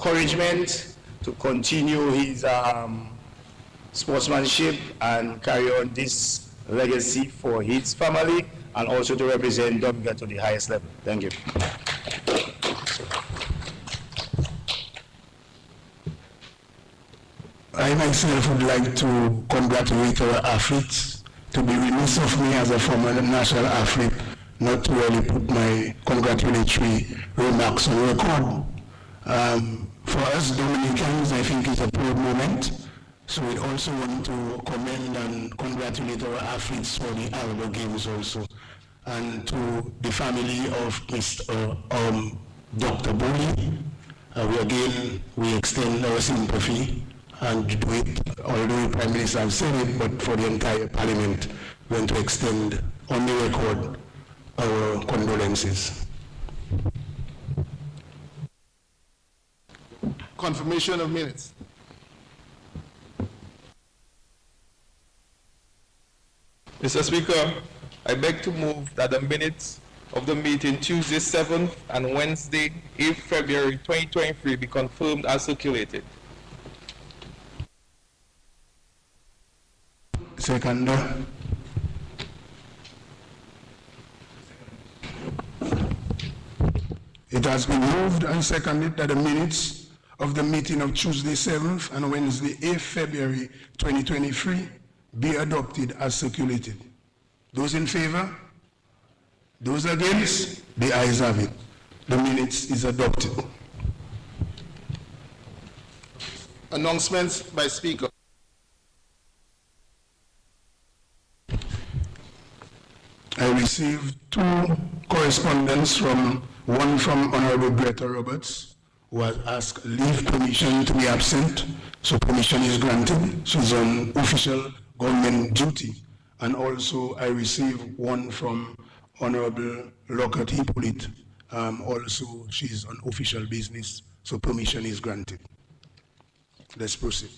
encouragement to continue his sportsmanship and carry on this legacy for his family and also to represent Dominica to the highest level. Thank you. I myself would like to congratulate our athletes. To be remiss of me as a former national athlete not to really put my congratulatory remarks on record. For us Dominicans, I think it's a proud moment. So we also want to commend and congratulate our athletes for the Alba Games also. And to the family of Mr. Dr. Boli, we extend our sympathy and do it, although the Prime Minister has said it, but for the entire Parliament, we want to extend on the record our condolences. Confirmation of minutes. Mr. Speaker, I beg to move that the minutes of the meeting Tuesday 7th and Wednesday 8th February 2023 be confirmed as circulated. Second. It has been moved and seconded that the minutes of the meeting of Tuesday 7th and Wednesday 8th February 2023 be adopted as circulated. Those in favor? Those against? The ayes have it. The minutes is adopted. Announcements by Speaker. I received two correspondence one from Honorable Greta Roberts, who has asked leave permission to be absent, so permission is granted. She's on official government duty. And also I received one from Honorable Lockhart Hippolyte. Also she's on official business, so permission is granted. Let's proceed.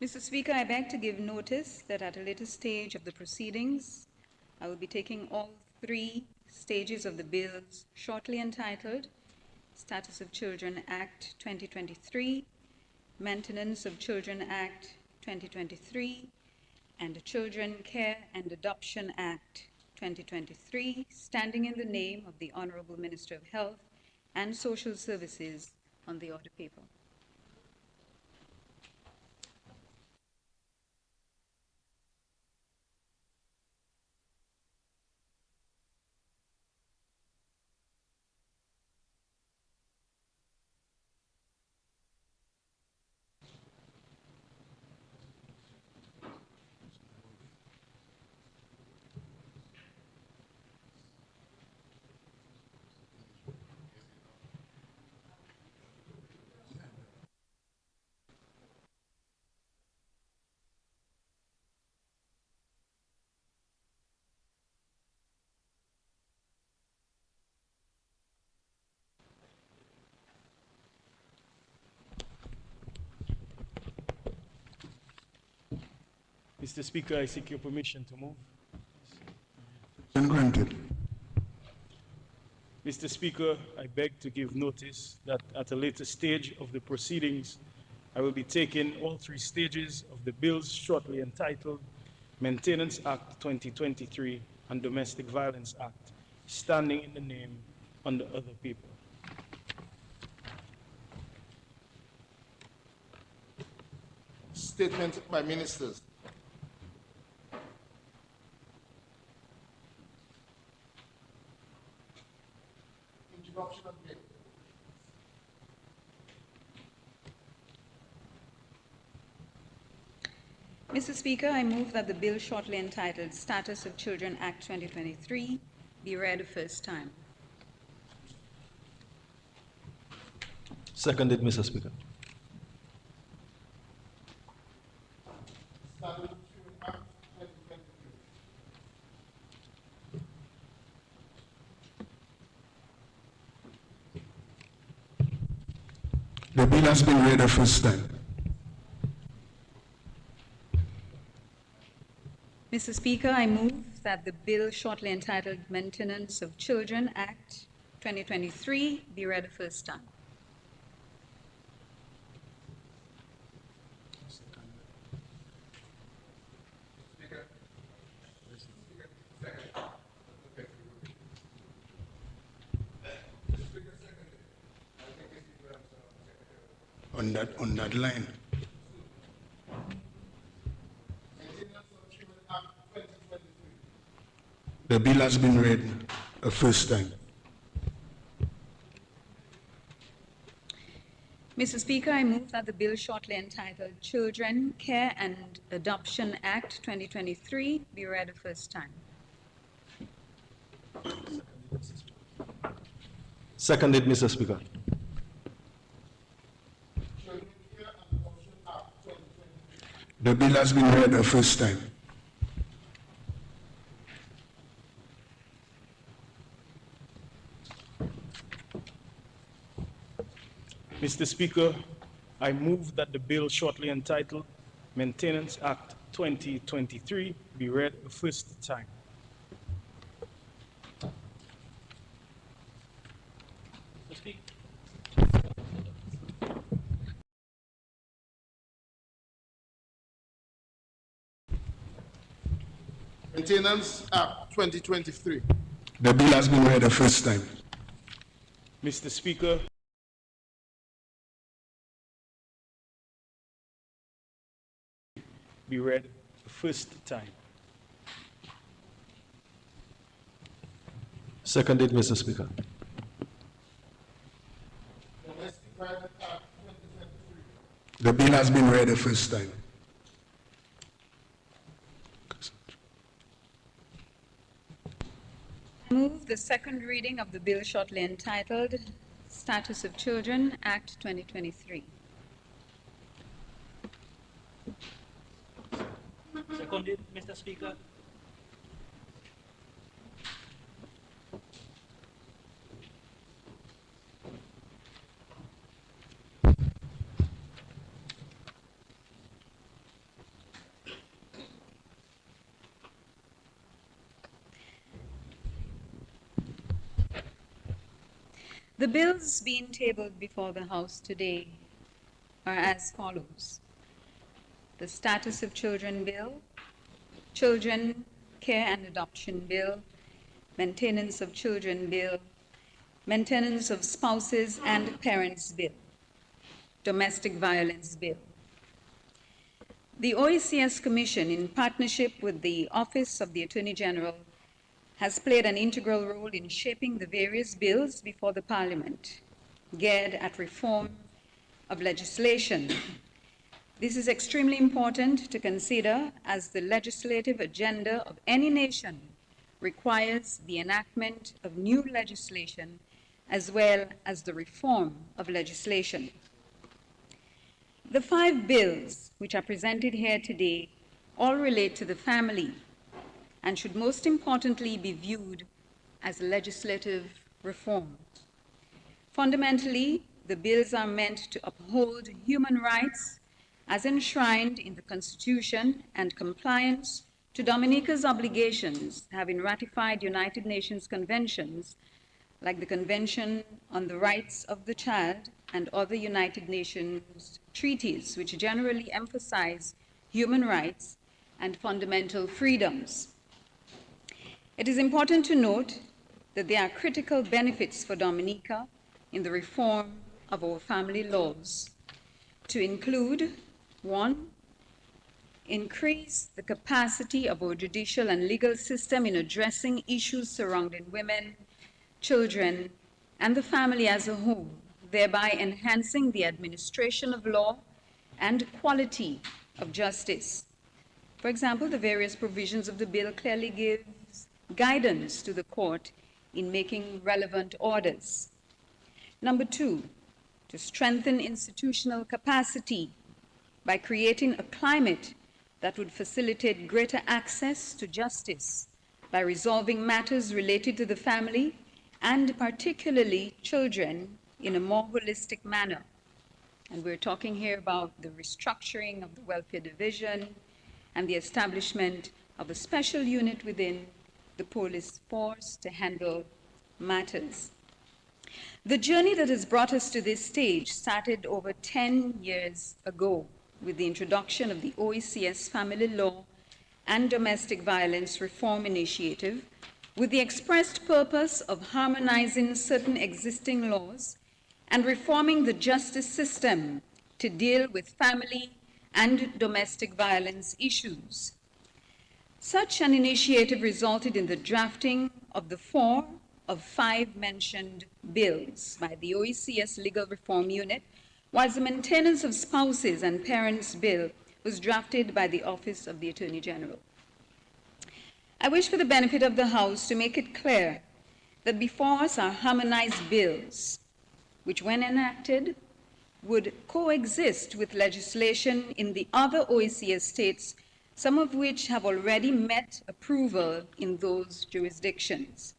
Mr. Speaker, I beg to give notice that at a later stage of the proceedings, I will be taking all three stages of the bills shortly entitled Status of Children Act 2023, Maintenance of Children Act 2023, and Children Care and Adoption Act 2023, standing in the name of the Honorable Minister of Health and Social Services on the order paper. Mr. Speaker, I seek your permission to move. Granted. Mr. Speaker, I beg to give notice that at a later stage of the proceedings, I will be taking all three stages of the bills shortly entitled Maintenance Act 2023 and Domestic Violence Act, standing in the name under other people. Statement by ministers. Introduction of bill. Mr. Speaker, I move that the bill shortly entitled Status of Children Act 2023 be read a first time. Seconded, Mr. Speaker. Status of Children Act 2023. The bill has been read the first time. Mr. Speaker, I move that the bill shortly entitled Maintenance of Children Act 2023 be read a first time. On that line. Maintenance of Children Act 2023. The bill has been read a first time. Mr. Speaker, I move that the bill shortly entitled Children, Care and Adoption Act 2023 be read a first time. Seconded, Mr. Speaker. Children Care and Adoption Act 2023. The bill has been read a first time. Mr. Speaker, I move that the bill shortly entitled Maintenance Act 2023 be read a first time. Maintenance Act 2023. The bill has been read a first time. Mr. Speaker, be read a first time. Seconded, Mr. Speaker. Domestic Violence Act 2023. The bill has been read a first time. I move the second reading of the bill shortly entitled Status of Children Act 2023. Seconded, Mr. Speaker. The bills being tabled before the House today are as follows. The Status of Children Bill, Children, Care and Adoption Bill, Maintenance of Children Bill, Maintenance of Spouses and Parents Bill, Domestic Violence Bill. The OECS Commission, in partnership with the Office of the Attorney General, has played an integral role in shaping the various bills before the Parliament, geared at reform of legislation. This is extremely important to consider as the legislative agenda of any nation requires the enactment of new legislation as well as the reform of legislation. The 5 bills which are presented here today all relate to the family and should most importantly be viewed as legislative reform. Fundamentally, the bills are meant to uphold human rights as enshrined in the Constitution and compliance to Dominica's obligations, having ratified United Nations conventions like the Convention on the Rights of the Child and other United Nations treaties, which generally emphasize human rights and fundamental freedoms. It is important to note that there are critical benefits for Dominica in the reform of our family laws, to include 1, increase the capacity of our judicial and legal system in addressing issues surrounding women, children, and the family as a whole, thereby enhancing the administration of law and quality of justice. For example, the various provisions of the bill clearly gives guidance to the court in making relevant orders. Number two, to strengthen institutional capacity by creating a climate that would facilitate greater access to justice by resolving matters related to the family and particularly children in a more holistic manner. And we're talking here about the restructuring of the welfare division and the establishment of a special unit within the police force to handle matters. The journey that has brought us to this stage started over 10 years ago with the introduction of the OECS Family Law and Domestic Violence Reform Initiative, with the expressed purpose of harmonizing certain existing laws and reforming the justice system to deal with family and domestic violence issues. Such an initiative resulted in the drafting of the 4 of 5 mentioned bills by the OECS Legal Reform Unit, whilst the Maintenance of Spouses and Parents Bill was drafted by the Office of the Attorney General. I wish for the benefit of the House to make it clear that before us are harmonized bills, which when enacted would coexist with legislation in the other OECS states, some of which have already met approval in those jurisdictions.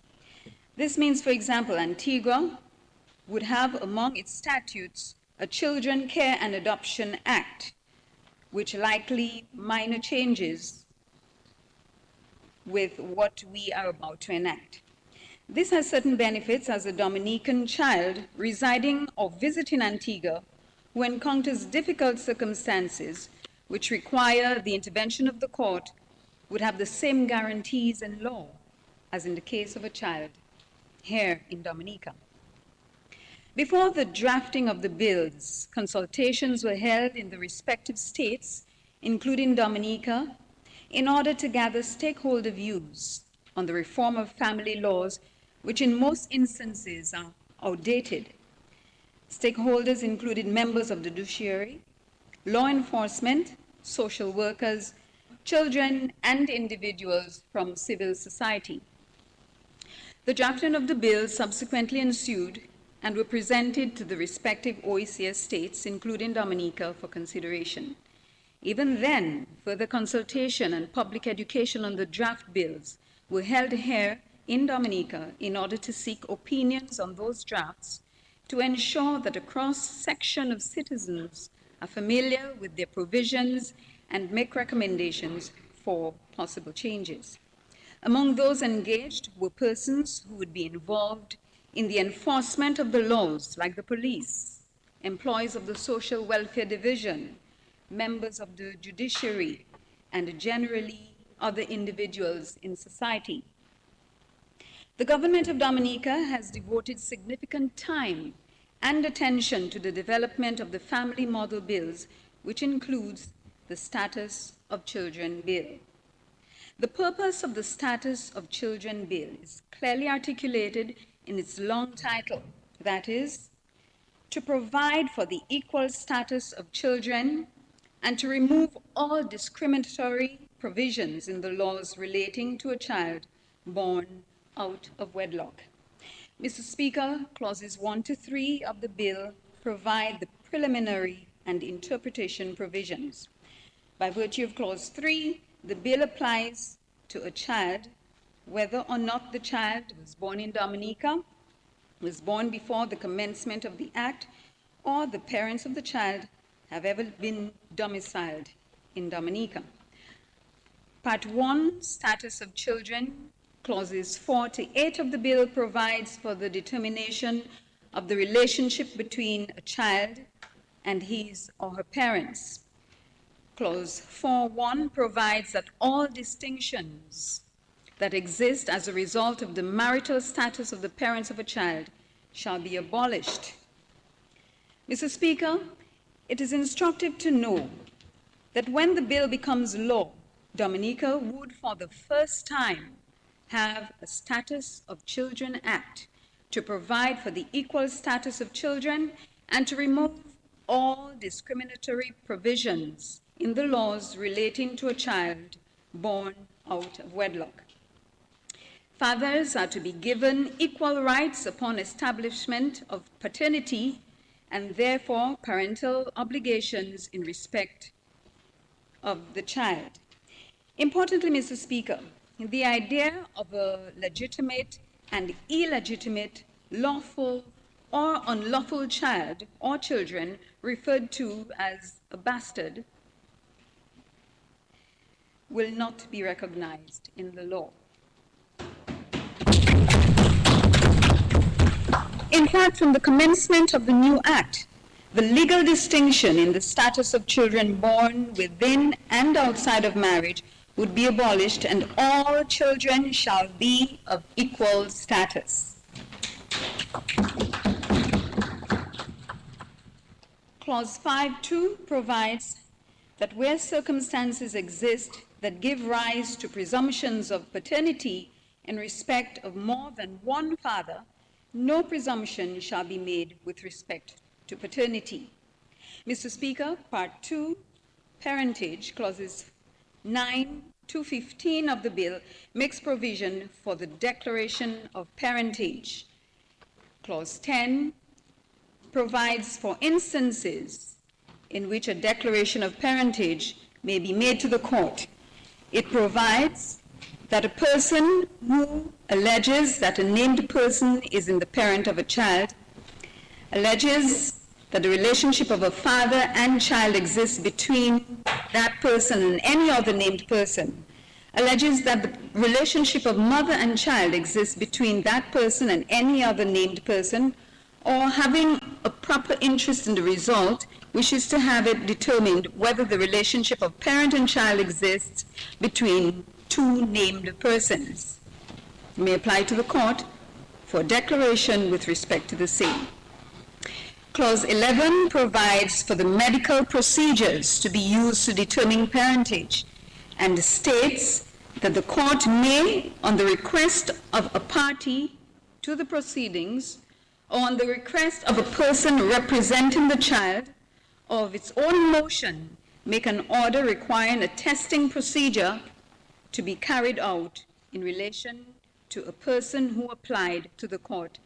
This means, for example, Antigua would have among its statutes a Children Care and Adoption Act, which likely minor changes with what we are about to enact. This has certain benefits as a Dominican child residing or visiting Antigua who encounters difficult circumstances which require the intervention of the court would have the same guarantees in law as in the case of a child here in Dominica. Before the drafting of the bills, consultations were held in the respective states, including Dominica, in order to gather stakeholder views on the reform of family laws, which in most instances are outdated. Stakeholders included members of the judiciary, law enforcement, social workers, children, and individuals from civil society. The drafting of the bills subsequently ensued and were presented to the respective OECS states, including Dominica, for consideration. Even then, further consultation and public education on the draft bills were held here in Dominica in order to seek opinions on those drafts to ensure that a cross-section of citizens are familiar with their provisions and make recommendations for possible changes. Among those engaged were persons who would be involved in the enforcement of the laws, like the police, employees of the Social Welfare Division, members of the judiciary, and generally other individuals in society. The government of Dominica has devoted significant time and attention to the development of the family model bills, which includes the Status of Children Bill. The purpose of the Status of Children Bill is clearly articulated in its long title, that is, to provide for the equal status of children and to remove all discriminatory provisions in the laws relating to a child born out of wedlock. Mr. Speaker, clauses 1 to 3 of the bill provide the preliminary and interpretation provisions. By virtue of clause 3, the bill applies to a child whether or not the child was born in Dominica, was born before the commencement of the act, or the parents of the child have ever been domiciled in Dominica. Part 1, Status of Children, clauses 4 to 8 of the bill provides for the determination of the relationship between a child and his or her parents. Clause 4.1 provides that all distinctions that exist as a result of the marital status of the parents of a child shall be abolished. Mr. Speaker, it is instructive to know that when the bill becomes law, Dominica would for the first time have a Status of Children Act to provide for the equal status of children and to remove all discriminatory provisions in the laws relating to a child born out of wedlock. Fathers are to be given equal rights upon establishment of paternity and therefore parental obligations in respect of the child. Importantly, Mr. Speaker, the idea of a legitimate and illegitimate, lawful or unlawful child or children referred to as a bastard will not be recognized in the law. In fact, from the commencement of the new Act, the legal distinction in the status of children born within and outside of marriage would be abolished, and all children shall be of equal status. Clause 5.2 provides that where circumstances exist that give rise to presumptions of paternity in respect of more than one father, no presumption shall be made with respect to paternity. Mr. Speaker, Part 2, Parentage, clauses 9 to 15 of the bill makes provision for the declaration of parentage. Clause 10 provides for instances in which a declaration of parentage may be made to the court. It provides that a person who alleges that a named person is in the parent of a child, alleges that the relationship of a father and child exists between that person and any other named person, alleges that the relationship of mother and child exists between that person and any other named person, or having a proper interest in the result, wishes to have it determined whether the relationship of parent and child exists between two named persons. It may apply to the court for declaration with respect to the same. Clause 11 provides for the medical procedures to be used to determine parentage and states that the court may, on the request of a party to the proceedings, or on the request of a person representing the child, or of its own motion, make an order requiring a testing procedure to be carried out in relation to a person who applied to the court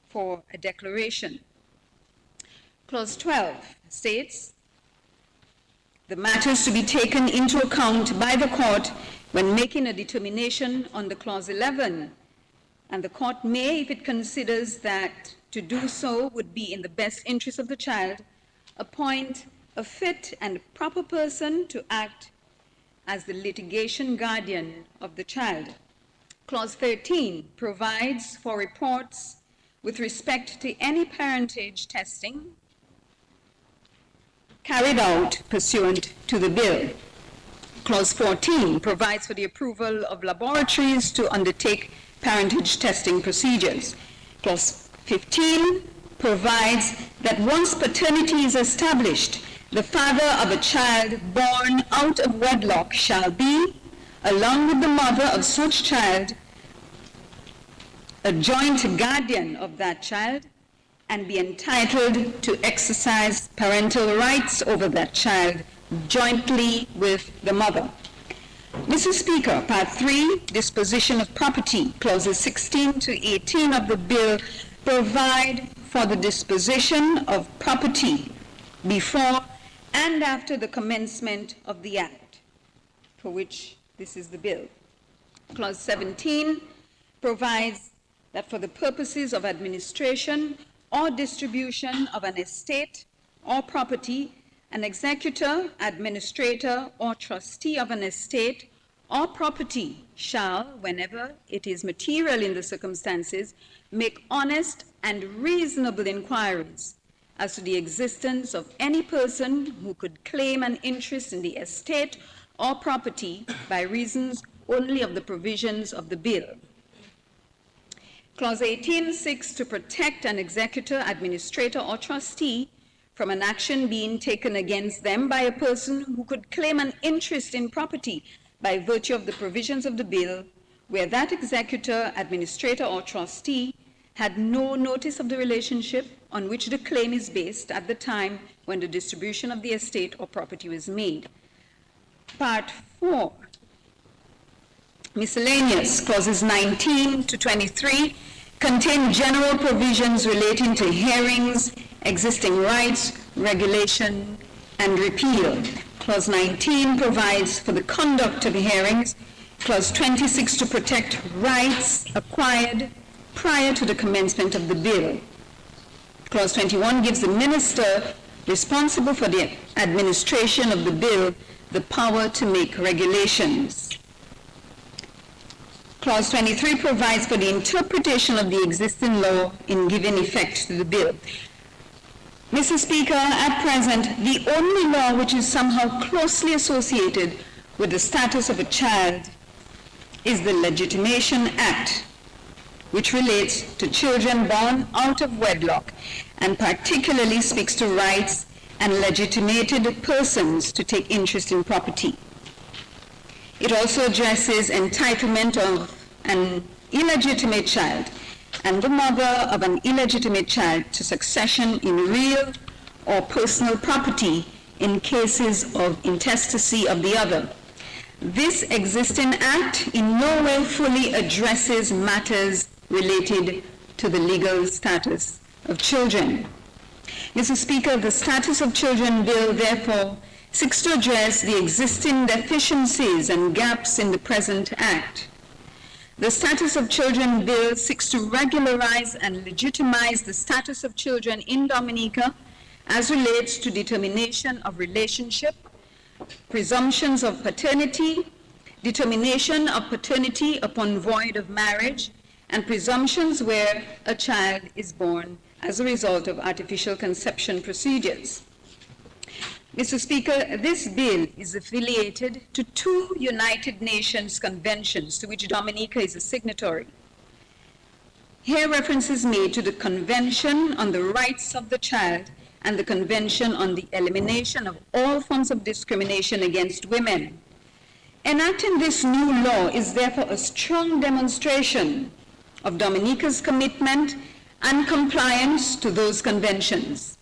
for a declaration. Clause 12 states the matters to be taken into account by the court when making a determination under Clause 11, and the court may, if it considers that to do so would be in the best interest of the child, appoint a fit and proper person to act as the litigation guardian of the child. Clause 13 provides for reports with respect to any parentage testing carried out pursuant to the bill. Clause 14 provides for the approval of laboratories to undertake parentage testing procedures. Clause 15 provides that once paternity is established, the father of a child born out of wedlock shall be, along with the mother of such child, a joint guardian of that child and be entitled to exercise parental rights over that child jointly with the mother. Mr. Speaker, Part 3, Disposition of Property, clauses 16 to 18 of the bill provide for the disposition of property before and after the commencement of the Act, for which this is the bill. Clause 17 provides that for the purposes of administration or distribution of an estate or property, an executor, administrator, or trustee of an estate or property shall, whenever it is material in the circumstances, make honest and reasonable inquiries as to the existence of any person who could claim an interest in the estate or property by reasons only of the provisions of the bill. Clause 18 seeks to protect an executor, administrator, or trustee from an action being taken against them by a person who could claim an interest in property by virtue of the provisions of the bill, where that executor, administrator, or trustee had no notice of the relationship on which the claim is based at the time when the distribution of the estate or property was made. Part 4, miscellaneous, clauses 19 to 23, contain general provisions relating to hearings, existing rights, regulation, and repeal. Clause 19 provides for the conduct of hearings. Clause 26 to protect rights acquired prior to the commencement of the bill. Clause 21 gives the minister responsible for the administration of the bill the power to make regulations. Clause 23 provides for the interpretation of the existing law in giving effect to the bill. Mr. Speaker, at present, the only law which is somehow closely associated with the status of a child is the Legitimation Act, which relates to children born out of wedlock and particularly speaks to rights and legitimated persons to take interest in property. It also addresses entitlement of an illegitimate child and the mother of an illegitimate child to succession in real or personal property in cases of intestacy of the other. This existing act in no way fully addresses matters related to the legal status of children. Mr. Speaker, the Status of Children Bill, therefore, seeks to address the existing deficiencies and gaps in the present act. The Status of Children Bill seeks to regularize and legitimize the status of children in Dominica as relates to determination of relationship, presumptions of paternity, determination of paternity upon void of marriage, and presumptions where a child is born as a result of artificial conception procedures. Mr. Speaker, this bill is affiliated to 2 United Nations conventions to which Dominica is a signatory. Here reference is made to the Convention on the Rights of the Child and the Convention on the Elimination of All Forms of Discrimination against Women. Enacting this new law is therefore a strong demonstration of Dominica's commitment and compliance to those conventions.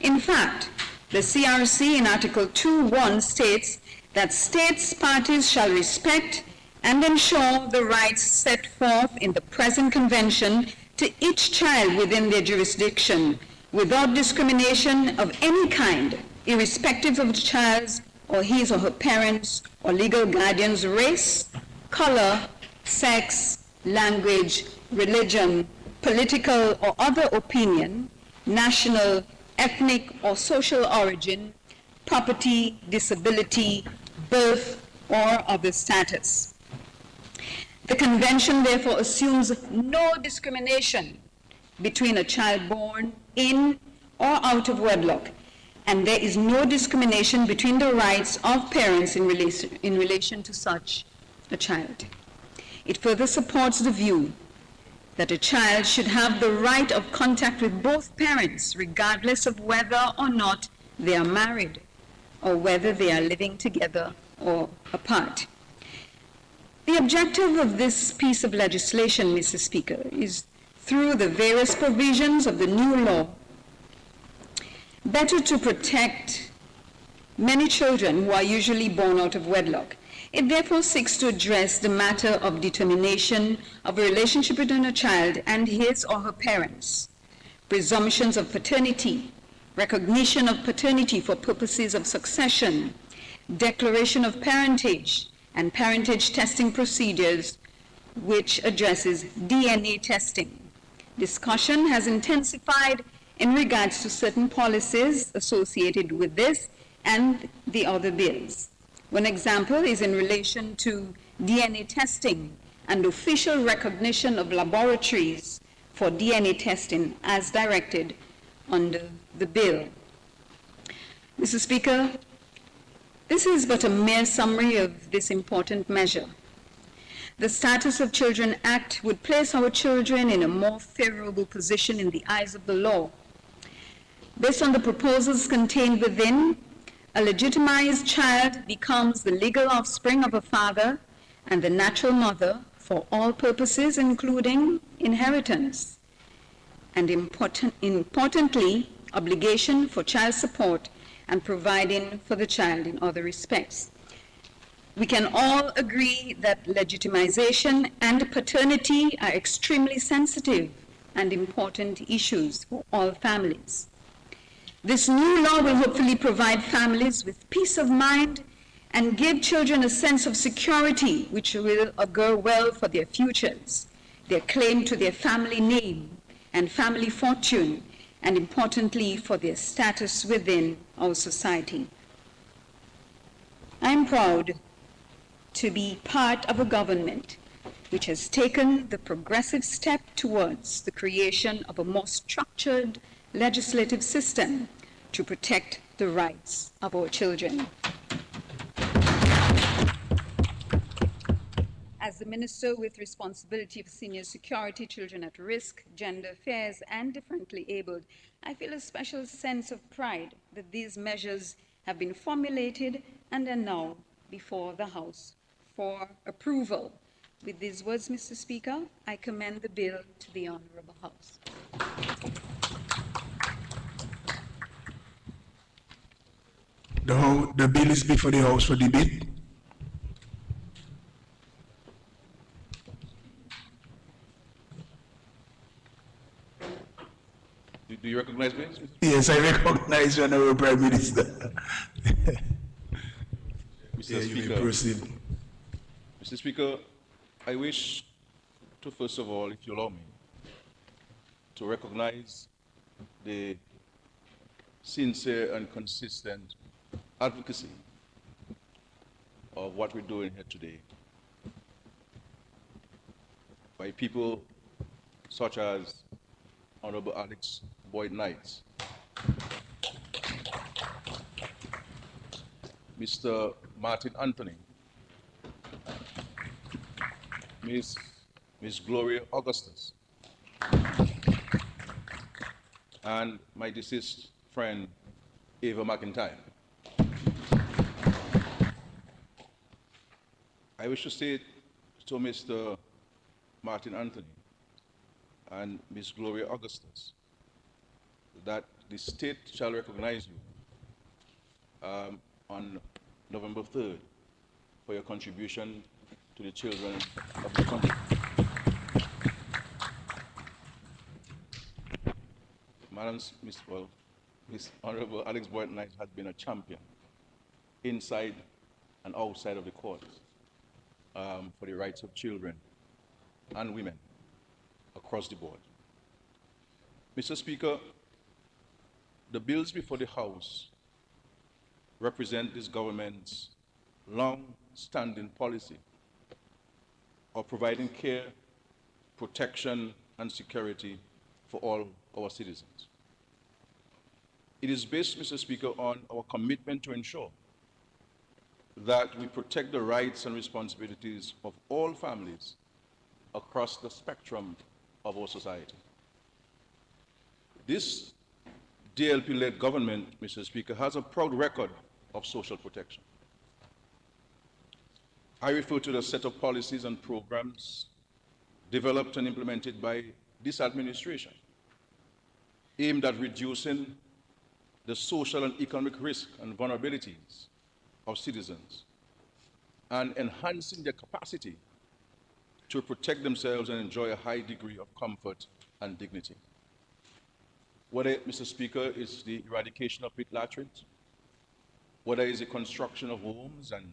In fact, the CRC in Article 2.1 states that states parties shall respect and ensure the rights set forth in the present convention to each child within their jurisdiction, without discrimination of any kind, irrespective of the child's or his or her parents' or legal guardian's race, color, sex, language, religion, political or other opinion, national, ethnic or social origin, property, disability, birth, or other status. The convention therefore assumes no discrimination between a child born in or out of wedlock, and there is no discrimination between the rights of parents in relation to such a child. It further supports the view that a child should have the right of contact with both parents, regardless of whether or not they are married, or whether they are living together or apart. The objective of this piece of legislation, Mr. Speaker, is through the various provisions of the new law, better to protect many children who are usually born out of wedlock. It therefore seeks to address the matter of determination of a relationship between a child and his or her parents, presumptions of paternity, recognition of paternity for purposes of succession, declaration of parentage, and parentage testing procedures, which addresses DNA testing. Discussion has intensified in regards to certain policies associated with this and the other bills. One example is in relation to DNA testing and official recognition of laboratories for DNA testing as directed under the bill. Mr. Speaker, this is but a mere summary of this important measure. The Status of Children Act would place our children in a more favorable position in the eyes of the law. Based on the proposals contained within, a legitimized child becomes the legal offspring of a father and the natural mother for all purposes, including inheritance, and importantly, obligation for child support and providing for the child in other respects. We can all agree that legitimization and paternity are extremely sensitive and important issues for all families. This new law will hopefully provide families with peace of mind and give children a sense of security which will augur well for their futures, their claim to their family name and family fortune, and importantly, for their status within our society. I am proud to be part of a government which has taken the progressive step towards the creation of a more structured legislative system to protect the rights of our children. As the Minister with responsibility for senior security, children at risk, gender affairs, and differently abled, I feel a special sense of pride that these measures have been formulated and are now before the House for approval. With these words, Mr. Speaker, I commend the bill to the Honorable House. The bill is before the House for debate. Do you recognize me? Yes, I recognize you, Honorable Prime Minister. Mr. Yeah, you may Speaker, proceed. Mr. Speaker, I wish to first of all, if you allow me, to recognize the sincere and consistent advocacy of what we're doing here today by people such as Honorable Alex Boyd Knight, Mr. Martin Anthony, Miss Gloria Augustus, and my deceased friend, Eva McIntyre. I wish to say to Mr. Martin Anthony and Miss Gloria Augustus that the state shall recognize you on November 3rd for your contribution to the children of the country. Miss Honorable Alex Boyd Knight has been a champion inside and outside of the court for the rights of children and women across the board. Mr. Speaker, the bills before the House represent this government's long-standing policy of providing care, protection, and security for all our citizens. It is based, Mr. Speaker, on our commitment to ensure that we protect the rights and responsibilities of all families across the spectrum of our society. This DLP-led government, Mr. Speaker, has a proud record of social protection. I refer to the set of policies and programs developed and implemented by this administration aimed at reducing the social and economic risk and vulnerabilities of citizens and enhancing their capacity to protect themselves and enjoy a high degree of comfort and dignity. Whether, Mr. Speaker, is the eradication of pit latrines, whether it's the construction of homes and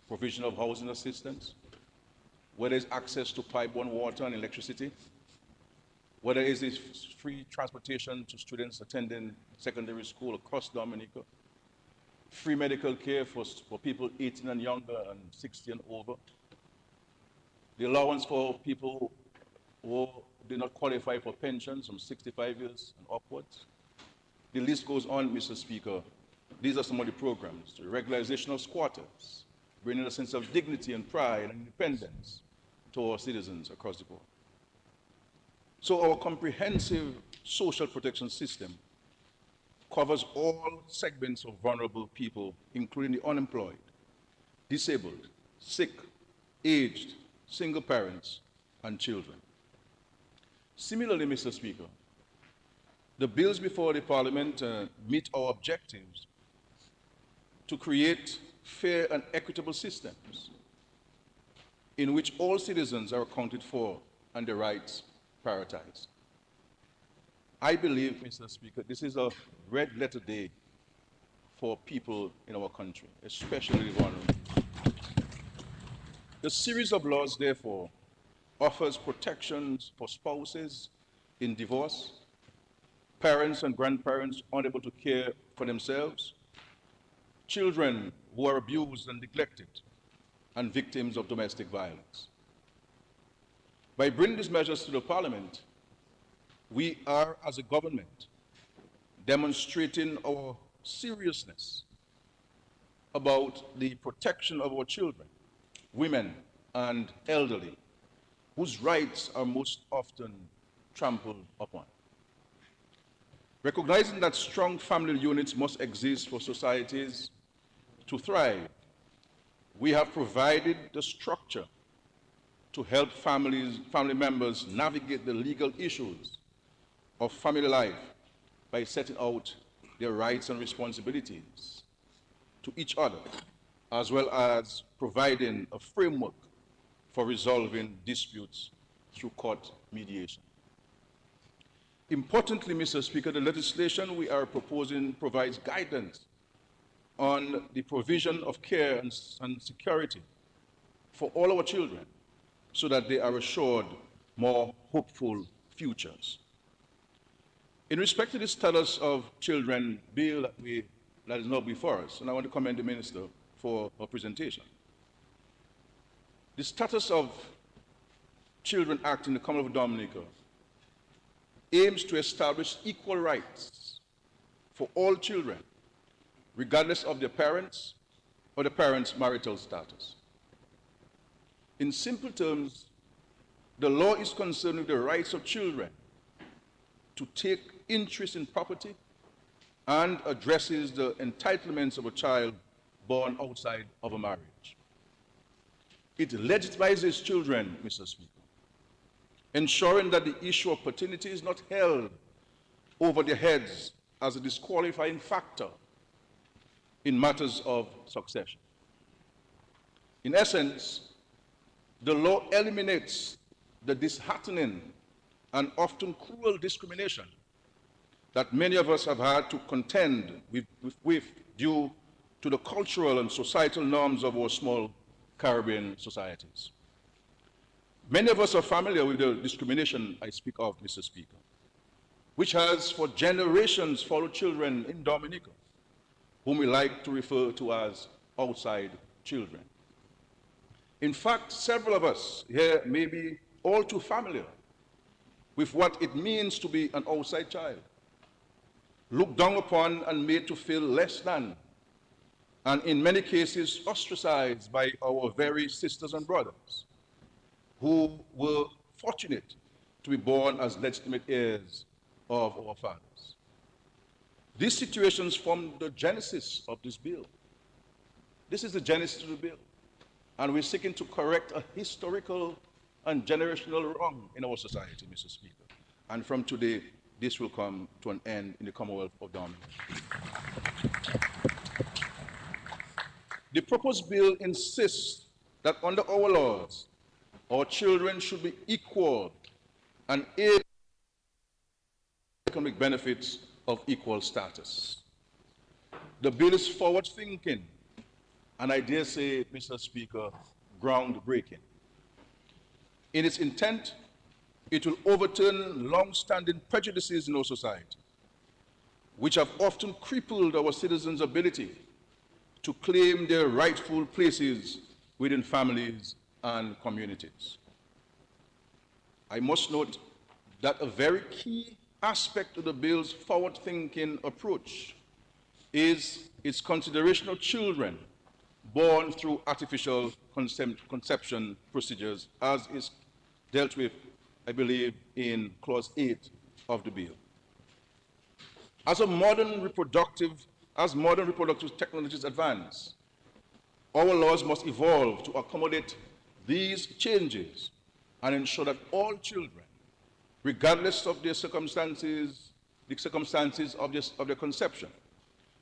provision of housing assistance, whether it's access to pipe-borne water and electricity, whether it's free transportation to students attending secondary school across Dominica, free medical care for people 18 and younger and 60 and over, the allowance for people who do not qualify for pensions from 65 years and upwards. The list goes on, Mr. Speaker. These are some of the programs: the regularization of squatters, bringing a sense of dignity and pride and independence to our citizens across the board. So our comprehensive social protection system covers all segments of vulnerable people, including the unemployed, disabled, sick, aged, single parents, and children. Similarly, Mr. Speaker, the bills before the Parliament meet our objectives to create fair and equitable systems in which all citizens are accounted for and their rights prioritized. I believe, Mr. Speaker, this is a red letter day for people in our country, especially the vulnerable. The series of laws, therefore, offers protections for spouses in divorce, parents and grandparents unable to care for themselves, children who are abused and neglected, and victims of domestic violence. By bringing these measures to the Parliament, we are, as a government, demonstrating our seriousness about the protection of our children, women, and elderly, whose rights are most often trampled upon. Recognizing that strong family units must exist for societies to thrive, we have provided the structure to help family members navigate the legal issues of family life by setting out their rights and responsibilities to each other, as well as providing a framework for resolving disputes through court mediation. Importantly, Mr. Speaker, the legislation we are proposing provides guidance on the provision of care and security for all our children so that they are assured more hopeful futures. In respect to the status of children bill that is now before us, and I want to commend the Minister for her presentation. The Status of Children Act in the Commonwealth of Dominica aims to establish equal rights for all children, regardless of their parents or the parents' marital status. In simple terms, the law is concerned with the rights of children to take interest in property and addresses the entitlements of a child born outside of a marriage. It legitimizes children, Mr. Speaker, ensuring that the issue of paternity is not held over their heads as a disqualifying factor in matters of succession. In essence, the law eliminates the disheartening and often cruel discrimination that many of us have had to contend with due to the cultural and societal norms of our small Caribbean societies. Many of us are familiar with the discrimination I speak of, Mr. Speaker, which has for generations followed children in Dominica, whom we like to refer to as outside children. In fact, several of us here may be all too familiar with what it means to be an outside child, looked down upon and made to feel less than, and in many cases ostracized by our very sisters and brothers who were fortunate to be born as legitimate heirs of our fathers. These situations form the genesis of this bill. This is the genesis of the bill, and we're seeking to correct a historical and generational wrong in our society, Mr. Speaker. And from today, this will come to an end in the Commonwealth of Dominica. The proposed bill insists that under our laws, our children should be equal and able to economic benefits of equal status. The bill is forward-thinking, and I dare say, Mr. Speaker, groundbreaking. In its intent, it will overturn long-standing prejudices in our society, which have often crippled our citizens' ability to claim their rightful places within families and communities. I must note that a very key aspect of the bill's forward-thinking approach is its consideration of children born through artificial conception procedures, as is dealt with, I believe, in Clause 8 of the bill. As modern reproductive technologies advance, our laws must evolve to accommodate these changes and ensure that all children, regardless of their circumstances, of their conception,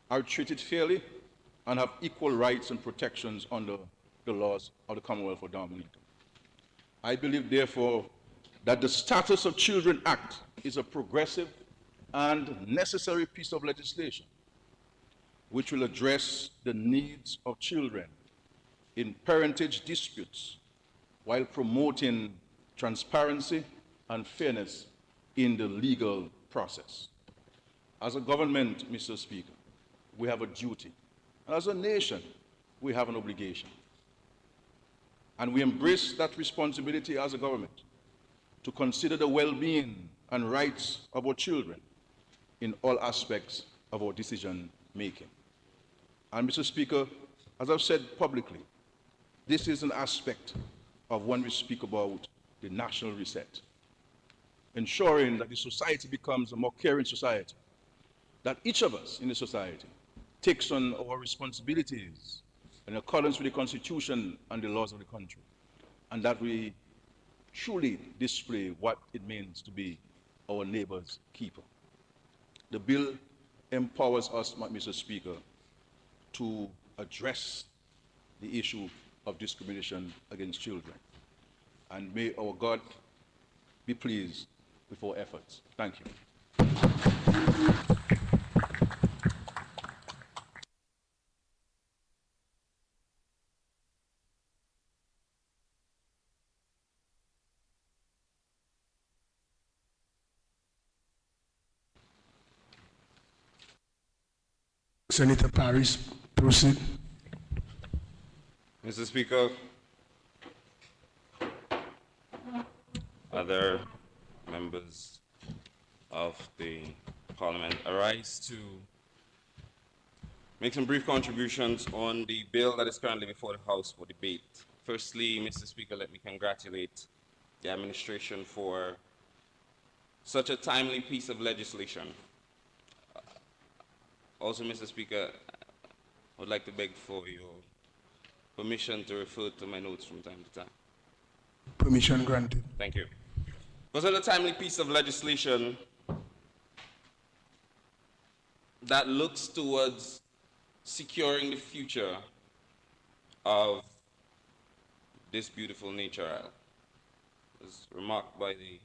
are treated fairly and have equal rights and protections under the laws of the Commonwealth of Dominica. I believe, therefore, that the Status of Children Act is a progressive and necessary piece of legislation which will address the needs of children in parentage disputes while promoting transparency and fairness in the legal process. As a government, Mr. Speaker, we have a duty. And as a nation, we have an obligation. And we embrace that responsibility as a government to consider the well-being and rights of our children in all aspects of our decision making. And Mr. Speaker, as I've said publicly, this is an aspect of when we speak about the national reset, ensuring that the society becomes a more caring society, that each of us in the society takes on our responsibilities in accordance with the Constitution and the laws of the country, and that we truly display what it means to be our neighbor's keeper. The bill empowers us, Mr. Speaker, to address the issue of discrimination against children. And may our God be pleased with our efforts. Thank you. Senator Paris, proceed. Mr. Speaker, other members of the Parliament, I rise to make some brief contributions on the bill that is currently before the House for debate. Firstly, Mr. Speaker, let me congratulate the administration for such a timely piece of legislation. Also, Mr. Speaker, I would like to beg for your permission to refer to my notes from time to time. Permission granted. Thank you. Was it a timely piece of legislation that looks towards securing the future of this beautiful nature isle? As remarked by the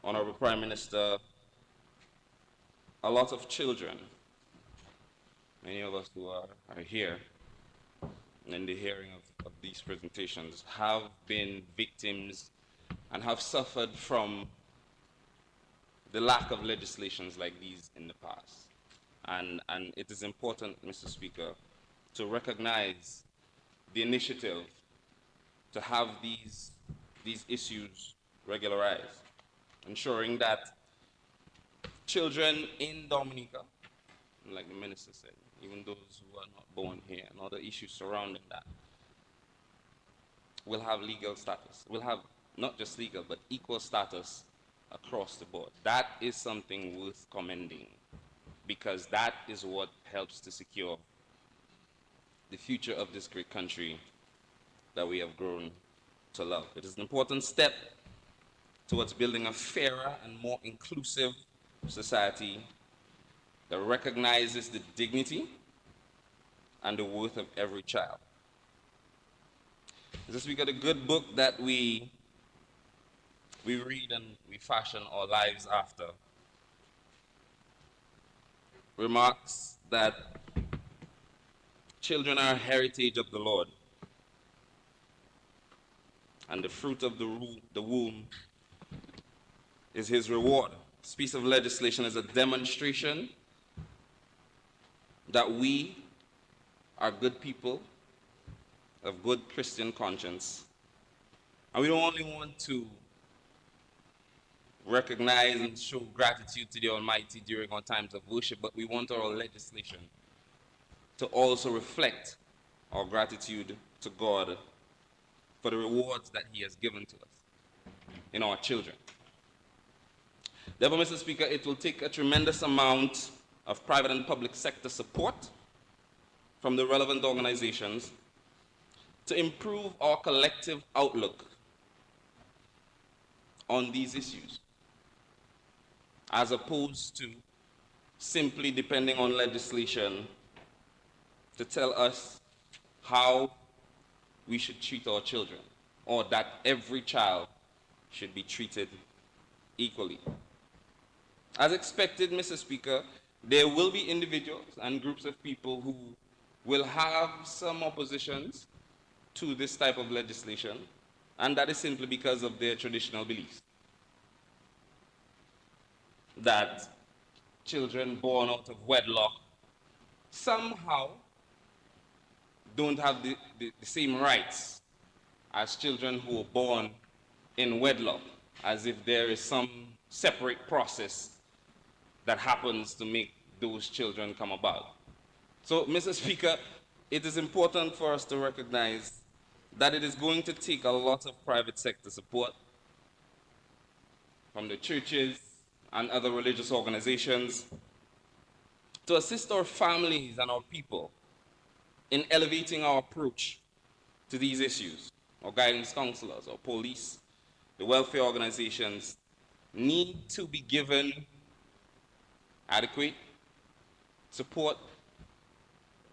Honorable Prime Minister, a lot of children, many of us who are here in the hearing of these presentations, have been victims and have suffered from the lack of legislations like these in the past. And it is important, Mr. Speaker, to recognize the initiative to have these issues regularized, ensuring that children in Dominica, like the minister said, even those who are not born here and other issues surrounding that, will have legal status, will have not just legal, but equal status across the board. That is something worth commending, because that is what helps to secure the future of this great country that we have grown to love. It is an important step towards building a fairer and more inclusive society that recognizes the dignity and the worth of every child. Mr. Speaker, the good book that we read and we fashion our lives after remarks that children are a heritage of the Lord, and the fruit of the womb is his reward. This piece of legislation is a demonstration that we are good people of good Christian conscience, and we don't only want to recognize and show gratitude to the Almighty during our times of worship, but we want our legislation to also reflect our gratitude to God for the rewards that he has given to us in our children. Therefore, Mr. Speaker, it will take a tremendous amount of private and public sector support from the relevant organizations to improve our collective outlook on these issues, as opposed to simply depending on legislation to tell us how we should treat our children, or that every child should be treated equally. As expected, Mr. Speaker, there will be individuals and groups of people who will have some oppositions to this type of legislation, and that is simply because of their traditional beliefs. That children born out of wedlock somehow don't have the same rights as children who are born in wedlock, as if there is some separate process that happens to make those children come about. So, Mr. Speaker, it is important for us to recognize that it is going to take a lot of private sector support from the churches and other religious organizations to assist our families and our people in elevating our approach to these issues. Our guidance counselors, our police, the welfare organizations need to be given adequate support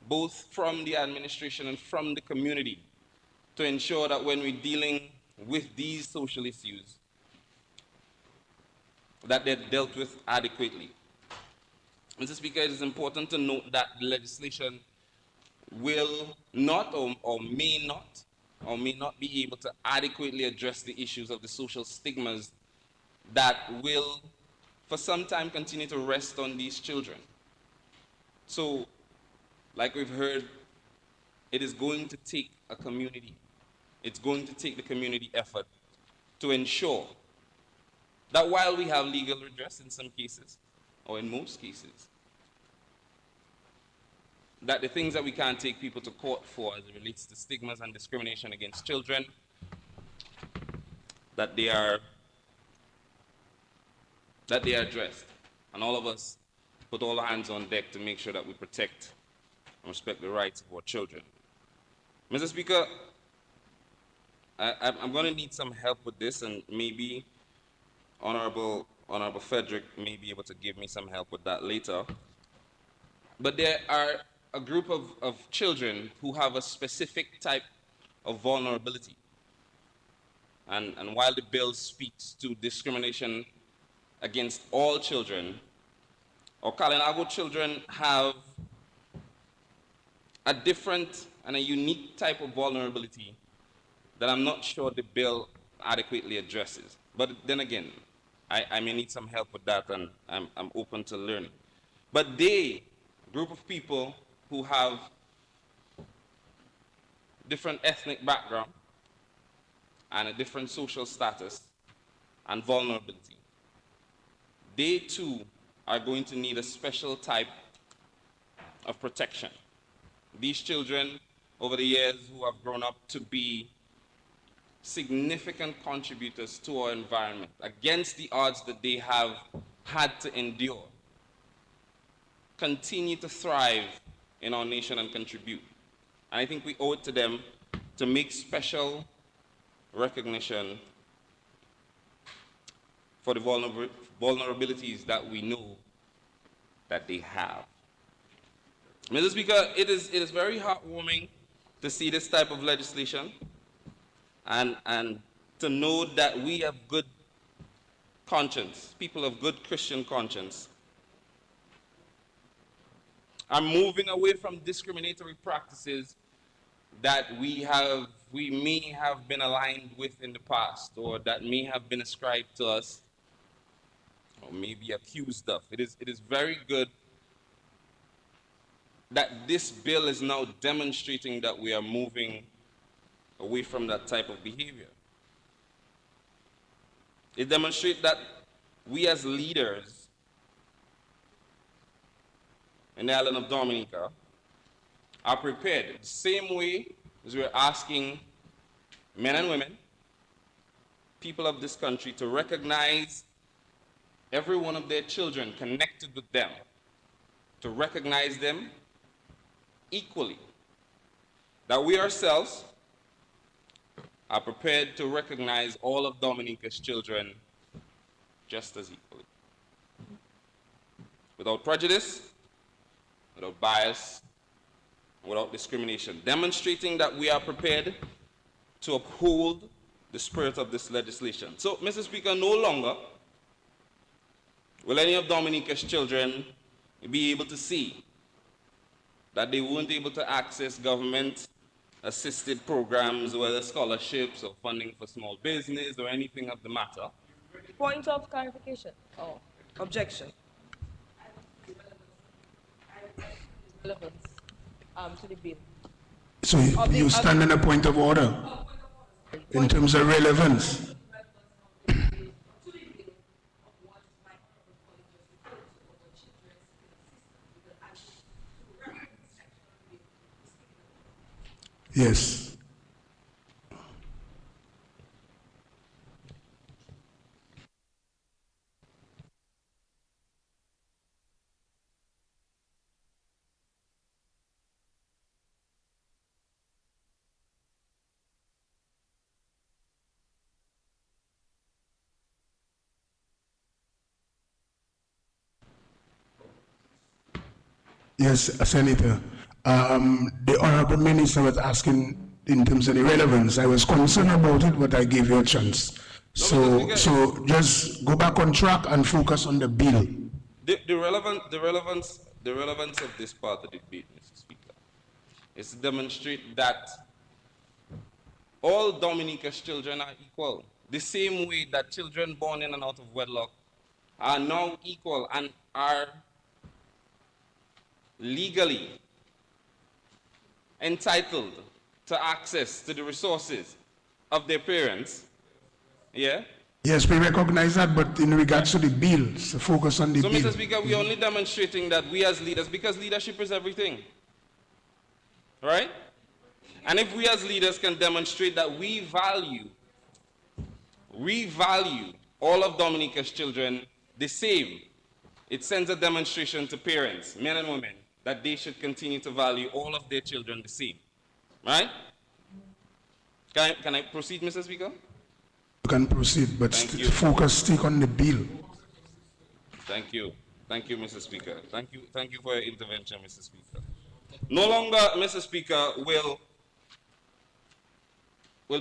both from the administration and from the community to ensure that when we're dealing with these social issues, that they're dealt with adequately. Mr. Speaker, it is important to note that the legislation will not or may not be able to adequately address the issues of the social stigmas that will for some time continue to rest on these children. So, like we've heard, it is going to take a community. It's going to take the community effort to ensure that while we have legal redress in some cases, or in most cases, that the things that we can't take people to court for as it relates to stigmas and discrimination against children, that they are addressed. And all of us put all our hands on deck to make sure that we protect and respect the rights of our children. Mr. Speaker, I'm going to need some help with this, and maybe Honorable Frederick may be able to give me some help with that later. But there are a group of children who have a specific type of vulnerability. And while the bill speaks to discrimination against all children, our Kalinago children have a different and a unique type of vulnerability that I'm not sure the bill adequately addresses. But then again, I may need some help with that, and I'm open to learning. But they, a group of people who have different ethnic background and a different social status and vulnerability, they too are going to need a special type of protection. These children, over the years, who have grown up to be significant contributors to our environment, against the odds that they have had to endure, continue to thrive in our nation and contribute. And I think we owe it to them to make special recognition for the vulnerabilities that we know that they have. Mr. Speaker, it is very heartwarming to see this type of legislation and to know that we have good conscience, people of good Christian conscience, are moving away from discriminatory practices that we may have been aligned with in the past, or that may have been ascribed to us, or maybe accused of. It is very good that this bill is now demonstrating that we are moving away from that type of behavior. It demonstrates that we as leaders in the island of Dominica are prepared the same way as we're asking men and women, people of this country, to recognize every one of their children connected with them, to recognize them equally. That we ourselves are prepared to recognize all of Dominica's children just as equally. Without prejudice, without bias, without discrimination, demonstrating that we are prepared to uphold the spirit of this legislation. So, Mr. Speaker, no longer will any of Dominica's children be able to see that they weren't able to access government-assisted programs, whether scholarships or funding for small business or anything of the matter. Point of clarification or objection. Relevance to the bill. So you stand on a point of order in terms of relevance. Yes. Yes, Senator. The Honorable Minister was asking in terms of the relevance. I was concerned about it, but I gave you a chance. So just go back on track and focus on the bill. The relevance of this part of the debate, Mr. Speaker, is to demonstrate that all Dominica's children are equal. The same way that children born in and out of wedlock are now equal and are legally entitled to access to the resources of their parents. Yeah? Yes, we recognize that, but in regards to the bill, so focus on the So, bill. Mr. Speaker, we're only demonstrating that we as leaders, because leadership is everything, right? And if we as leaders can demonstrate that we value all of Dominica's children the same, it sends a demonstration to parents, men and women, that they should continue to value all of their children the same, right? Can I proceed, Mr. Speaker? You can proceed, but focus, stick on the bill. Thank you. Thank you, Mr. Speaker. Thank you for your intervention, Mr. Speaker. No longer, Mr. Speaker, will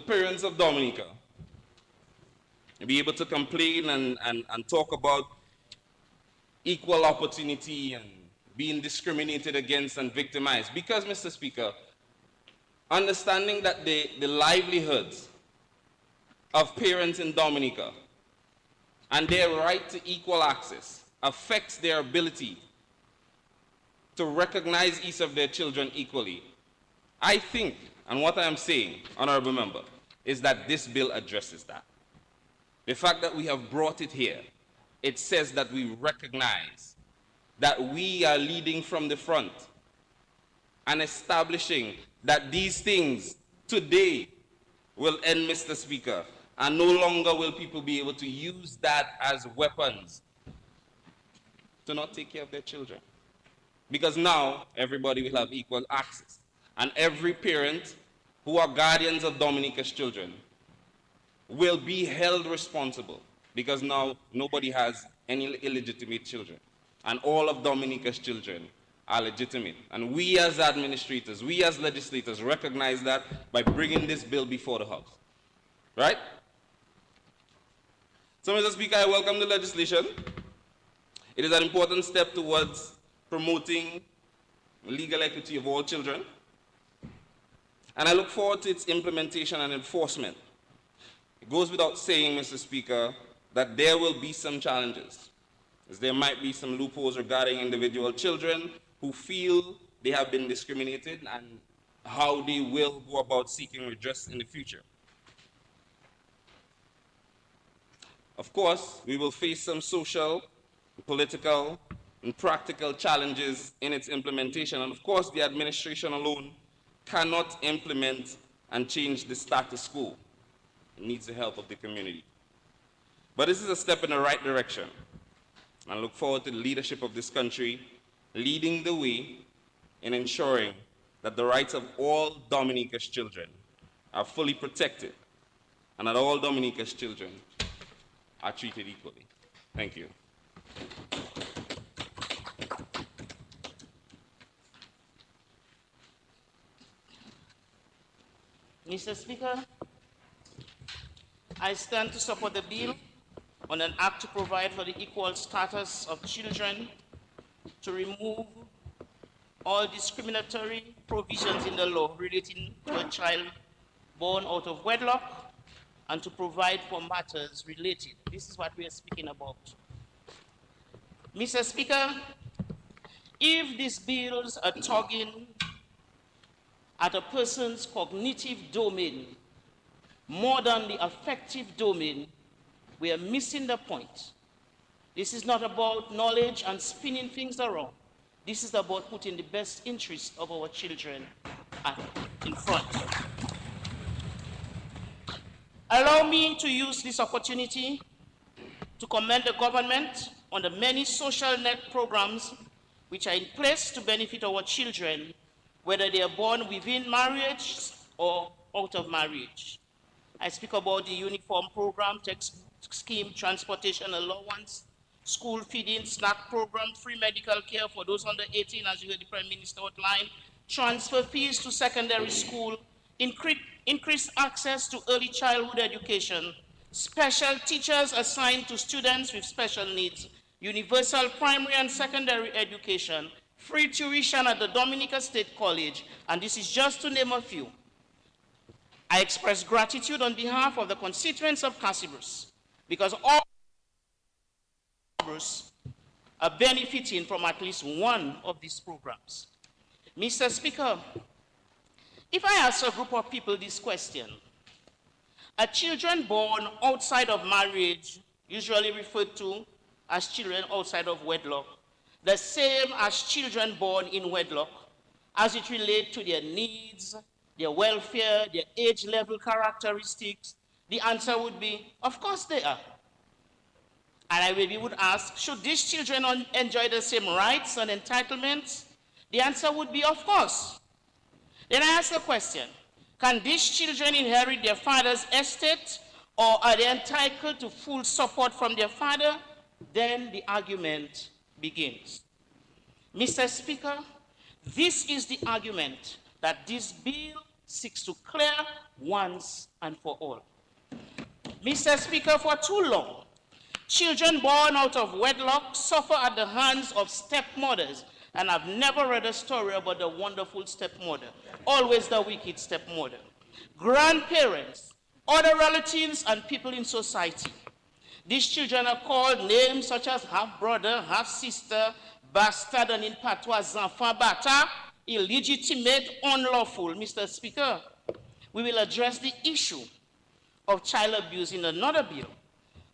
parents of Dominica be able to complain and talk about equal opportunity and being discriminated against and victimized. Because, Mr. Speaker, understanding that the livelihoods of parents in Dominica and their right to equal access affects their ability to recognize each of their children equally. I think, and what I am saying, Honorable Member, is that this bill addresses that. The fact that we have brought it here, it says that we recognize that we are leading from the front and establishing that these things today will end, Mr. Speaker, and no longer will people be able to use that as weapons to not take care of their children. Because now everybody will have equal access. And every parent who are guardians of Dominica's children will be held responsible, because now nobody has any illegitimate children. And all of Dominica's children are legitimate. And we as administrators, we as legislators recognize that by bringing this bill before the House. Right? So, Mr. Speaker, I welcome the legislation. It is an important step towards promoting legal equity of all children. And I look forward to its implementation and enforcement. It goes without saying, Mr. Speaker, that there will be some challenges, as there might be some loopholes regarding individual children who feel they have been discriminated and how they will go about seeking redress in the future. Of course, we will face some social, political, and practical challenges in its implementation. And of course, the administration alone cannot implement and change the status quo. It needs the help of the community. But this is a step in the right direction. I look forward to the leadership of this country leading the way in ensuring that the rights of all Dominica's children are fully protected and that all Dominica's children are treated equally. Thank you. Mr. Speaker, I stand to support the bill on an act to provide for the equal status of children, to remove all discriminatory provisions in the law relating to a child born out of wedlock, and to provide for matters related. This is what we are speaking about. Mr. Speaker, if these bills are tugging at a person's cognitive domain more than the affective domain, we are missing the point. This is not about knowledge and spinning things around. This is about putting the best interest of our children in front. Allow me to use this opportunity to commend the government on the many social net programs which are in place to benefit our children, whether they are born within marriage or out of marriage. I speak about the uniform program, text scheme, transportation allowance, school feeding, snack program, free medical care for those under 18, as you heard the Prime Minister outline, transfer fees to secondary school, increased access to early childhood education, special teachers assigned to students with special needs, universal primary and secondary education, free tuition at the Dominica State College, and this is just to name a few. I express gratitude on behalf of the constituents of Cassibrus, because all are benefiting from at least one of these programs. Mr. Speaker, if I ask a group of people this question, are children born outside of marriage, usually referred to as children outside of wedlock, the same as children born in wedlock, as it relates to their needs, their welfare, their age level characteristics? The answer would be, of course they are. And I maybe would ask, should these children enjoy the same rights and entitlements? The answer would be, of course. Then I ask the question, can these children inherit their father's estate, or are they entitled to full support from their father? Then the argument begins. Mr. Speaker, this is the argument that this bill seeks to clear once and for all. Mr. Speaker, for too long, children born out of wedlock suffer at the hands of stepmothers, and I've never read a story about the wonderful stepmother, always the wicked stepmother. Grandparents, other relatives, and people in society. These children are called names such as half-brother, half-sister, bastard, and in patois, enfant bata, illegitimate, unlawful. Mr. Speaker, we will address the issue of child abuse in another bill,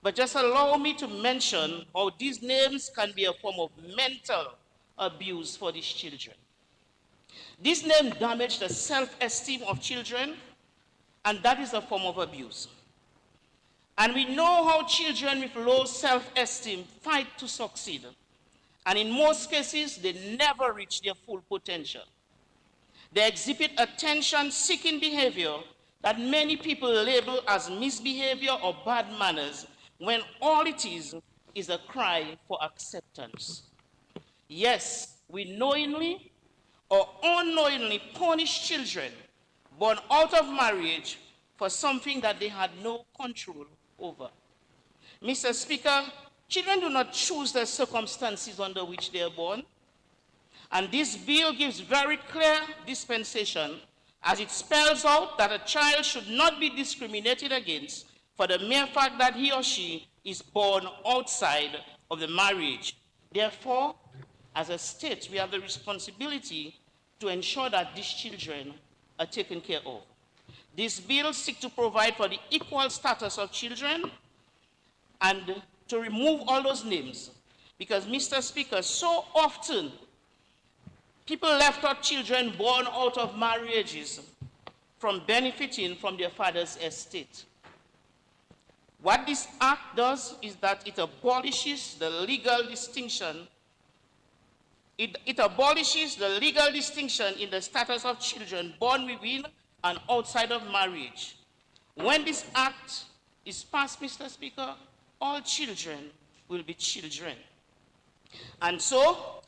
but just allow me to mention how these names can be a form of mental abuse for these children. These names damage the self-esteem of children, and that is a form of abuse. And we know how children with low self-esteem fight to succeed, and in most cases, they never reach their full potential. They exhibit attention-seeking behavior that many people label as misbehavior or bad manners, when all it is a cry for acceptance. Yes, we knowingly or unknowingly punish children born out of marriage for something that they had no control over. Mr. Speaker, children do not choose the circumstances under which they are born, and this bill gives very clear dispensation as it spells out that a child should not be discriminated against for the mere fact that he or she is born outside of the marriage. Therefore, as a state, we have the responsibility to ensure that these children are taken care of. This bill seeks to provide for the equal status of children and to remove all those names. Because, Mr. Speaker, so often people left out children born out of marriages from benefiting from their father's estate. What this act does is that it abolishes the legal distinction. It abolishes the legal distinction in the status of children born within and outside of marriage. When this act is passed, Mr. Speaker, all children will be children. And so,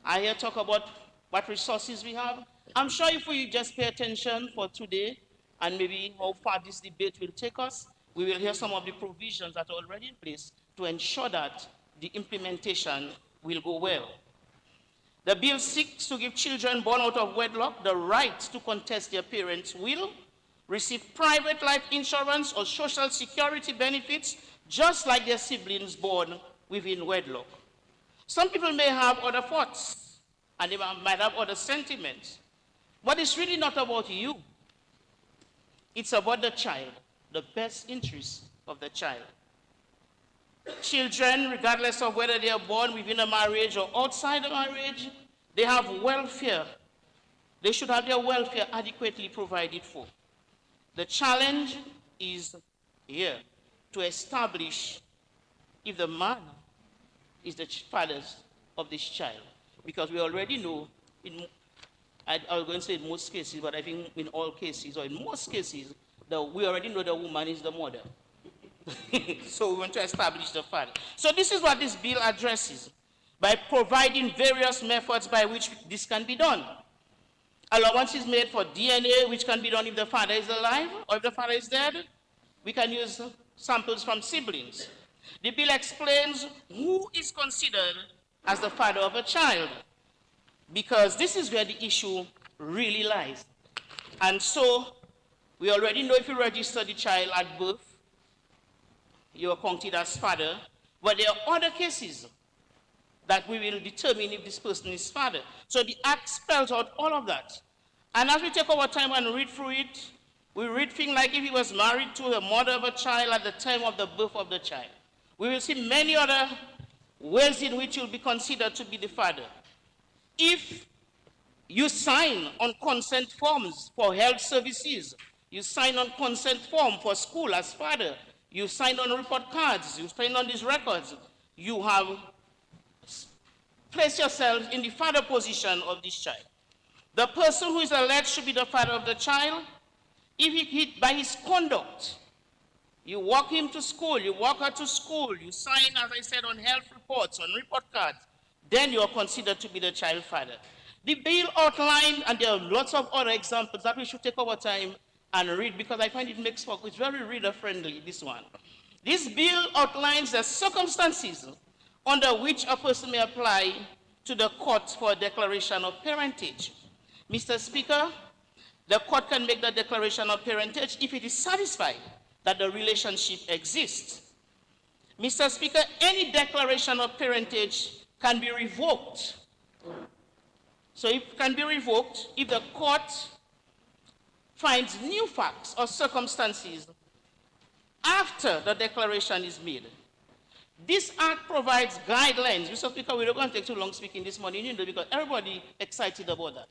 I here talk about what resources we have. I'm sure if we just pay attention for today, and maybe how far this debate will take us. We will hear some of the provisions that are already in place to ensure that the implementation will go well. The bill seeks to give children born out of wedlock the right to contest their parents' will, receive private life insurance or social security benefits, just like their siblings born within wedlock. Some people may have other thoughts, and they might have other sentiments, but it's really not about you. It's about the child, the best interest of the child. Children, regardless of whether they are born within a marriage or outside a marriage, they have welfare. They should have their welfare adequately provided for. The challenge is here to establish if the man is the father of this child. Because we already know, I was going to say in most cases, but I think in all cases, or in most cases, we already know the woman is the mother. So we want to establish the father. So this is what this bill addresses by providing various methods by which this can be done. Allowance is made for DNA, which can be done if the father is alive or if the father is dead. We can use samples from siblings. The bill explains who is considered as the father of a child, because this is where the issue really lies. And so we already know if you register the child at birth, you are counted as father, but there are other cases that we will determine if this person is father. So the Act spells out all of that. And as we take our time and read through it, we read things like if he was married to the mother of a child at the time of the birth of the child. We will see many other ways in which you'll be considered to be the father. If you sign on consent forms for health services, you sign on consent form for school as father, you sign on report cards, you sign on these records, you have placed yourself in the father position of this child. The person who is alleged to be the father of the child, if by his conduct, you walk him to school, you walk her to school, you sign, as I said, on health reports, on report cards, then you are considered to be the child father. The bill outlined, and there are lots of other examples that we should take our time and read, because I find it's very reader-friendly, this one. This bill outlines the circumstances under which a person may apply to the court for a declaration of parentage. Mr. Speaker, the court can make the declaration of parentage if it is satisfied that the relationship exists. Mr. Speaker, any declaration of parentage can be revoked. So it can be revoked if the court finds new facts or circumstances after the declaration is made. This Act provides guidelines. Mr. Speaker, we're not going to take too long speaking this morning, because everybody excited about that.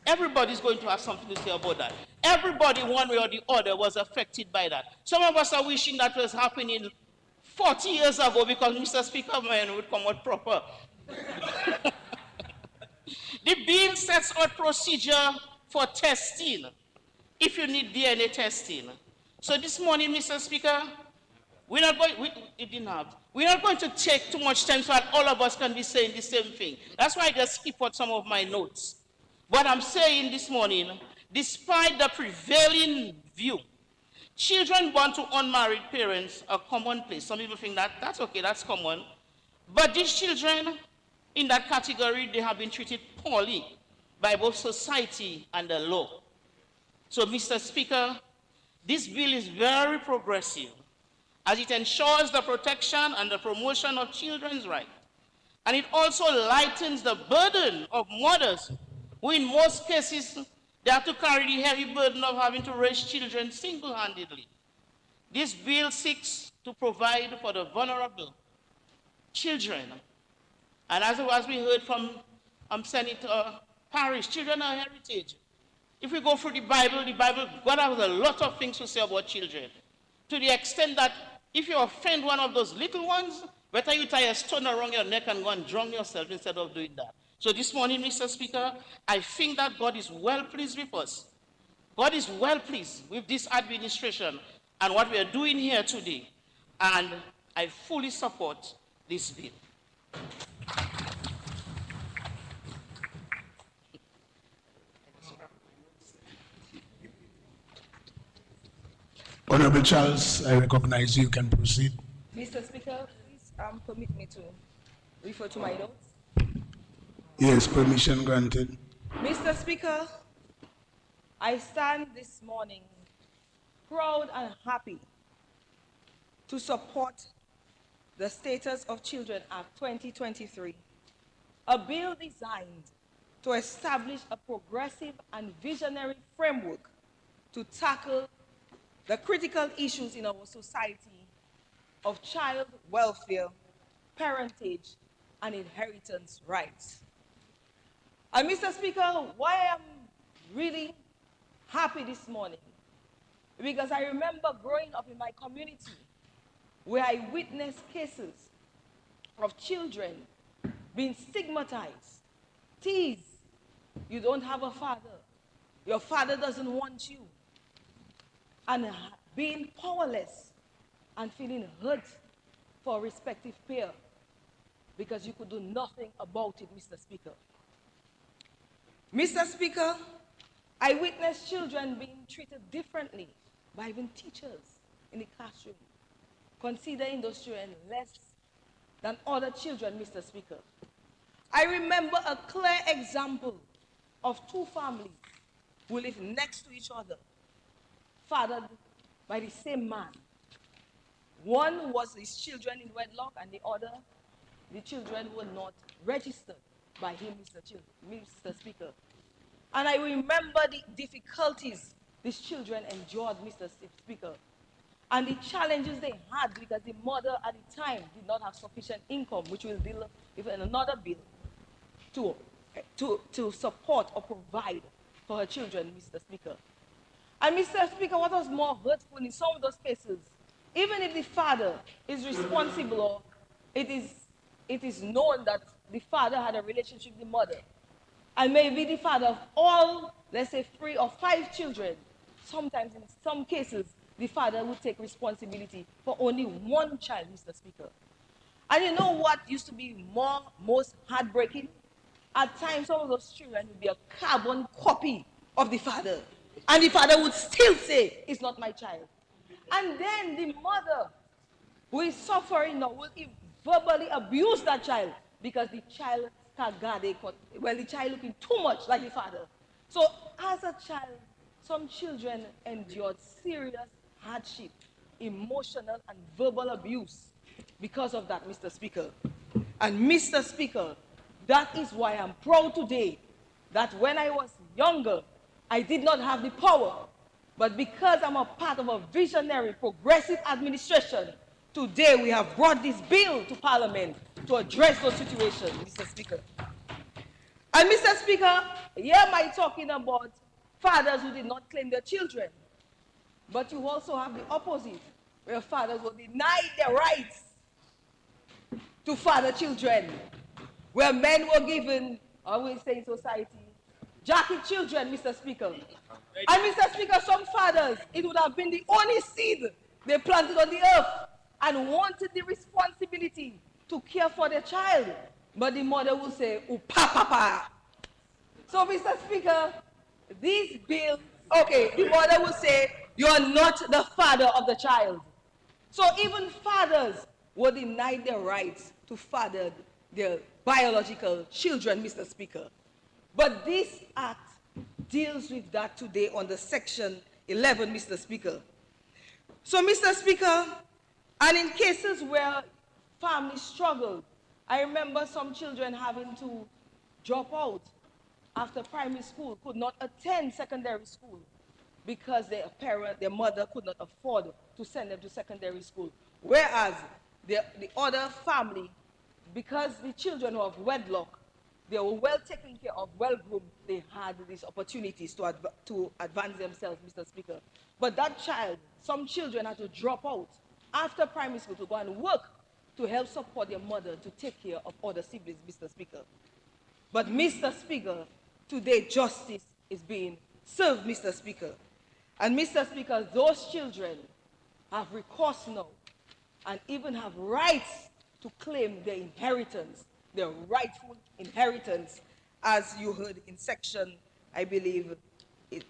Everybody's going to have something to say about that. Everybody, one way or the other, was affected by that. Some of us are wishing that was happening 40 years ago, because Mr. Speaker, man, would come out proper. The bill sets out procedure for testing, if you need DNA testing. So this morning, Mr. Speaker, we're not going to take too much time so that all of us can be saying the same thing. That's why I just skip out some of my notes. What I'm saying this morning, despite the prevailing view, children born to unmarried parents are commonplace. Some people think that that's okay, that's common. But these children in that category, they have been treated poorly by both society and the law. So, Mr. Speaker, this bill is very progressive, as it ensures the protection and the promotion of children's rights. And it also lightens the burden of mothers who, in most cases, they have to carry the heavy burden of having to raise children single-handedly. This bill seeks to provide for the vulnerable children. And as we heard from Senator Parrish, children are heritage. If we go through the Bible, God has a lot of things to say about children, to the extent that if you offend one of those little ones, better you tie a stone around your neck and go and drown yourself instead of doing that. So this morning, Mr. Speaker, I think that God is well pleased with us. God is well pleased with this administration and what we are doing here today. And I fully support this bill. Honorable Charles, I recognize you can proceed. Mr. Speaker, please permit me to refer to my notes. Yes, permission granted. Mr. Speaker, I stand this morning proud and happy to support the Status of Children Act 2023, a bill designed to establish a progressive and visionary framework to tackle the critical issues in our society of child welfare, parentage, and inheritance rights. And Mr. Speaker, why I'm really happy this morning, because I remember growing up in my community where I witnessed cases of children being stigmatized, teased. You don't have a father. Your father doesn't want you. And being powerless and feeling hurt for a respective peer because you could do nothing about it, Mr. Speaker. Mr. Speaker, I witnessed children being treated differently by even teachers in the classroom, considering those children less than other children, Mr. Speaker. I remember a clear example of two families who live next to each other, fathered by the same man. One was his children in wedlock, and the other, the children were not registered by him, Mr. Speaker. And I remember the difficulties these children endured, Mr. Speaker, and the challenges they had because the mother at the time did not have sufficient income, which we'll deal with in another bill, to support or provide for her children, Mr. Speaker. And Mr. Speaker, what was more hurtful in some of those cases, even if the father is responsible or it is known that the father had a relationship with the mother, and maybe the father of all, let's say 3 or 5 children, sometimes in some cases, the father would take responsibility for only one child, Mr. Speaker. And you know what used to be most heartbreaking? At times, some of those children would be a carbon copy of the father. And the father would still say, it's not my child. And then the mother who is suffering now will verbally abuse that child because the child the child looking too much like the father. So as a child, some children endured serious hardship, emotional and verbal abuse because of that, Mr. Speaker. And Mr. Speaker, that is why I'm proud today that when I was younger, I did not have the power, but because I'm a part of a visionary, progressive administration, today we have brought this bill to Parliament to address those situations, Mr. Speaker. And Mr. Speaker, here am I talking about fathers who did not claim their children, but you also have the opposite, where fathers were denied their rights to father children, where men were given, I will say in society, jacket children, Mr. Speaker. And Mr. Speaker, some fathers, it would have been the only seed they planted on the earth and wanted the responsibility to care for their child. But the mother would say, oh, papa. So, Mr. Speaker, these bills, okay, the mother would say, you're not the father of the child. So even fathers were denied their rights to father their biological children, Mr. Speaker. But this act deals with that today under Section 11, Mr. Speaker. So, Mr. Speaker, and in cases where families struggle, I remember some children having to drop out after primary school, could not attend secondary school because their mother could not afford to send them to secondary school. Whereas the other family, because the children were of wedlock, they were well taken care of, well groomed, they had these opportunities to advance themselves, Mr. Speaker. But that child, some children had to drop out after primary school to go and work to help support their mother to take care of other siblings, Mr. Speaker. But Mr. Speaker, today justice is being served, Mr. Speaker. And Mr. Speaker, those children have recourse now and even have rights to claim their inheritance, their rightful inheritance, as you heard in section, I believe,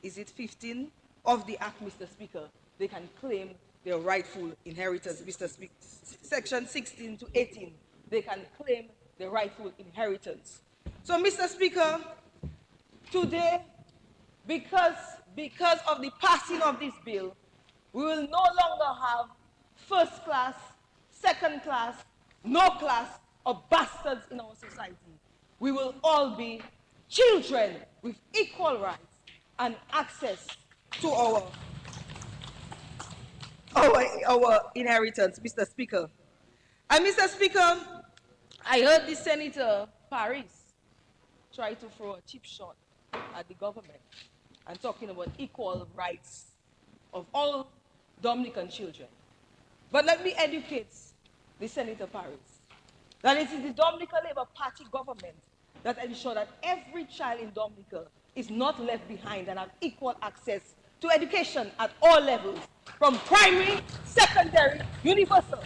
is it 15 of the Act, Mr. Speaker? they can claim their rightful inheritance. Mr. Speaker, section 16 to 18, they can claim their rightful inheritance. So, Mr. Speaker, today, because of the passing of this bill, we will no longer have first class, second class, no class, or bastards in our society. We will all be children with equal rights and access to our inheritance, Mr. Speaker. And Mr. Speaker, I heard the Senator Paris try to throw a cheap shot at the government and talking about equal rights of all Dominican children. But let me educate the Senator Paris that it is the Dominican Labour Party government that ensure that every child in Dominica is not left behind and have equal access to education at all levels, from primary, secondary, universal.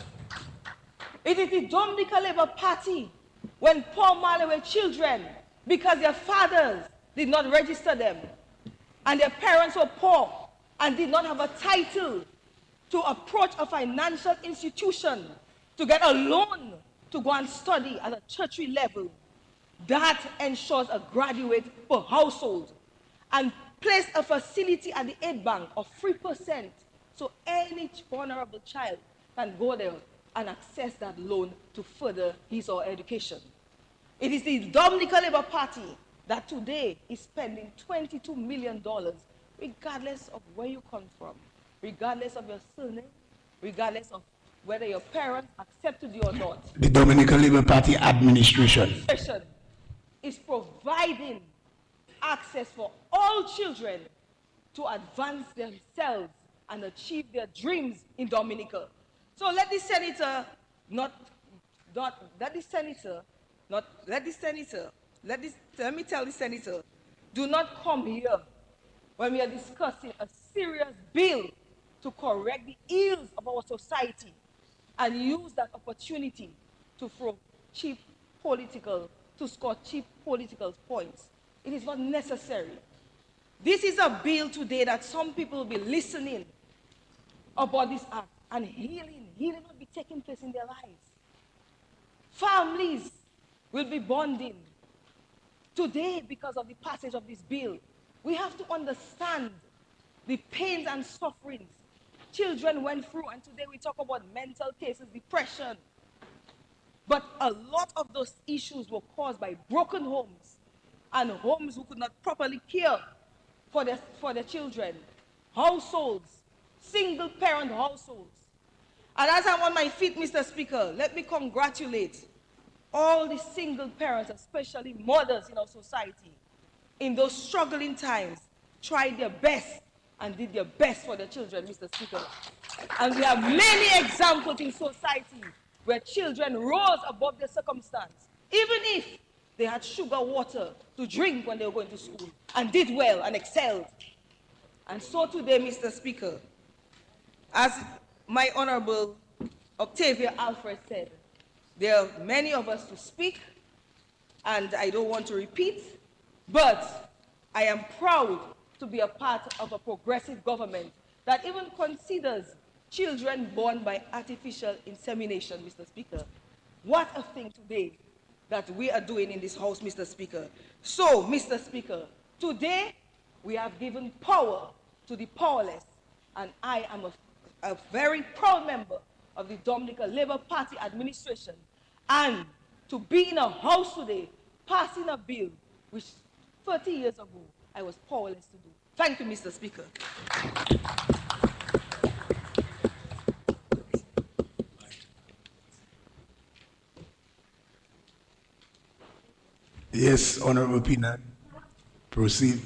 It is the Dominican Labour Party when Paul Marley were children because their fathers did not register them and their parents were poor and did not have a title to approach a financial institution to get a loan to go and study at a tertiary level. That ensures a graduate per household and place a facility at the aid bank of 3% so any vulnerable child can go there and access that loan to further his or her education. It is the Dominican Labour Party that today is spending $22 million regardless of where you come from, regardless of your surname, regardless of whether your parents accepted you or not. The Dominican Labour Party administration Is providing access for all children to advance themselves and achieve their dreams in Dominica. So let me tell the senator, do not come here when we are discussing a serious bill to correct the ills of our society and use that opportunity to score cheap political points. It is not necessary. This is a bill today that some people will be listening about this act and healing will be taking place in their lives. Families will be bonding today because of the passage of this bill. We have to understand the pains and sufferings children went through, and today we talk about mental cases, depression. But a lot of those issues were caused by broken homes and homes who could not properly care for their children, households, single parent households. And as I'm on my feet, Mr. Speaker, let me congratulate all the single parents, especially mothers in our society, in those struggling times, tried their best and did their best for their children, Mr. Speaker. And we have many examples in society where children rose above their circumstance, even if they had sugar water to drink when they were going to school, and did well and excelled. And so today, Mr. Speaker, as my Honorable Octavia Alfred said, there are many of us to speak, and I don't want to repeat, but I am proud to be a part of a progressive government that even considers children born by artificial insemination, Mr. Speaker. What a thing today that we are doing in this House, Mr. Speaker. So, Mr. Speaker, today we have given power to the powerless, and I am a very proud member of the Dominican Labour Party administration, and to be in a House today, passing a bill which 30 years ago I was powerless to do. Thank you, Mr. Speaker. Yes, Honorable Peanut. Proceed.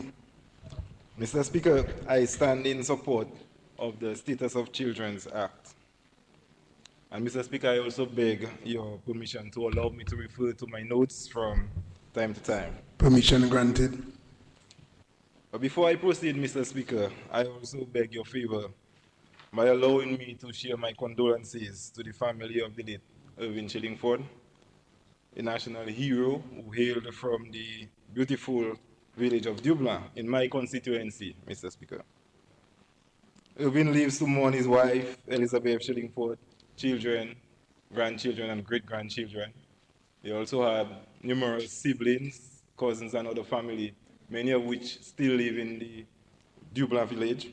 Mr. Speaker, I stand in support of the Status of Children's Act. And Mr. Speaker, I also beg your permission to allow me to refer to my notes from time to time. Permission granted. But before I proceed, Mr. Speaker, I also beg your favor by allowing me to share my condolences to the family of the late Irving Chillingford, a national hero who hailed from the beautiful village of Dublin in my constituency, Mr. Speaker. Irving lives to mourn his wife, Elizabeth Shillingford, children, grandchildren, and great-grandchildren. He also had numerous siblings, cousins, and other family, many of which still live in the Dublin village.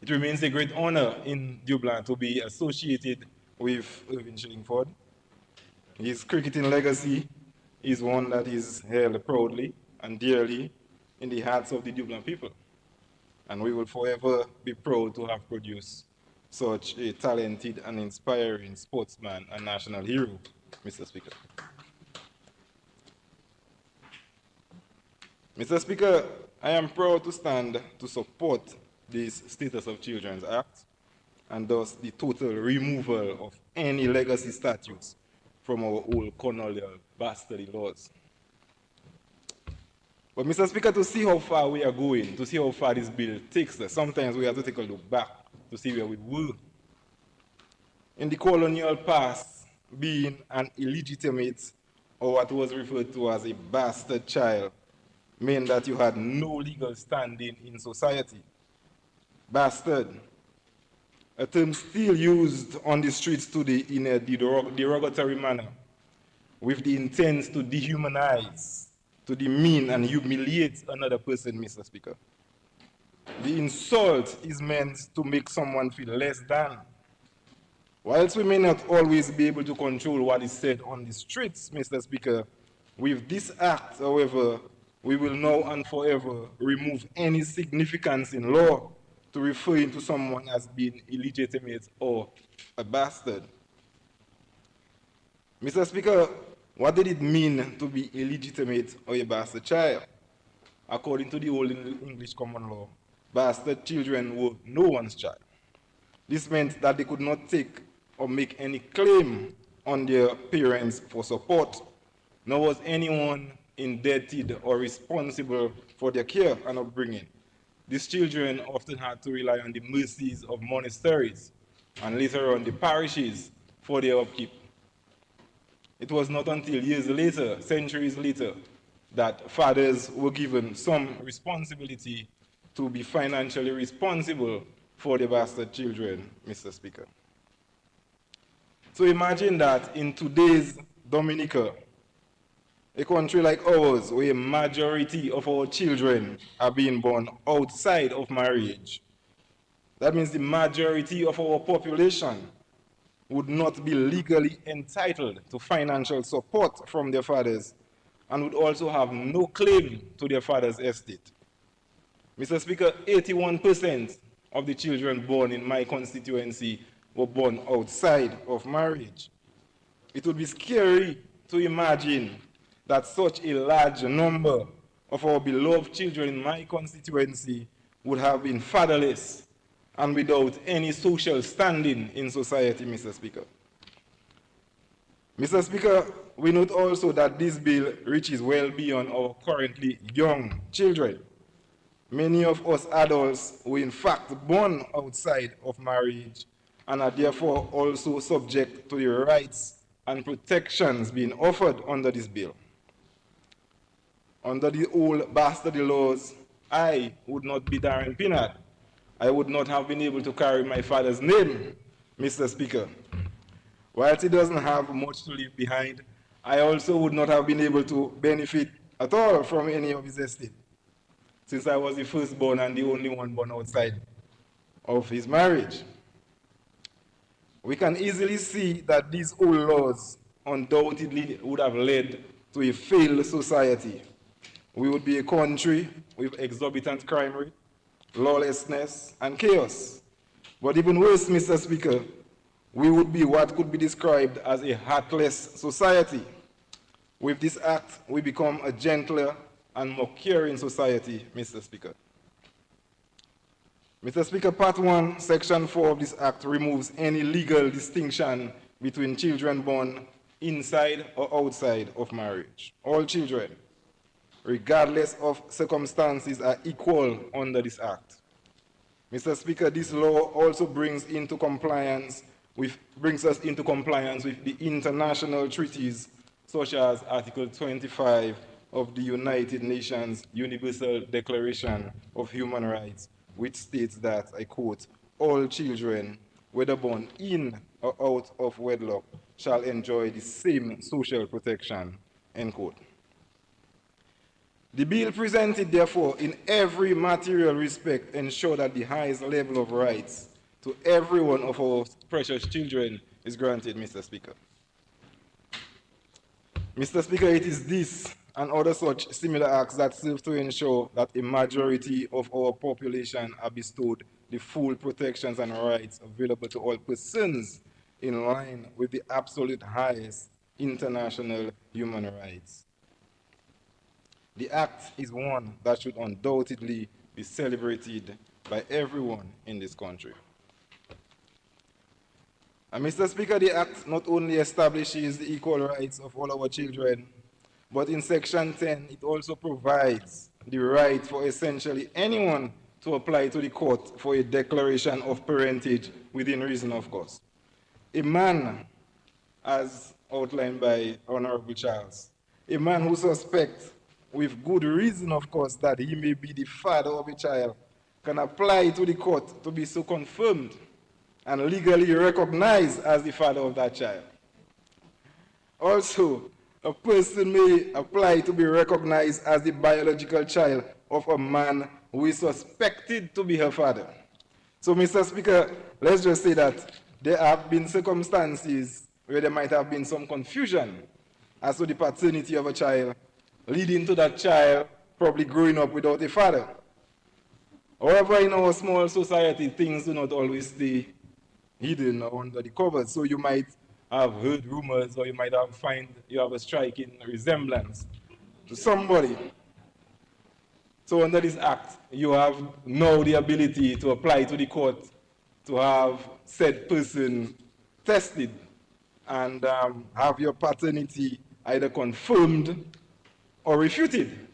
It remains a great honor in Dublin to be associated with Irving Shillingford. His cricketing legacy is one that is held proudly and dearly in the hearts of the Dublin people. And we will forever be proud to have produced such a talented and inspiring sportsman and national hero, Mr. Speaker. Mr. Speaker, I am proud to stand to support this Status of Children's Act and thus the total removal of any legacy statutes from our old colonial bastardy laws. But Mr. Speaker, to see how far we are going, to see how far this bill takes us, sometimes we have to take a look back to see where we were. In the colonial past, being an illegitimate, or what was referred to as a bastard child, meant that you had no legal standing in society. Bastard, a term still used on the streets today in a derogatory manner, with the intent to dehumanize, to demean and humiliate another person, Mr. Speaker. The insult is meant to make someone feel less than. Whilst we may not always be able to control what is said on the streets, Mr. Speaker, with this act, however, we will now and forever remove any significance in law to referring to someone as being illegitimate or a bastard. Mr. Speaker, what did it mean to be illegitimate or a bastard child? According to the old English common law, bastard children were no one's child. This meant that they could not take or make any claim on their parents for support, nor was anyone indebted or responsible for their care and upbringing. These children often had to rely on the mercies of monasteries and later on the parishes for their upkeep. It was not until years later, centuries later, that fathers were given some responsibility to be financially responsible for the bastard children, Mr. Speaker. So imagine that in today's Dominica, a country like ours, where a majority of our children are being born outside of marriage, that means the majority of our population would not be legally entitled to financial support from their fathers and would also have no claim to their father's estate. Mr. Speaker, 81% of the children born in my constituency were born outside of marriage. It would be scary to imagine that such a large number of our beloved children in my constituency would have been fatherless and without any social standing in society, Mr. Speaker. Mr. Speaker, we note also that this bill reaches well beyond our currently young children. Many of us adults were in fact born outside of marriage and are therefore also subject to the rights and protections being offered under this bill. Under the old bastardy laws, I would not be Darren Pinard. I would not have been able to carry my father's name, Mr. Speaker. Whilst he doesn't have much to leave behind, I also would not have been able to benefit at all from any of his estate, since I was the firstborn and the only one born outside of his marriage. We can easily see that these old laws undoubtedly would have led to a failed society. We would be a country with exorbitant crime rate, lawlessness, and chaos. But even worse, Mr. Speaker, we would be what could be described as a heartless society. With this act, we become a gentler and more caring society, Mr. Speaker. Mr. Speaker, Part 1, Section 4 of this act removes any legal distinction between children born inside or outside of marriage. All children, regardless of circumstances, are equal under this act. Mr. Speaker, this law also brings us into compliance with the international treaties such as Article 25 of the United Nations Universal Declaration of Human Rights, which states that, I quote, all children, whether born in or out of wedlock, shall enjoy the same social protection, end quote. The bill presented, therefore, in every material respect ensure that the highest level of rights to every one of our precious children is granted, Mr. Speaker. Mr. Speaker, it is this and other such similar acts that serve to ensure that a majority of our population are bestowed the full protections and rights available to all persons in line with the absolute highest international human rights. The act is one that should undoubtedly be celebrated by everyone in this country. And Mr. Speaker, the act not only establishes the equal rights of all our children, but in Section 10, it also provides the right for essentially anyone to apply to the court for a declaration of parentage within reason, of course. A man, as outlined by Honorable Charles, a man who suspects with good reason, of course, that he may be the father of a child, can apply to the court to be so confirmed and legally recognized as the father of that child. Also, a person may apply to be recognized as the biological child of a man who is suspected to be her father. So, Mr. Speaker, let's just say that there have been circumstances where there might have been some confusion as to the paternity of a child, leading to that child probably growing up without a father. However, in our small society, things do not always stay hidden or under the covers. So you might have heard rumors, or you might find you have a striking resemblance to somebody. So under this act, you have now the ability to apply to the court to have said person tested and have your paternity either confirmed or refuted,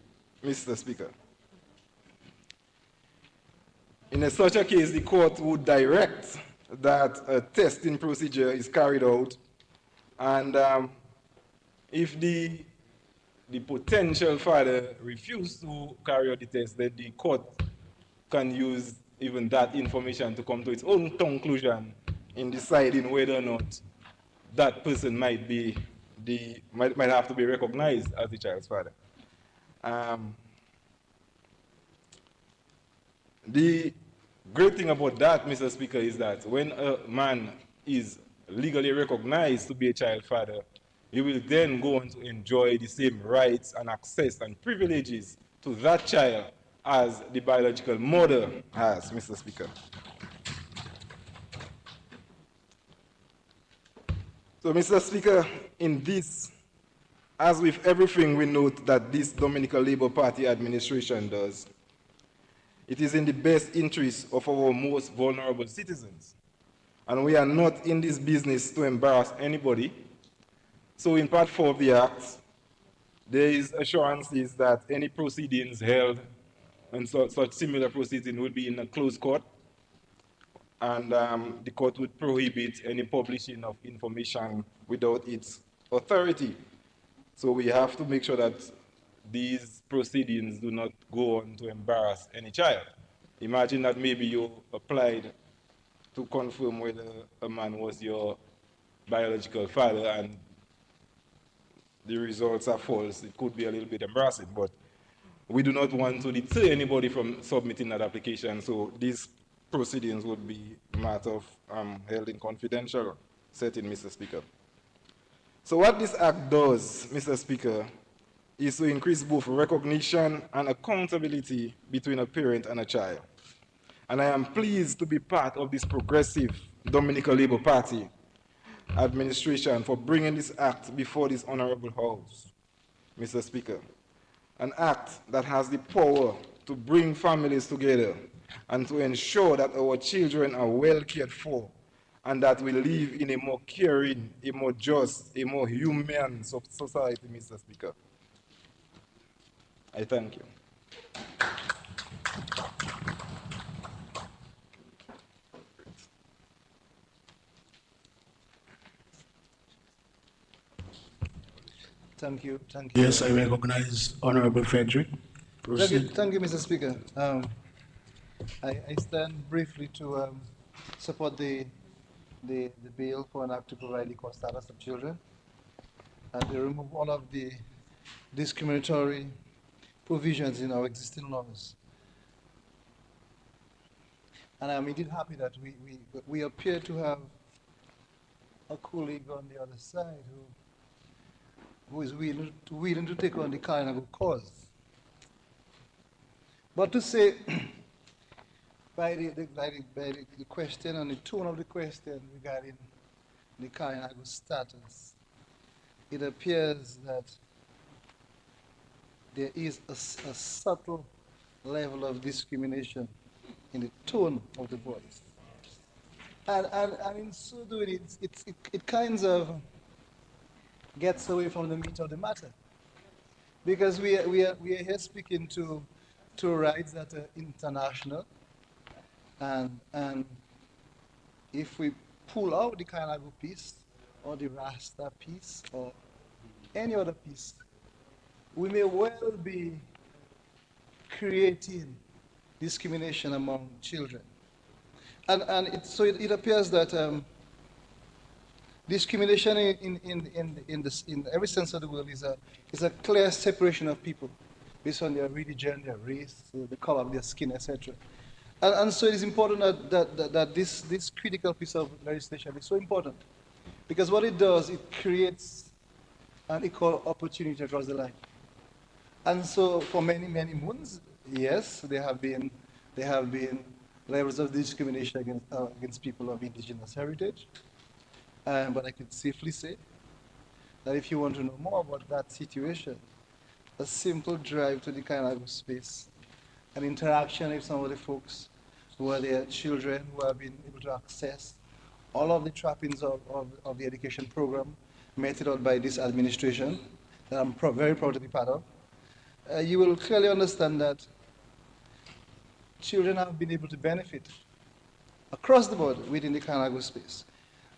Mr. Speaker. In such a case, the court would direct that a testing procedure is carried out, and if the potential father refuses to carry out the test, then the court can use even that information to come to its own conclusion in deciding whether or not that person might have to be recognized as the child's father. The great thing about that, Mr. Speaker, is that when a man is legally recognized to be a child father, he will then go on to enjoy the same rights and access and privileges to that child as the biological mother has, Mr. Speaker. So, Mr. Speaker, in this, as with everything we note that this Dominican Labour Party administration does, it is in the best interest of our most vulnerable citizens. And we are not in this business to embarrass anybody. So in Part 4 of the Act, there is assurances that any proceedings held and such similar proceedings will be in a closed court, and the court would prohibit any publishing of information without its authority. So we have to make sure that these proceedings do not go on to embarrass any child. Imagine that maybe you applied to confirm whether a man was your biological father and the results are false. It could be a little bit embarrassing, but we do not want to deter anybody from submitting that application, so these proceedings would be a matter of held in confidential setting, Mr. Speaker. So what this act does, Mr. Speaker, is to increase both recognition and accountability between a parent and a child. And I am pleased to be part of this progressive Dominican Labour Party administration for bringing this act before this honorable house, Mr. Speaker. An act that has the power to bring families together and to ensure that our children are well cared for and that we live in a more caring, a more just, a more human society, Mr. Speaker. I thank you. Thank you. Thank you. Yes, I recognize Honorable Frederick. Proceed. Thank you, Mr. Speaker. I stand briefly to support the bill for an act to provide equal status of children and to remove all of the discriminatory provisions in our existing laws. And I'm indeed happy that we appear to have a colleague on the other side who is willing to take on the kind of cause. But to say, by the question and the tone of the question regarding the Kainago status, it appears that there is a subtle level of discrimination in the tone of the voice. And in so doing, it kind of gets away from the meat of the matter. Because we are here speaking to rights that are international. And if we pull out the Kainago piece, or the Rasta piece, or any other piece, we may well be creating discrimination among children. So it appears that discrimination in every sense of the word is a clear separation of people based on their religion, their race, the color of their skin, etc. And so it is important that this critical piece of legislation is so important, because what it does, it creates an equal opportunity across the line. And so for many moons, yes, there have been levels of discrimination against people of indigenous heritage. But I could safely say that if you want to know more about that situation, a simple drive to the Kainago space, an interaction with some of the folks who are their children who have been able to access all of the trappings of the education program meted out by this administration that I'm very proud to be part of, you will clearly understand that children have been able to benefit across the board within the Kainago space.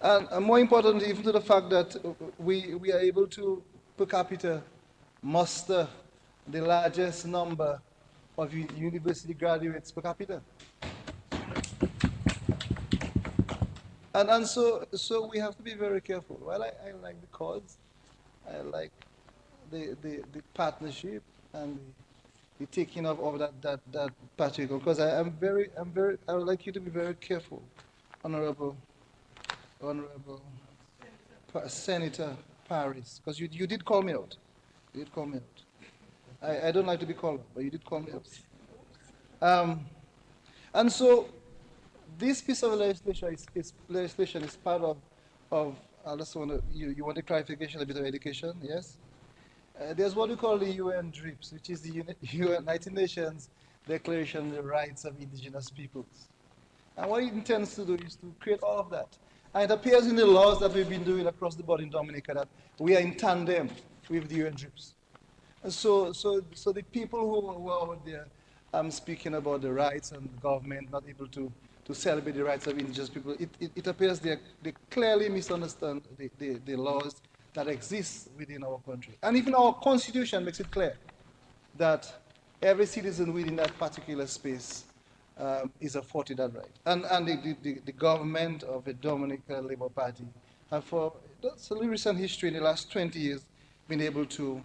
And more importantly, even to the fact that we are able to, per capita, muster the largest number of university graduates per capita. And so we have to be very careful. Well, I like the cause, I like the partnership and the taking of that particular cause. I would like you to be very careful, Honorable Senator Paris, because you did call me out. You did call me out. I don't like to be called out, but you did call me out. And so this piece of legislation is part of I just want to, you want a clarification, a bit of education, yes? There's what we call the UN DRIPS, which is the United Nations Declaration on the Rights of Indigenous Peoples. And what it intends to do is to create all of that. And it appears in the laws that we've been doing across the board in Dominica that we are in tandem with the UN DRIPS. And so the people who are out there speaking about the rights and the government not able to celebrate the rights of indigenous people, it appears they clearly misunderstand the laws that exist within our country. And even our constitution makes it clear that every citizen within that particular space is afforded that right. And the government of the Dominican Labour Party have for recent history in the last 20 years been able to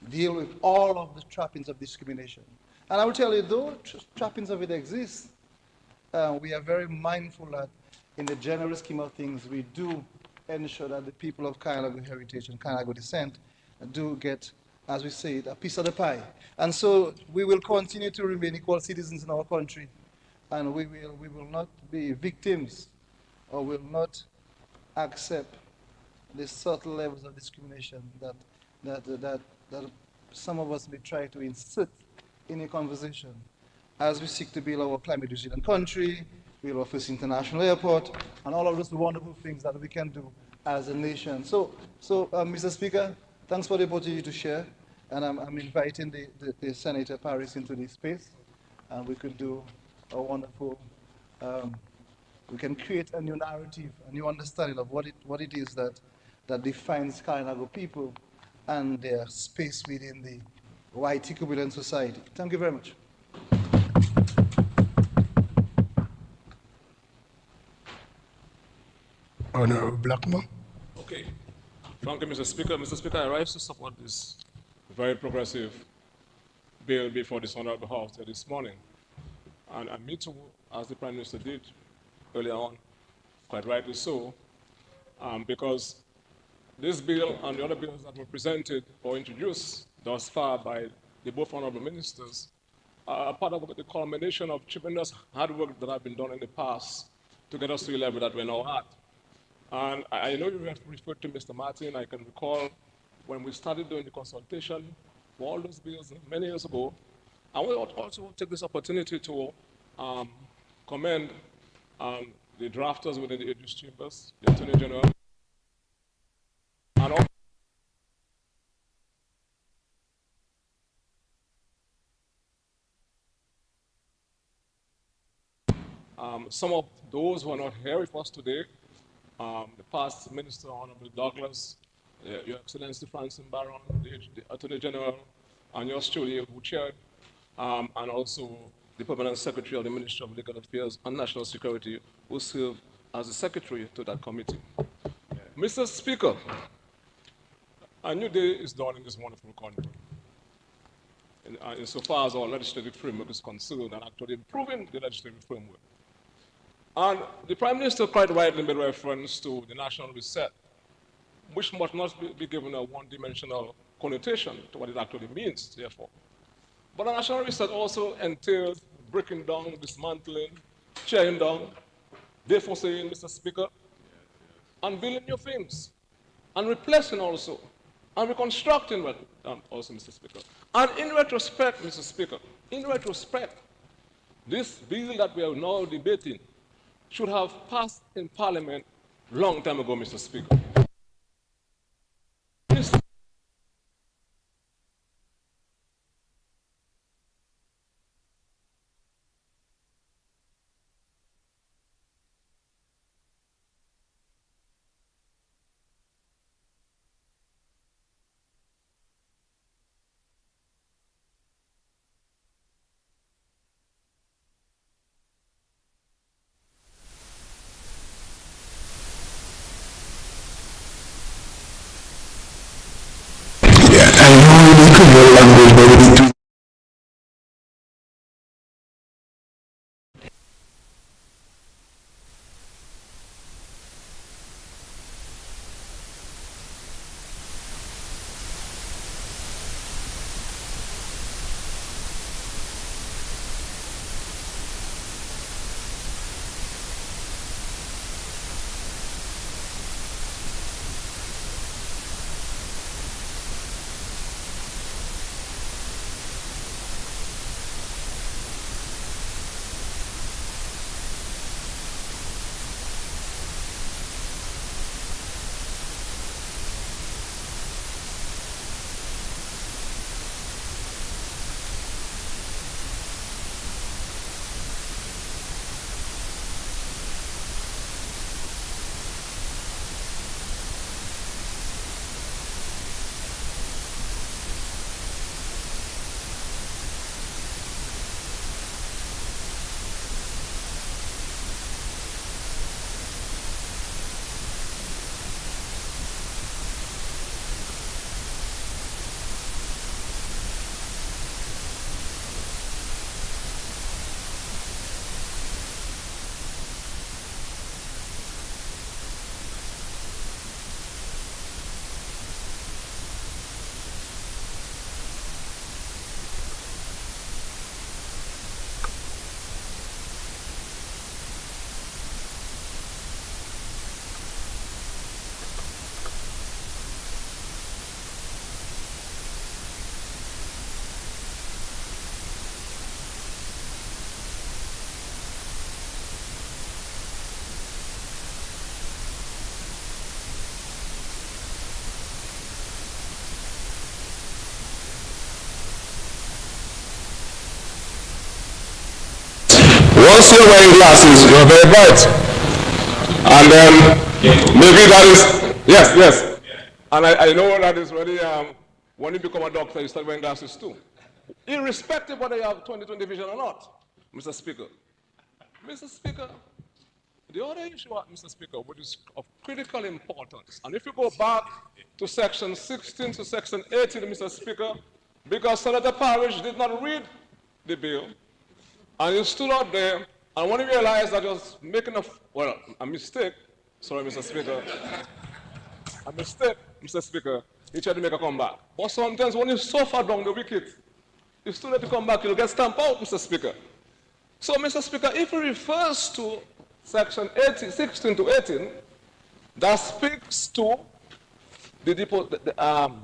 deal with all of the trappings of discrimination. And I will tell you, though trappings of it exist, we are very mindful that in the general scheme of things, we do ensure that the people of Kainago heritage and Kainago descent do get, as we say, a piece of the pie. And so we will continue to remain equal citizens in our country, and we will not be victims or will not accept the subtle levels of discrimination that some of us may try to insert in a conversation as we seek to build our climate resilient country, build our first international airport, and all of those wonderful things that we can do as a nation. So Mr. Speaker, thanks for the opportunity to share, and I'm inviting the Senator Paris into this space, and we could do a wonderful, we can create a new narrative, a new understanding of what it is that defines Kainago people and their space within the white equivalent society. Thank you very much. Honorable Blackmore. Okay. Thank you, Mr. Speaker. Mr. Speaker, I rise to support this very progressive bill before this honorable House this morning. And me too, as the Prime Minister did earlier on, quite rightly so, because this bill and the other bills that were presented or introduced thus far by the both honorable ministers are part of the culmination of tremendous hard work that have been done in the past to get us to the level that we're now at. And I know you referred to Mr. Martin. I can recall when we started doing the consultation for all those bills many years ago. I will also take this opportunity to commend the drafters within the Aegis Chambers, the Attorney General, and all some of those who are not here with us today, the past Minister Honorable Douglas, Your Excellency Francis Barron, the Attorney General, and yours truly, who chaired, and also the Permanent Secretary of the Ministry of Legal Affairs and National Security, who served as the Secretary to that committee. Mr. Speaker, a new day is dawn in this wonderful country. Insofar as our legislative framework is concerned and actually improving the legislative framework. And the Prime Minister quite rightly made reference to the national reset, which must not be given a one-dimensional connotation to what it actually means, therefore. But a national reset also entails breaking down, dismantling, tearing down, therefore saying, Mr. Speaker, and building new things, and replacing also, and reconstructing also, Mr. Speaker. And in retrospect, Mr. Speaker, in retrospect, this bill that we are now debating should have passed in Parliament long time ago, Mr. Speaker. Once you're wearing glasses, you're very bright. And maybe that is, yes. And I know that is really, when you become a doctor, you start wearing glasses too. Irrespective whether you have 20/20 vision or not, Mr. Speaker. Mr. Speaker, The other issue, Mr. Speaker, which is of critical importance, and if you go back to section 16 to section 18, Mr. Speaker, because Senator Parrish did not read the bill, and he stood out there, and when he realized that he was making a mistake, sorry, Mr. Speaker, a mistake, Mr. Speaker, he tried to make a comeback. But sometimes when you so far down the wicket, it's too late to come back, you'll get stamped out, Mr. Speaker. So, Mr. Speaker, if he refers to section 16 to 18, that speaks to the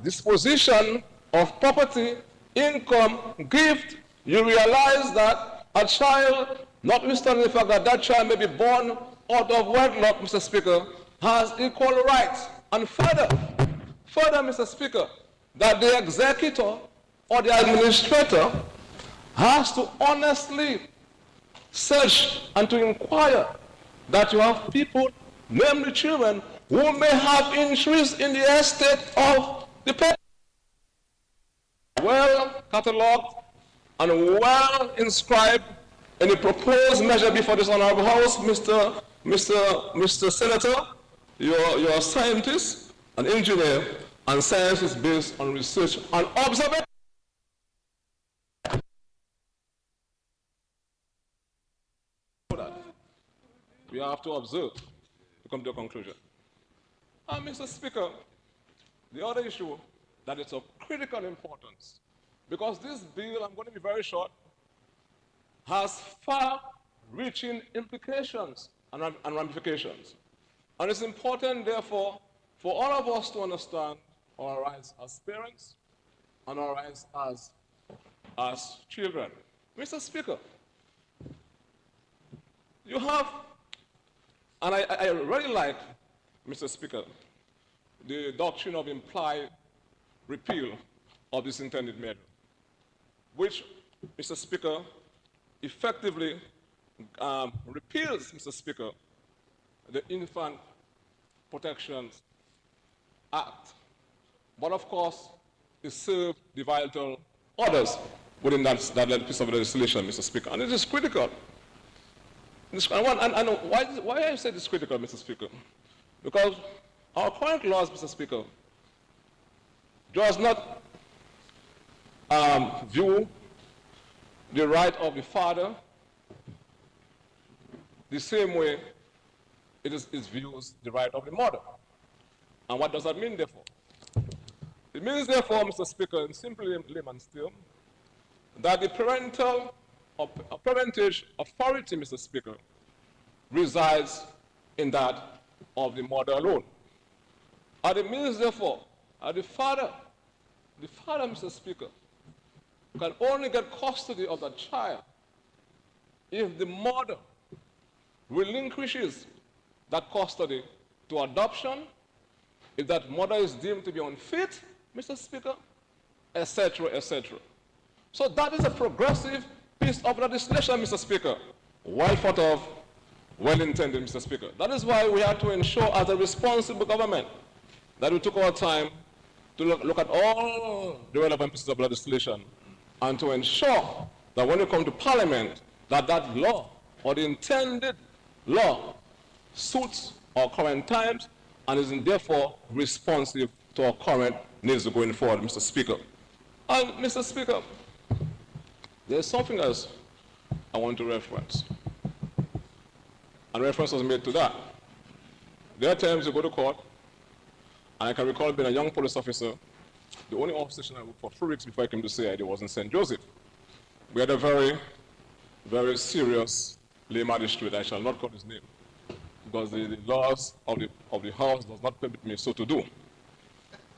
disposition of property, income, gift, you realize that a child, notwithstanding the fact that that child may be born out of wedlock, Mr. Speaker, has equal rights. And further, Mr. Speaker, that the executor or the administrator has to honestly search and to inquire that you have people, namely children, who may have interest in the estate of the parent. Well catalogued and well inscribed in the proposed measure before this honorable house, Mr. Senator, you're a scientist, an engineer, and science is based on research and observation. We have to observe to come to a conclusion. And Mr. Speaker, the other issue that is of critical importance, because this bill, I'm going to be very short, has far-reaching implications and ramifications. And it's important, therefore, for all of us to understand our rights as parents and our rights as children. Mr. Speaker, you have, and I really like, Mr. Speaker, the doctrine of implied repeal of this intended measure, which, Mr. Speaker, effectively repeals, Mr. Speaker, the Infant Protection Act. But of course, it served the vital orders within that piece of legislation, Mr. Speaker. And it is critical. And why I say this critical, Mr. Speaker? Because our current laws, Mr. Speaker, does not view the right of the father the same way it views the right of the mother. And what does that mean, therefore? It means, therefore, Mr. Speaker, in simply layman's terms, that the parentage authority, Mr. Speaker, resides in that of the mother alone. And it means, therefore, that the father, Mr. Speaker, can only get custody of that child if the mother relinquishes that custody to adoption, if that mother is deemed to be unfit, Mr. Speaker, etc., etc. So that is a progressive piece of legislation, Mr. Speaker, well thought of, well intended, Mr. Speaker. That is why we have to ensure, as a responsible government, that we took our time to look at all the relevant pieces of legislation and to ensure that when we come to Parliament, that law or the intended law suits our current times and is therefore responsive to our current needs going forward, Mr. Speaker. And, Mr. Speaker, there's something else I want to reference. And reference was made to that. There are times you go to court, and I can recall being a young police officer. The only officer station I worked for 3 weeks before I came to CID was in St. Joseph. We had a very, very serious lay magistrate. I shall not call his name, because the laws of the house does not permit me so to do.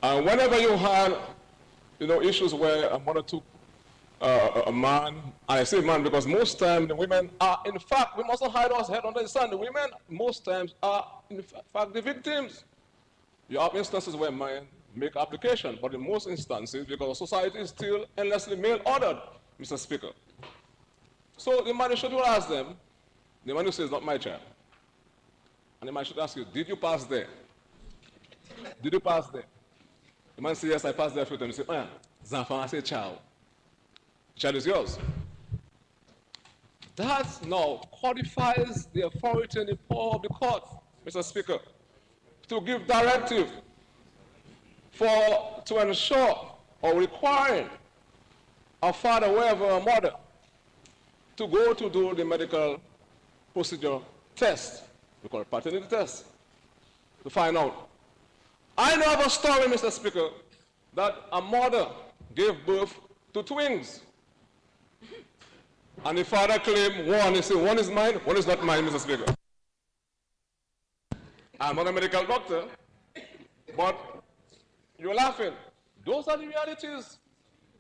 And whenever you had, issues where a mother took a man, and I say man because most times the women are, in fact, we mustn't hide our head under the sun. The women most times are, in fact, the victims. You have instances where men make application, but in most instances, because society is still endlessly male-ordered, Mr. Speaker. So the magistrate will ask them, the man who says, not my child. And the magistrate ask you, did you pass there? Did you pass there? The man says, yes, I passed there a few times. You say, Zanfan, I say, child. Child is yours. That now codifies the authority and the power of the court, Mr. Speaker, to give directive to ensure or requiring a father, wherever a mother, to go to do the medical procedure test, we call it paternity test, to find out. I know of a story, Mr. Speaker, that a mother gave birth to twins. And the father claimed one, he said, one is mine, one is not mine, Mr. Speaker. I'm not a medical doctor, but you're laughing. Those are the realities.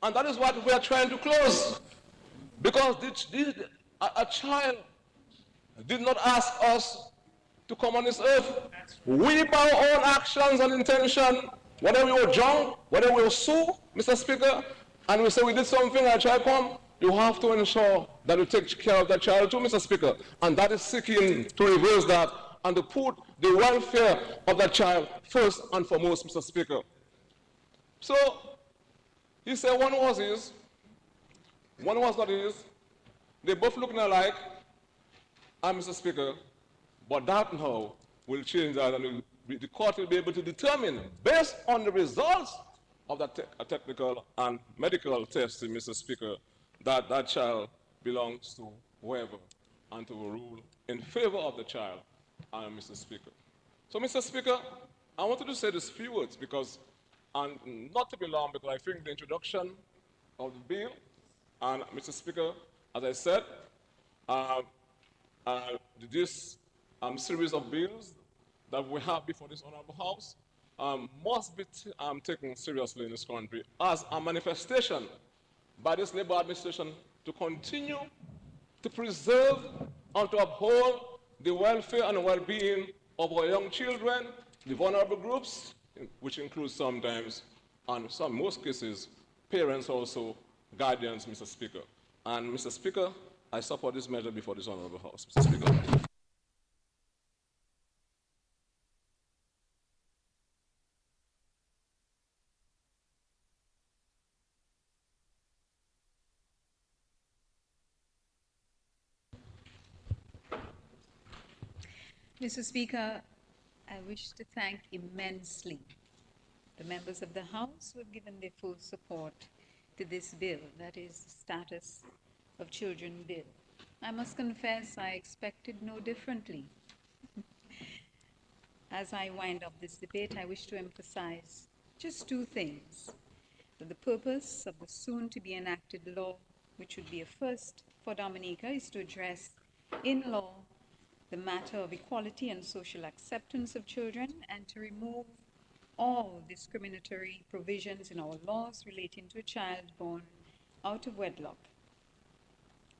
And that is what we are trying to close. Because a child did not ask us to come on this earth. We, by our own actions and intention, whether we were drunk, whether we were sue, Mr. Speaker, and we say we did something and a child come, you have to ensure that you take care of that child too, Mr. Speaker. And that is seeking to reverse that and to put the welfare of that child first and foremost, Mr. Speaker. So, he said one was his, one was not his. They both looking alike, and Mr. Speaker, but that now will change that, and the court will be able to determine, based on the results of that technical and medical testing, Mr. Speaker, that that child belongs to whoever, and to rule in favor of the child, Mr. Speaker. So, Mr. Speaker, I wanted to say these few words because, and not to be long, because I think the introduction of the bill, and Mr. Speaker, as I said, this series of bills that we have before this Honorable House must be taken seriously in this country as a manifestation by this Labour administration to continue to preserve and to uphold the welfare and well-being of our young children, the vulnerable groups, which includes sometimes, and most cases, parents also, guardians, Mr. Speaker. And Mr. Speaker, I support this measure before this Honorable House, Mr. Speaker. Mr. Speaker, I wish to thank immensely the members of the House who have given their full support to this bill, that is the Status of Children Bill. I must confess I expected no differently. As I wind up this debate, I wish to emphasize just two things. That the purpose of the soon-to-be enacted law, which would be a first for Dominica, is to address in law the matter of equality and social acceptance of children and to remove all discriminatory provisions in our laws relating to a child born out of wedlock.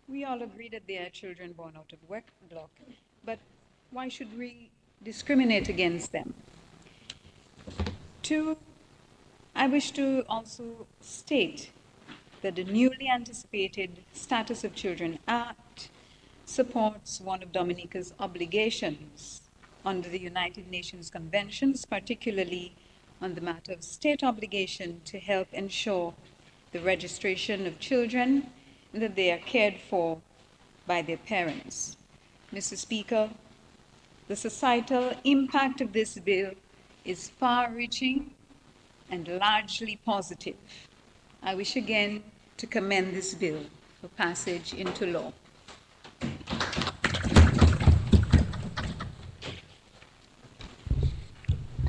We all agree that there are children born out of wedlock, but why should we discriminate against them? Two, I wish to also state that the newly anticipated Status of Children Act supports one of Dominica's obligations under the United Nations Conventions, particularly on the matter of state obligation to help ensure the registration of children and that they are cared for by their parents. Mr. Speaker, the societal impact of this bill is far-reaching and largely positive. I wish again to commend this bill for passage into law.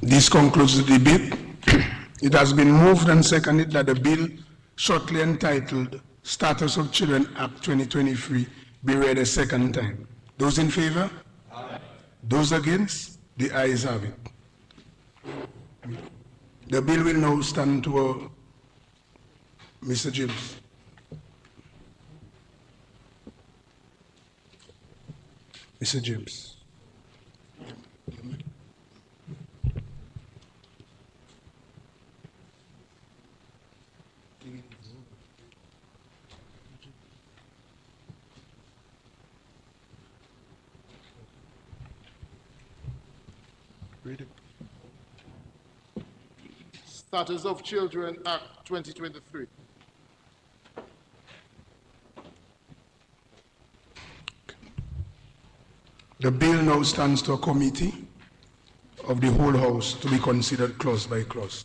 This concludes the debate. It has been moved and seconded that the bill shortly entitled Status of Children Act 2023 be read a second time. Those in favor? Aye. Those against? The ayes have it. The bill will now stand to Mr. James. Mr. James. Read it. Status of Children Act 2023. The bill now stands to a committee of the whole House to be considered clause by clause.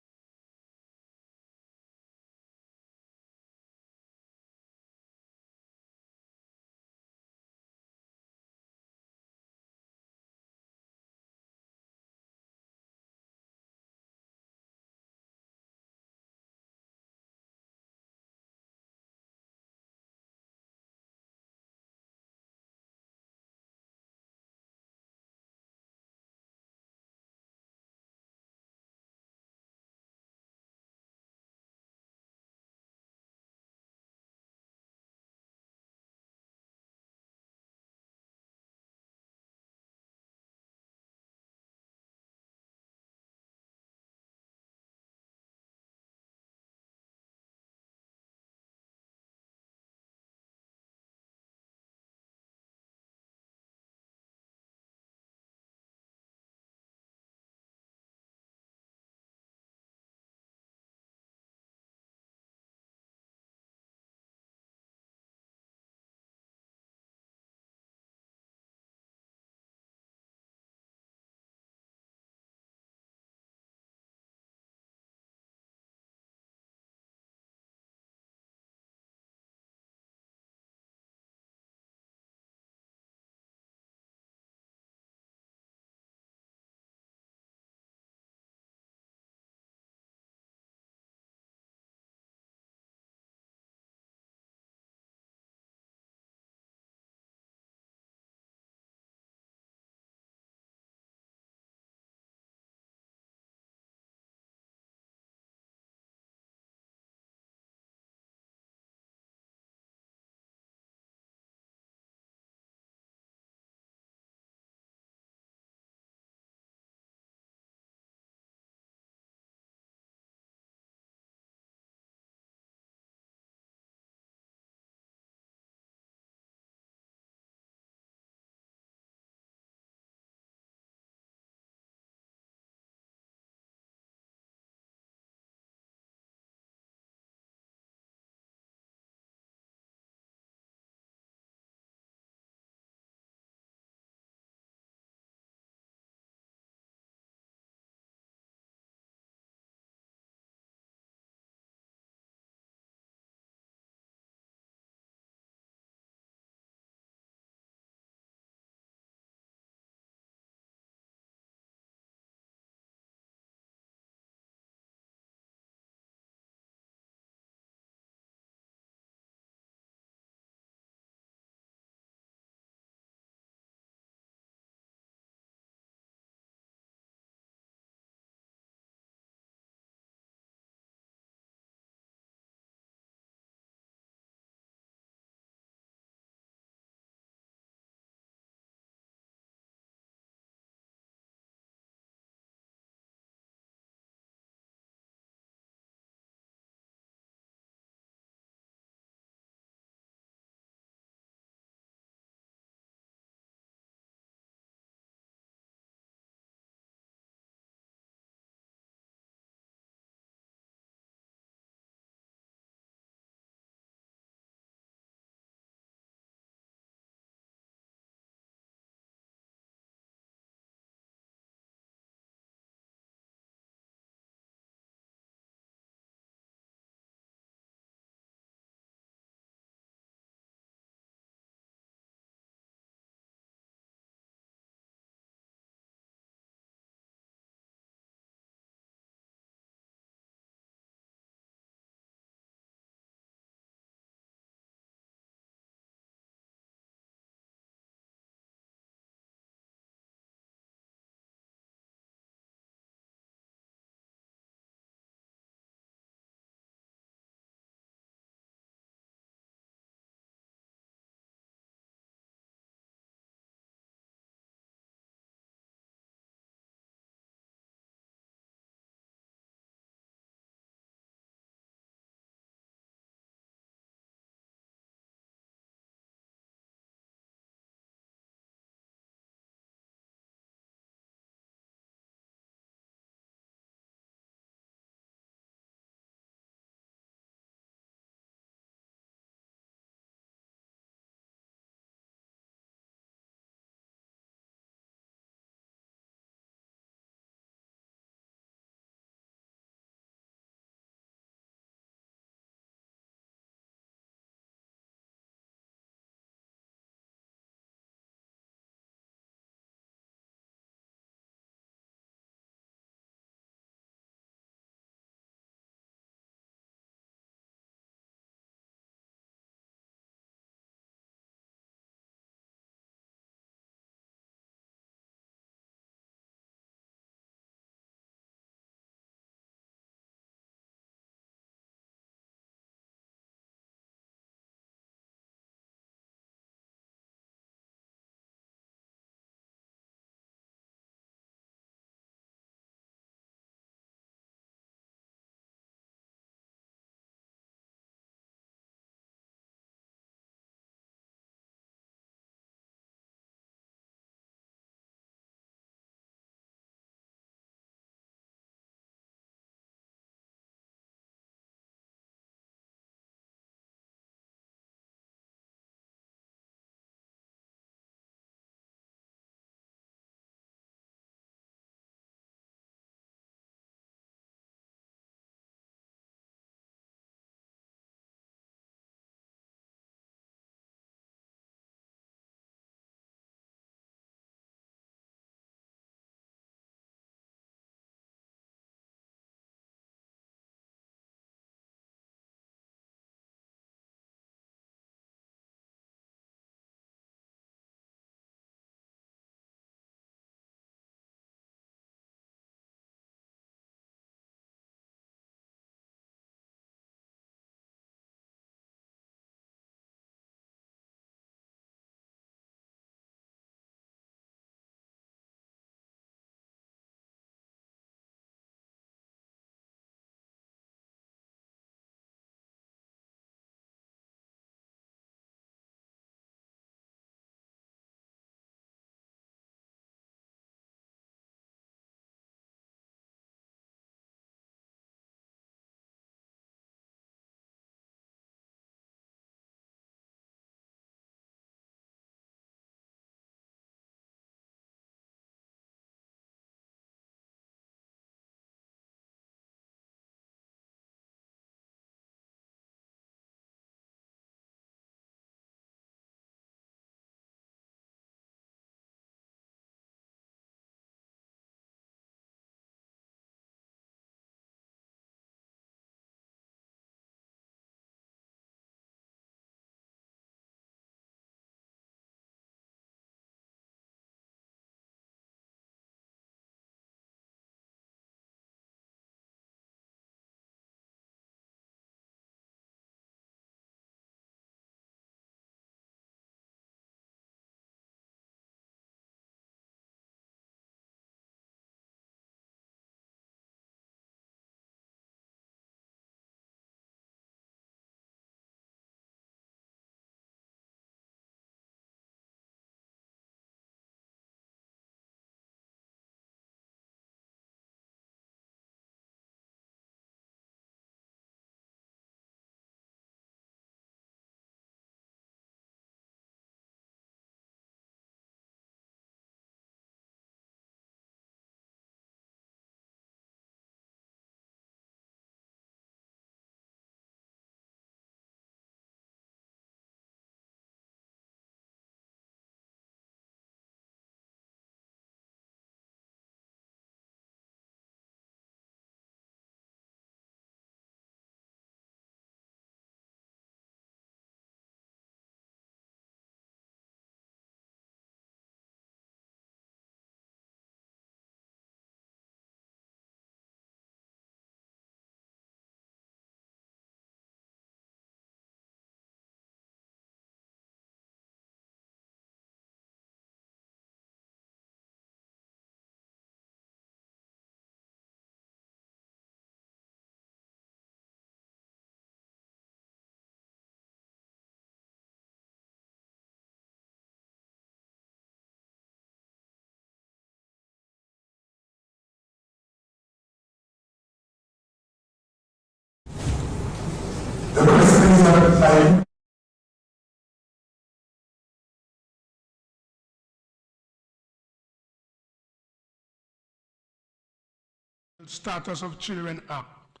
Status of Children Act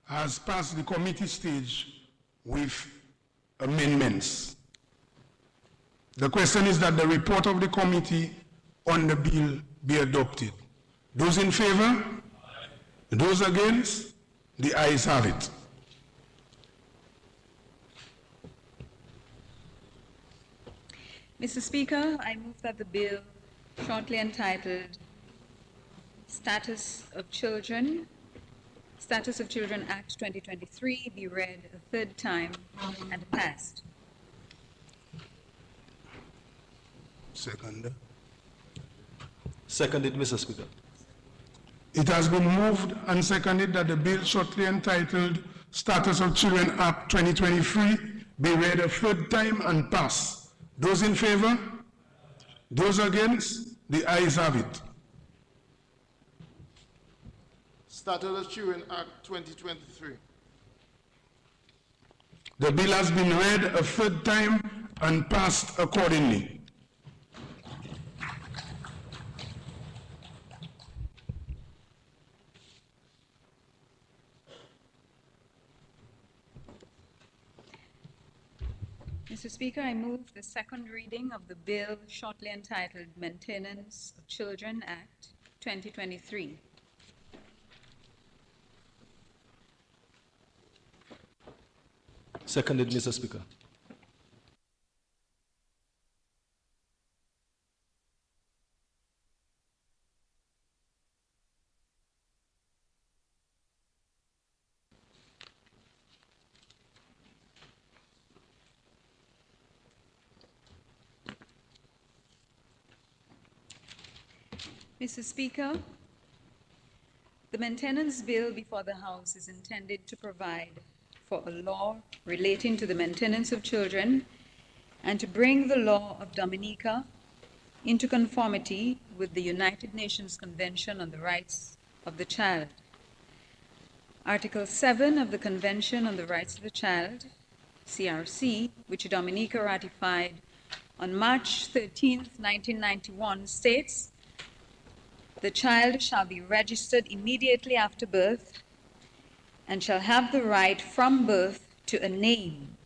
has passed the committee stage with amendments. The question is that the report of the committee on the bill be adopted. Those in favor? Those against? The ayes have it. Mr. Speaker, I move that the bill shortly entitled Status of Children Act 2023 be read a third time and passed. Second. Seconded, Mr. Speaker. It has been moved and seconded that the bill shortly entitled Status of Children Act 2023 be read a third time and pass. Those in favor? Those against? The ayes have it. Status of Children Act 2023. The bill has been read a third time and passed accordingly. Mr. Speaker, I move the second reading of the bill shortly entitled Maintenance of Children Act 2023. Seconded, Mr. Speaker. Mr. Speaker, the maintenance bill before the House is intended to provide for a law relating to the maintenance of children and to bring the law of Dominica into conformity with the United Nations Convention on the Rights of the Child. Article 7 of the Convention on the Rights of the Child, CRC, which Dominica ratified on March 13, 1991, states, "The child shall be registered immediately after birth and shall have the right from birth to a name,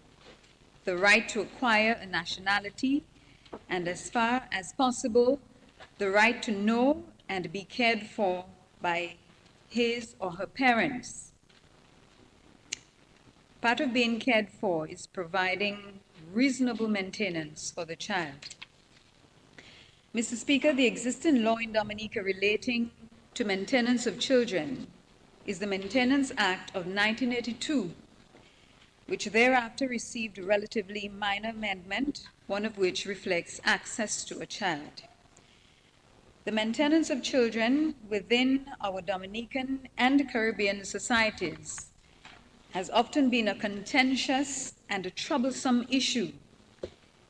the right to acquire a nationality, and as far as possible, the right to know and be cared for by his or her parents." Part of being cared for is providing reasonable maintenance for the child. Mr. Speaker, the existing law in Dominica relating to maintenance of children is the Maintenance Act of 1982, which thereafter received a relatively minor amendment, one of which reflects access to a child. The maintenance of children within our Dominican and Caribbean societies has often been a contentious and a troublesome issue,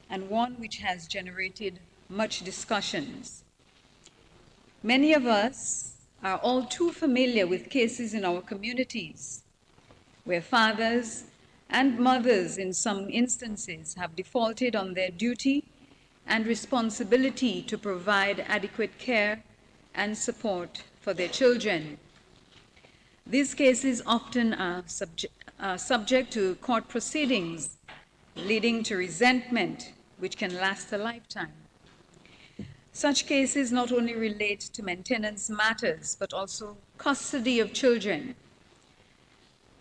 and one which has generated much discussions. Many of us are all too familiar with cases in our communities where fathers and mothers in some instances have defaulted on their duty and responsibility to provide adequate care and support for their children. These cases often are subject to court proceedings, leading to resentment, which can last a lifetime. Such cases not only relate to maintenance matters, but also custody of children.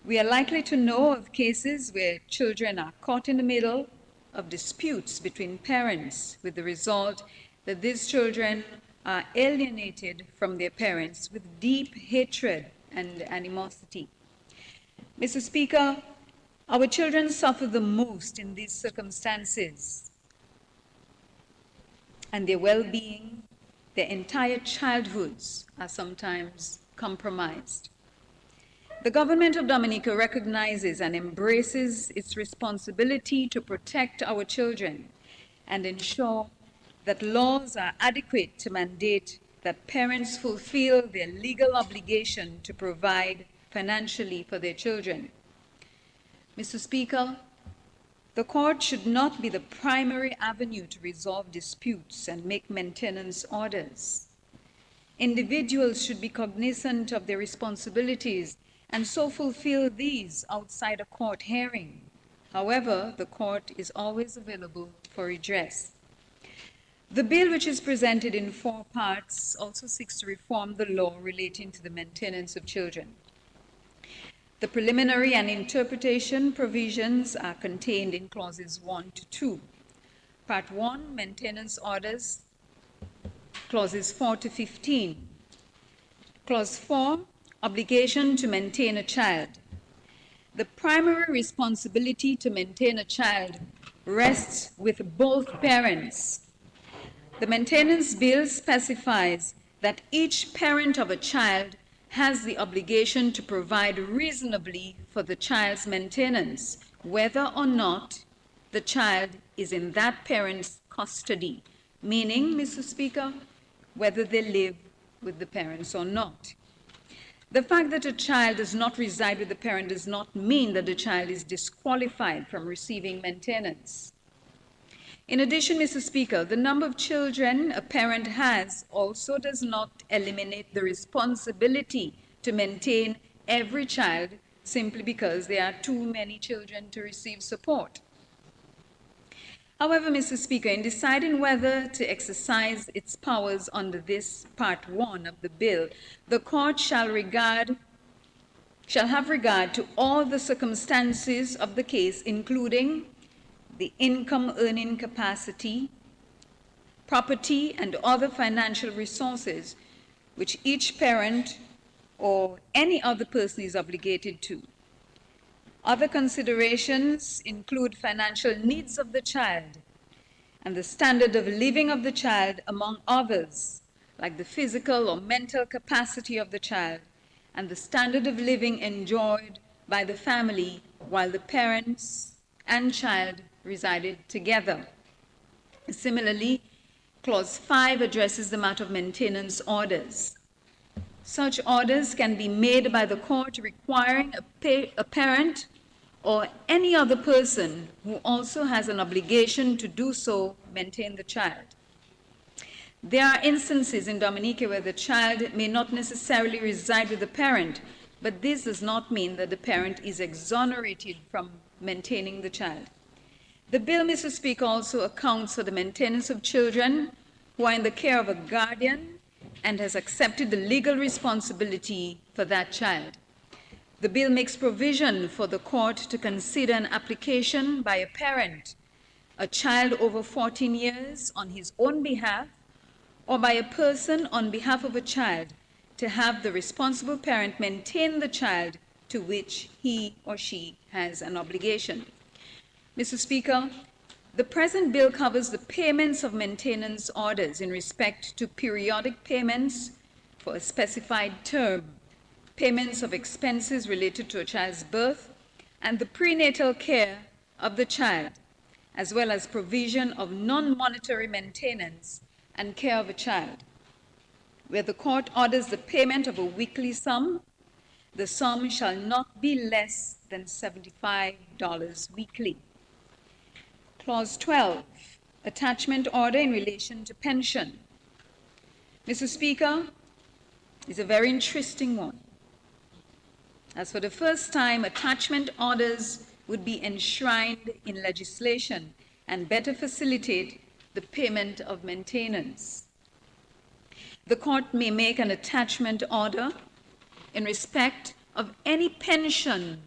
We are likely to know of cases where children are caught in the middle of disputes between parents, with the result that these children are alienated from their parents with deep hatred and animosity. Mr. Speaker, our children suffer the most in these circumstances, and their well-being, their entire childhoods are sometimes compromised. The government of Dominica recognizes and embraces its responsibility to protect our children and ensure that laws are adequate to mandate that parents fulfill their legal obligation to provide financially for their children. Mr. Speaker, the court should not be the primary avenue to resolve disputes and make maintenance orders. Individuals should be cognizant of their responsibilities and so fulfill these outside a court hearing. However, the court is always available for redress. The bill, which is presented in 4 parts, also seeks to reform the law relating to the maintenance of children. The preliminary and interpretation provisions are contained in clauses 1 to 2. Part 1, maintenance orders, clauses 4 to 15. Clause 4, obligation to maintain a child. The primary responsibility to maintain a child rests with both parents. The maintenance bill specifies that each parent of a child has the obligation to provide reasonably for the child's maintenance, whether or not the child is in that parent's custody, meaning, Mr. Speaker, whether they live with the parents or not. The fact that a child does not reside with the parent does not mean that the child is disqualified from receiving maintenance. In addition, Mr. Speaker, the number of children a parent has also does not eliminate the responsibility to maintain every child simply because there are too many children to receive support. However, Mr. Speaker, in deciding whether to exercise its powers under this Part 1 of the bill, the court shall have regard to all the circumstances of the case, including the income earning capacity, property, and other financial resources which each parent or any other person is obligated to. Other considerations include financial needs of the child and the standard of living of the child, among others, like the physical or mental capacity of the child and the standard of living enjoyed by the family while the parents and child resided together. Similarly, Clause 5 addresses the matter of maintenance orders. Such orders can be made by the court requiring a parent or any other person who also has an obligation to do so maintain the child. There are instances in Dominica where the child may not necessarily reside with the parent, but this does not mean that the parent is exonerated from maintaining the child. The bill, Mr. Speaker, also accounts for the maintenance of children who are in the care of a guardian and has accepted the legal responsibility for that child. The bill makes provision for the court to consider an application by a parent, a child over 14 years on his own behalf, or by a person on behalf of a child to have the responsible parent maintain the child to which he or she has an obligation. Mr. Speaker, the present bill covers the payments of maintenance orders in respect to periodic payments for a specified term, payments of expenses related to a child's birth, and the prenatal care of the child, as well as provision of non-monetary maintenance and care of a child. Where the court orders the payment of a weekly sum, the sum shall not be less than $75 weekly. Clause 12, attachment order in relation to pension. Mr. Speaker, is a very interesting one. As for the first time, attachment orders would be enshrined in legislation and better facilitate the payment of maintenance. The court may make an attachment order in respect of any pension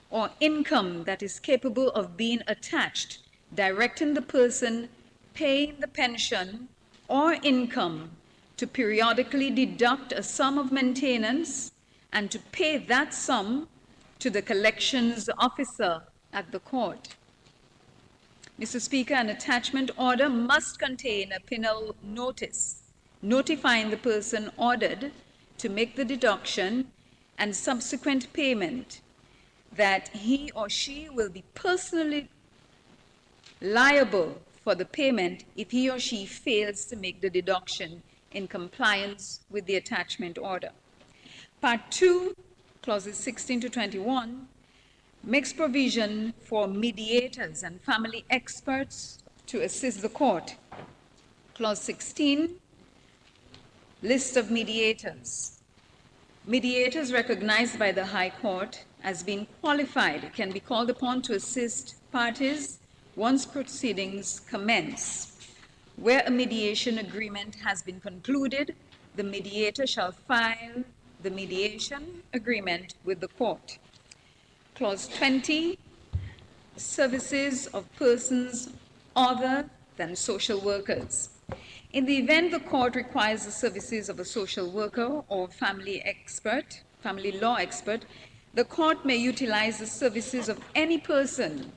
or income that is capable of being attached, directing the person paying the pension or income to periodically deduct a sum of maintenance and to pay that sum to the collections officer at the court. Mr. Speaker, an attachment order must contain a penal notice notifying the person ordered to make the deduction and subsequent payment that he or she will be personally liable for the payment if he or she fails to make the deduction in compliance with the attachment order. Part 2, clauses 16 to 21, makes provision for mediators and family experts to assist the court. Clause 16 List of mediators. Mediators recognized by the High Court as being qualified can be called upon to assist parties once proceedings commence. Where a mediation agreement has been concluded, the mediator shall file the mediation agreement with the court. Clause 20, services of persons other than social workers. In the event the court requires the services of a social worker or family law expert, the court may utilize the services of any person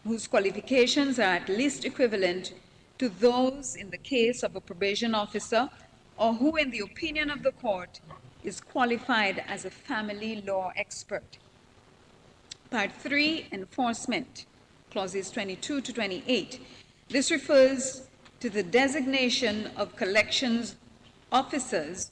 whose qualifications are at least equivalent to those in the case of a probation officer, or who, in the opinion of the court, is qualified as a family law expert. Part 3, enforcement, clauses 22 to 28. This refers to the designation of collections officers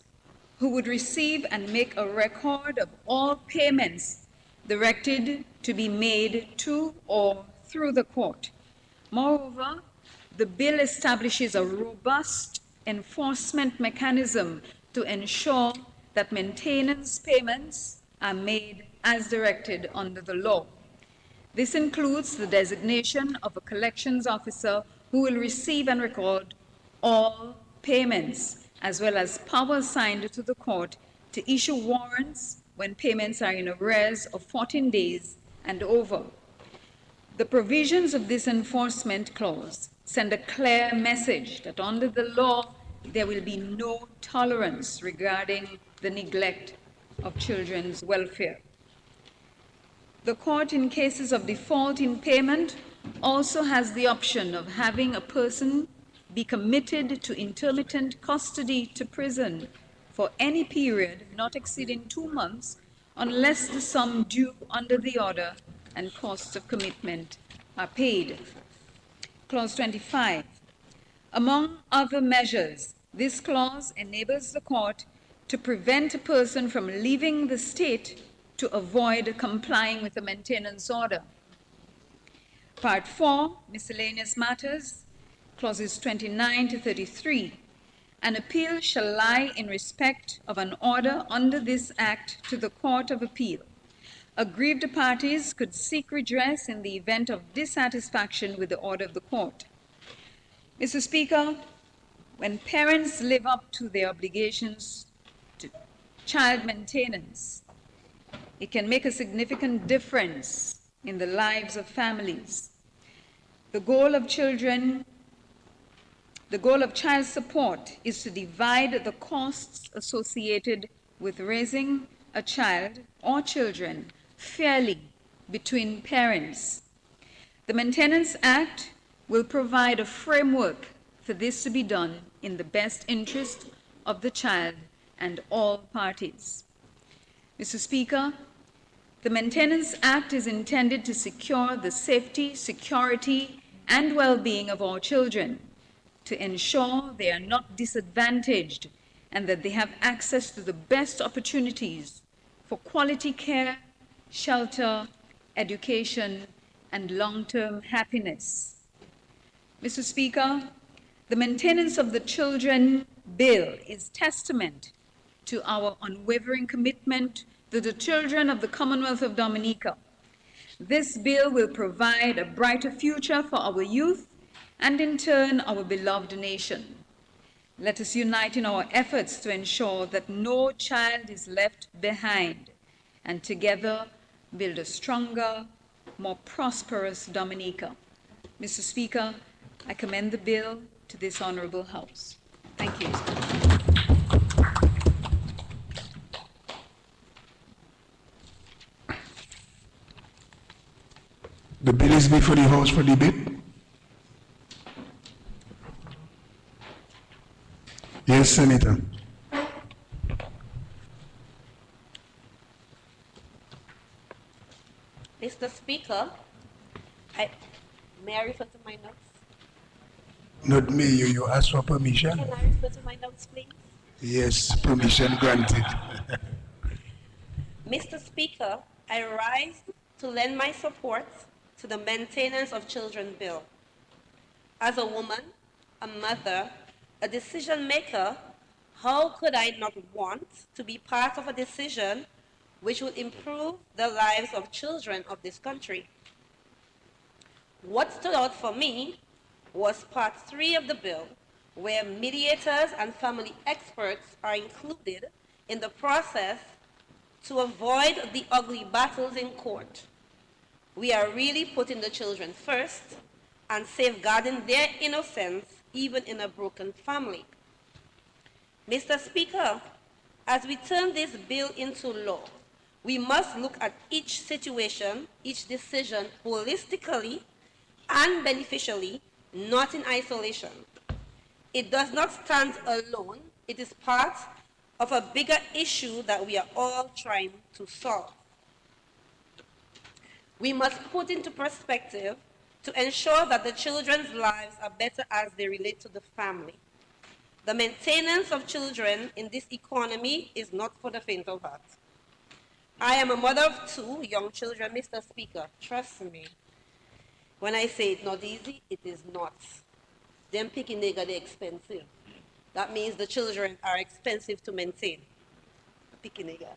who would receive and make a record of all payments directed to be made to or through the court. Moreover, the bill establishes a robust enforcement mechanism to ensure that maintenance payments are made as directed under the law. This includes the designation of a collections officer who will receive and record all payments, as well as power assigned to the court to issue warrants when payments are in arrears of 14 days and over. The provisions of this enforcement clause send a clear message that under the law there will be no tolerance regarding the neglect of children's welfare. The court, in cases of default in payment, also has the option of having a person be committed to intermittent custody to prison for any period not exceeding 2 months unless the sum due under the order and costs of commitment are paid. Clause 25. Among other measures, this clause enables the court to prevent a person from leaving the state to avoid complying with a maintenance order. Part 4, miscellaneous matters, clauses 29 to 33. An appeal shall lie in respect of an order under this Act to the Court of Appeal. Aggrieved parties could seek redress in the event of dissatisfaction with the order of the court. Mr. Speaker, when parents live up to their obligations to child maintenance, it can make a significant difference in the lives of families. The goal of child support is to divide the costs associated with raising a child or children fairly between parents. The Maintenance Act will provide a framework for this to be done in the best interest of the child and all parties. Mr. Speaker, the Maintenance Act is intended to secure the safety, security, and well-being of all children, to ensure they are not disadvantaged and that they have access to the best opportunities for quality care, shelter, education, and long-term happiness. Mr. Speaker, the Maintenance of the Children Bill is testament to our unwavering commitment to the children of the Commonwealth of Dominica. This bill will provide a brighter future for our youth and, in turn, our beloved nation. Let us unite in our efforts to ensure that no child is left behind, and together build a stronger, more prosperous Dominica. Mr. Speaker, I commend the bill to this honorable House. Thank you. The bill is before the House for debate. Yes, Senator. Mr. Speaker, may I refer to my notes? Not me, you asked for permission? Can I refer to my notes, please? Yes, permission granted. Mr. Speaker, I rise to lend my support to the Maintenance of Children Bill. As a woman, a mother, a decision maker, how could I not want to be part of a decision which would improve the lives of children of this country? What stood out for me was Part 3 of the bill, where mediators and family experts are included in the process to avoid the ugly battles in court. We are really putting the children first and safeguarding their innocence even in a broken family. Mr. Speaker, as we turn this bill into law, we must look at each situation, each decision holistically and beneficially, not in isolation. It does not stand alone. It is part of a bigger issue that we are all trying to solve. We must put into perspective to ensure that the children's lives are better as they relate to the family. The maintenance of children in this economy is not for the faint of heart. I am a mother of 2 young children, Mr. Speaker. Trust me. When I say it's not easy, it is not. Them picking nigger, they're expensive. That means the children are expensive to maintain. Picking nigger.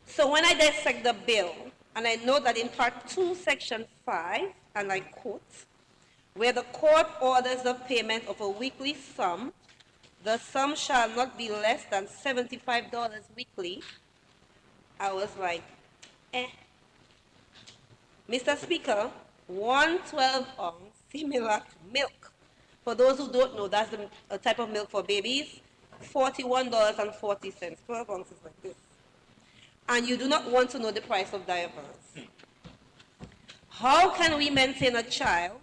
So when I dissect the bill, and I know that in Part 2, Section 5, and I quote, where the court orders the payment of a weekly sum, the sum shall not be less than $75 weekly, I was like, eh. Mr. Speaker, 1 12-ounce similar to milk. For those who don't know, that's a type of milk for babies, $41.40. 12 ounces like this. And you do not want to know the price of diapers. How can we maintain a child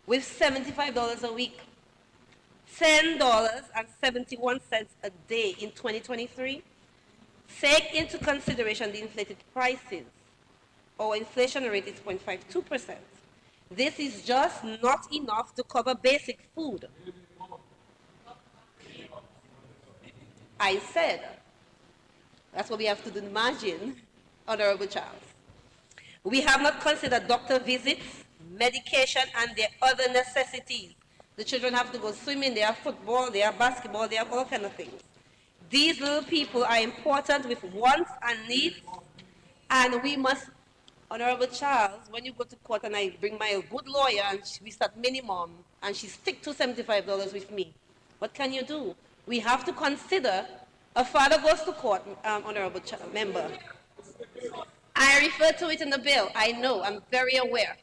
with $75 a week, $10.71 a day in 2023? Take into consideration the inflated prices. Our inflation rate is 0.52%. This is just not enough to cover basic food. I said, that's what we have to imagine, Honorable Charles. We have not considered doctor visits, medication, and their other necessities. The children have to go swimming, they have football, they have basketball, they have all kinds of things. These little people are important with wants and needs, and we must, Honorable Charles, when you go to court and I bring my good lawyer and we start minimum and she stick to $75 with me, what can you do? We have to consider a father goes to court, Honorable Member. I refer to it in the bill. I know, I'm very aware.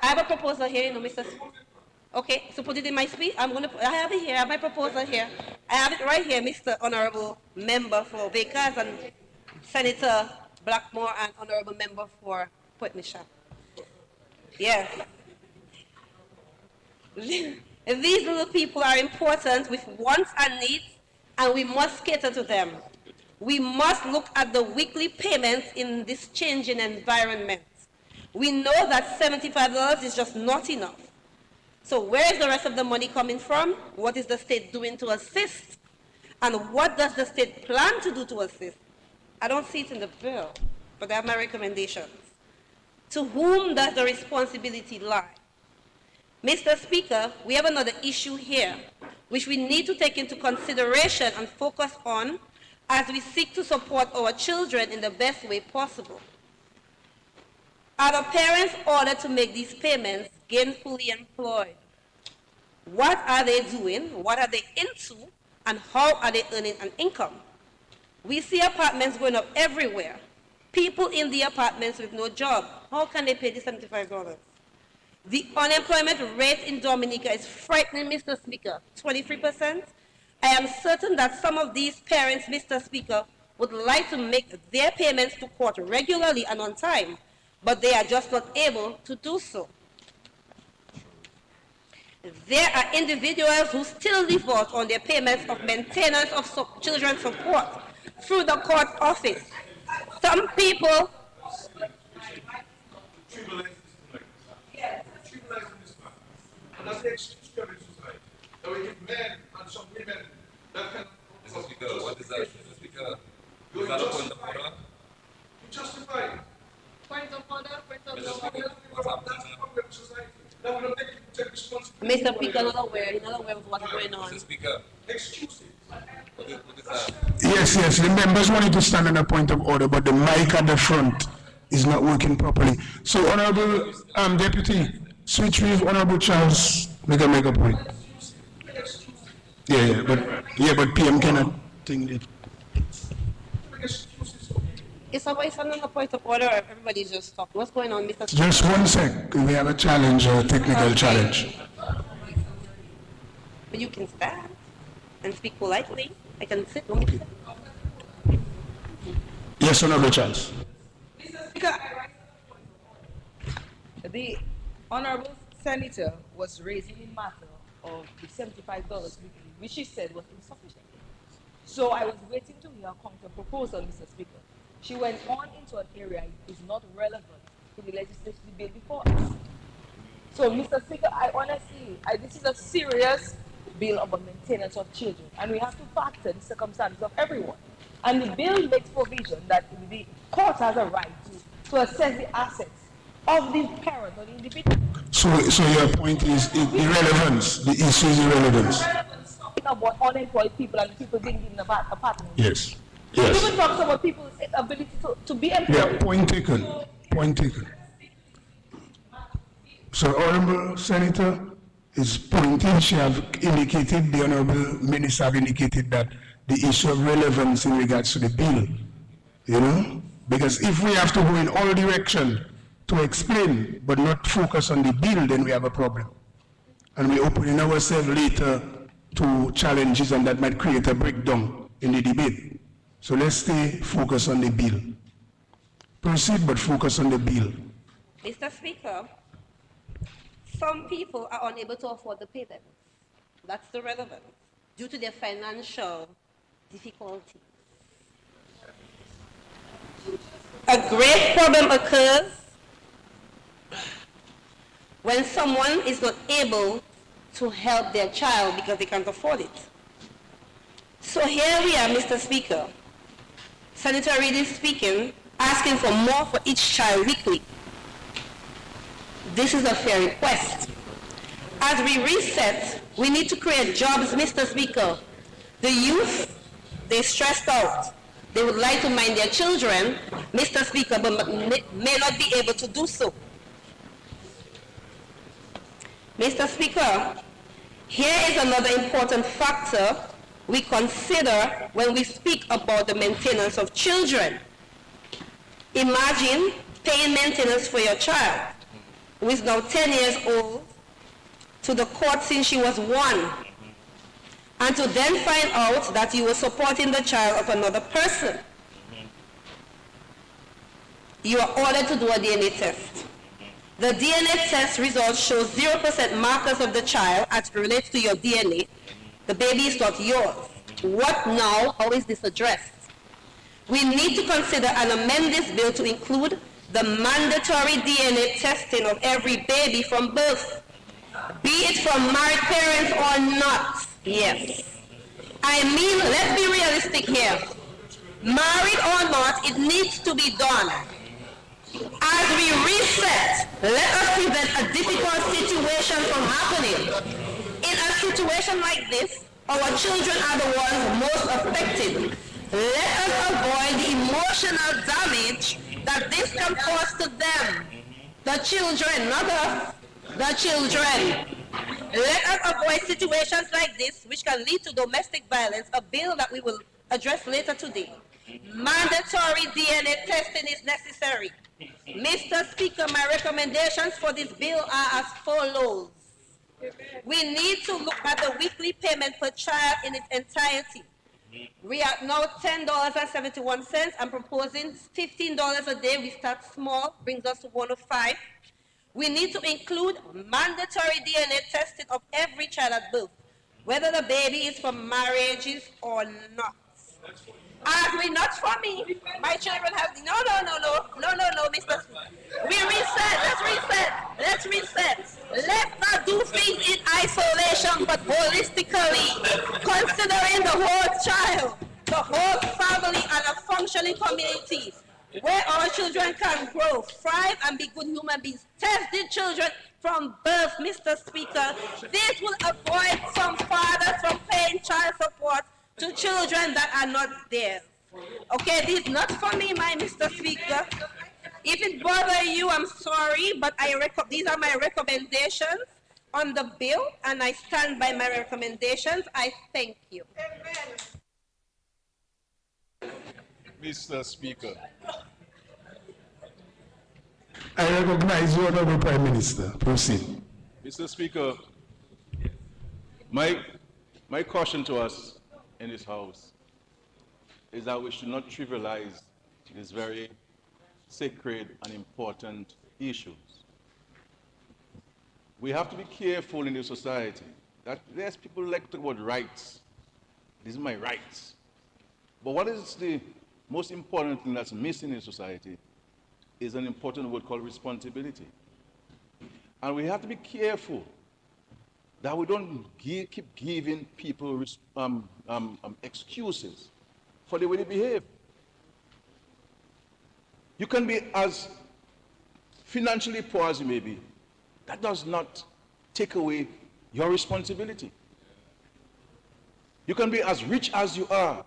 I have a proposal here, Mr. Okay, so put it in my speech. I have it here, I have my proposal here. I have it right here, Mr. Honorable Member for Bakers and Senator Blackmore and Honorable Member for Port Michelle. Yes. These little people are important with wants and needs, and we must cater to them. We must look at the weekly payments in this changing environment. We know that $75 is just not enough. So where is the rest of the money coming from? What is the state doing to assist? And what does the state plan to do to assist? I don't see it in the bill, but I have my recommendations. To whom does the responsibility lie? Mr. Speaker, we have another issue here, which we need to take into consideration and focus on as we seek to support our children in the best way possible. Are the parents ordered to make these payments gainfully employed? What are they doing? What are they into? And how are they earning an income? We see apartments going up everywhere. People in the apartments with no job. How can they pay the $75? The unemployment rate in Dominica is frightening, Mr. Speaker, 23%. I am certain that some of these parents, Mr. Speaker, would like to make their payments to court regularly and on time, but they are just not able to do so. There are individuals who still default on their payments of maintenance of children's support through the court office. Some people... That's the excuse to every society. That we give men and some women that can... Mr. Speaker, what is that, Mr. Speaker? You Is that a point of order? You justify it. Point of order, point of Mr. Speaker, what's happening? Mr. Speaker, not aware of what's going on. Mr. Speaker, Excuses. Yes, the members wanted to stand on a point of order, but the mic at the front is not working properly. So, Honorable Deputy, switch with Honorable Charles, make a point. But PM cannot think it. Is somebody standing on a point of order or everybody's just talking? What's going on, Mr. Just 1 sec, we have a challenge, a technical challenge. But you can stand and speak politely. I can sit. Want me to sit? Yes, Honorable Charles. The Honorable Senator was raising the matter of the $75 weekly, which she said was insufficient. So I was waiting to hear a counter proposal, Mr. Speaker. She went on into an area that is not relevant to the legislation bill before us. So, Mr. Speaker, I honestly, this is a serious bill about maintenance of children, and we have to factor the circumstances of everyone. And the bill makes provision that the court has a right to assess the assets of the parent or the individual. So your point is irrelevance, the issue is irrelevance. Talking about unemployed people and people being given apartments. Yes. Even talks about people's ability to be employed. Yeah, point taken. So, Honorable Senator is pointing, she have indicated, the Honorable Minister have indicated that the issue of relevance in regards to the bill, because if we have to go in all directions to explain, but not focus on the bill, then we have a problem. And we're opening ourselves later to challenges, and that might create a breakdown in the debate. So let's stay focused on the bill. Proceed, but focus on the bill. Mr. Speaker, some people are unable to afford the payments. That's the relevance, due to their financial difficulties. A great problem occurs when someone is not able to help their child because they can't afford it. So here we are, Mr. Speaker, Senator Reid is speaking, asking for more for each child weekly. This is a fair request. As we reset, we need to create jobs, Mr. Speaker. The youth, they're stressed out. They would like to mind their children, Mr. Speaker, but may not be able to do so. Mr. Speaker, here is another important factor we consider when we speak about the maintenance of children. Imagine paying maintenance for your child, who is now 10 years old, to the court since she was 1, and to then find out that you were supporting the child of another person. You are ordered to do a DNA test. The DNA test results show 0% markers of the child as it relates to your DNA. The baby is not yours. What now? How is this addressed? We need to consider and amend this bill to include the mandatory DNA testing of every baby from birth, be it from married parents or not. Yes. I mean, let's be realistic here. Married or not, it needs to be done. As we reset, let us prevent a difficult situation from happening. In a situation like this, our children are the ones most affected. Let us avoid the emotional damage that this can cause to them. The children, not us, the children. Let us avoid situations like this, which can lead to domestic violence, a bill that we will address later today. Mandatory DNA testing is necessary. Mr. Speaker, my recommendations for this bill are as follows. We need to look at the weekly payment per child in its entirety. We are now $10.71. I'm proposing $15 a day. We start small, brings us to 105. We need to include mandatory DNA testing of every child at birth, whether the baby is from marriages or not. Not for me. My children have, no, Mr. We reset, let's reset. Let's not do things in isolation, but holistically, considering the whole child, the whole family, and a functioning community, where our children can grow, thrive, and be good human beings. Testing children from birth, Mr. Speaker. This will avoid some fathers from paying child support to children that are not theirs. Okay, this is not for me, my Mr. Speaker. If it bothers you, I'm sorry, but these are my recommendations on the bill, and I stand by my recommendations. I thank you. Mr. Speaker, I recognize you, Honorable Prime Minister. Proceed. Mr. Speaker, my caution to us in this House is that we should not trivialize these very sacred and important issues. We have to be careful in the society that there's people who like to talk about rights. These are my rights. But what is the most important thing that's missing in society is an important word called responsibility. And we have to be careful that we don't keep giving people excuses for the way they behave. You can be as financially poor as you may be. That does not take away your responsibility. You can be as rich as you are.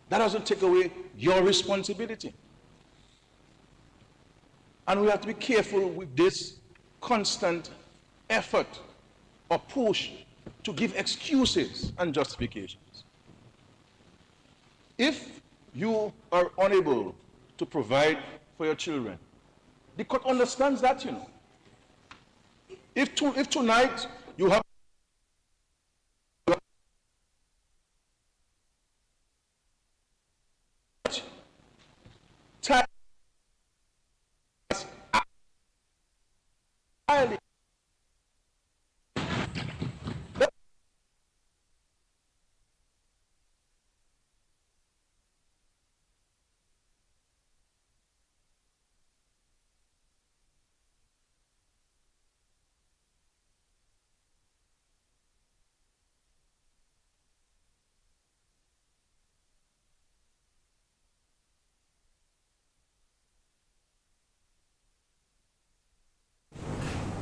That doesn't take away your responsibility. And we have to be careful with this constant effort or push to give excuses and justifications. If you are unable to provide for your children, the court understands that, you know. If tonight you have time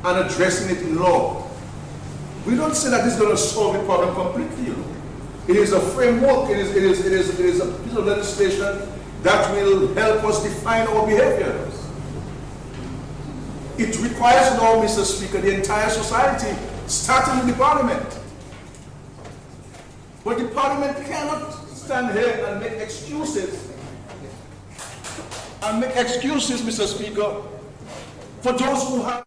and addressing it in law. We don't say that this is going to solve the problem completely. You know. It is a framework, it is a piece of legislation that will help us define our behaviors. It requires now, Mr. Speaker, the entire society, starting with the Parliament. But the Parliament cannot stand here and make excuses. Mr. Speaker, for those who have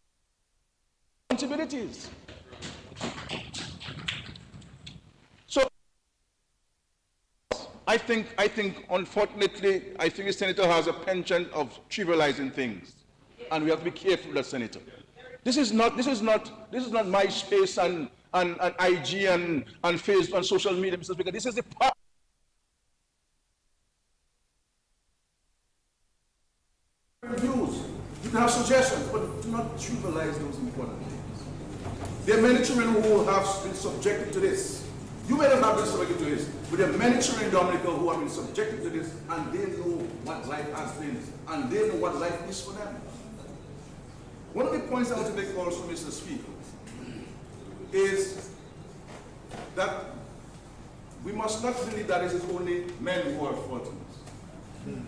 responsibilities. So I think unfortunately, I think the senator has a penchant of trivializing things. And we have to be careful with that, Senator. This is not MySpace and IG and Facebook and social media, Mr. Speaker. This is the part. Views. You can have suggestions, but do not trivialize those important things. There are many children who have been subjected to this. You may not have been subjected to this, but there are many children in Dominica who have been subjected to this, and they know what life has been, and they know what life is for them. One of the points I want to make also, Mr. Speaker, is that we must not believe that it is only men who are at fault in this.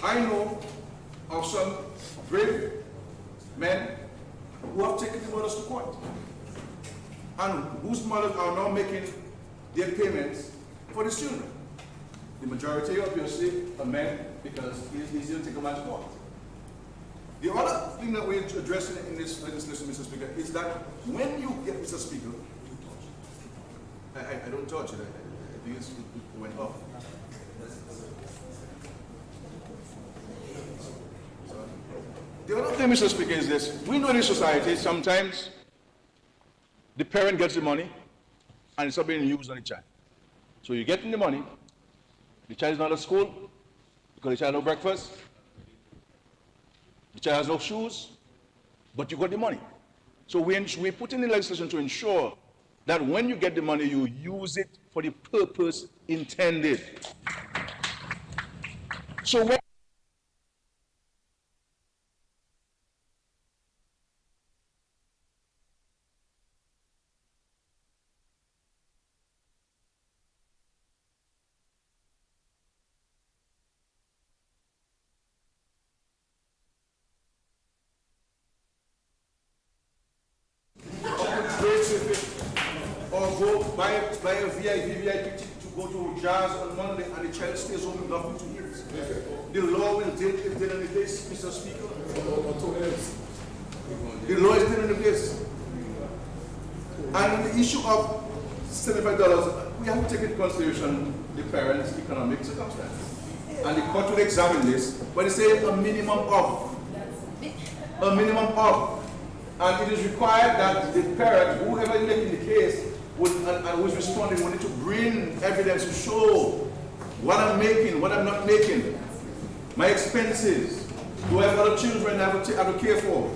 I know of some brave men who have taken the mothers to court and whose mothers are now making their payments for the children. The majority, obviously, are men because it is easier to take a man to court. The other thing that we're addressing in this legislation, Mr. Speaker, is that when you get, Mr. Speaker, I don't touch it, I think it went off. The other thing, Mr. Speaker, is this. We know in society, sometimes the parent gets the money and it's not being used on the child. So you get the money, the child is not at school because the child has no breakfast, the child has no shoes, but you got the money. So we put in the legislation to ensure that when you get the money, you use it for the purpose intended. So when go buy a VIP ticket to go to jazz on Monday and the child stays home with nothing to eat. The law will deal in the place, Mr. Speaker. The law is still in the place. And the issue of $75, we have to take into consideration the parents' economic circumstances. And the court will examine this, but they say a minimum of. A minimum of. And it is required that the parent, whoever is making the case, and who is responding, will need to bring evidence to show what I'm making, what I'm not making, my expenses, do I have other children I have to care for?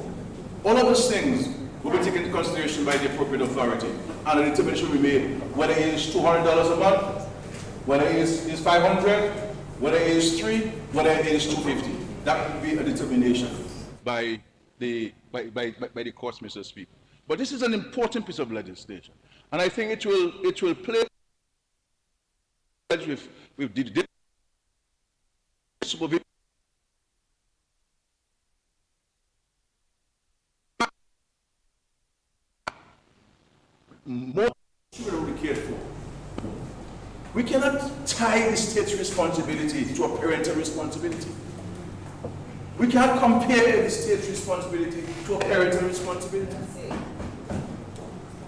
All of those things will be taken into consideration by the appropriate authority, and a determination will be made whether it is $200 a month, whether it is $500, whether it is $300, whether it is $250. That will be a determination by the courts, Mr. Speaker. But this is an important piece of legislation, and I think it will play with the supervision. More children will be cared for. We cannot tie the state's responsibility to a parental responsibility. We cannot compare the state's responsibility to a parental responsibility.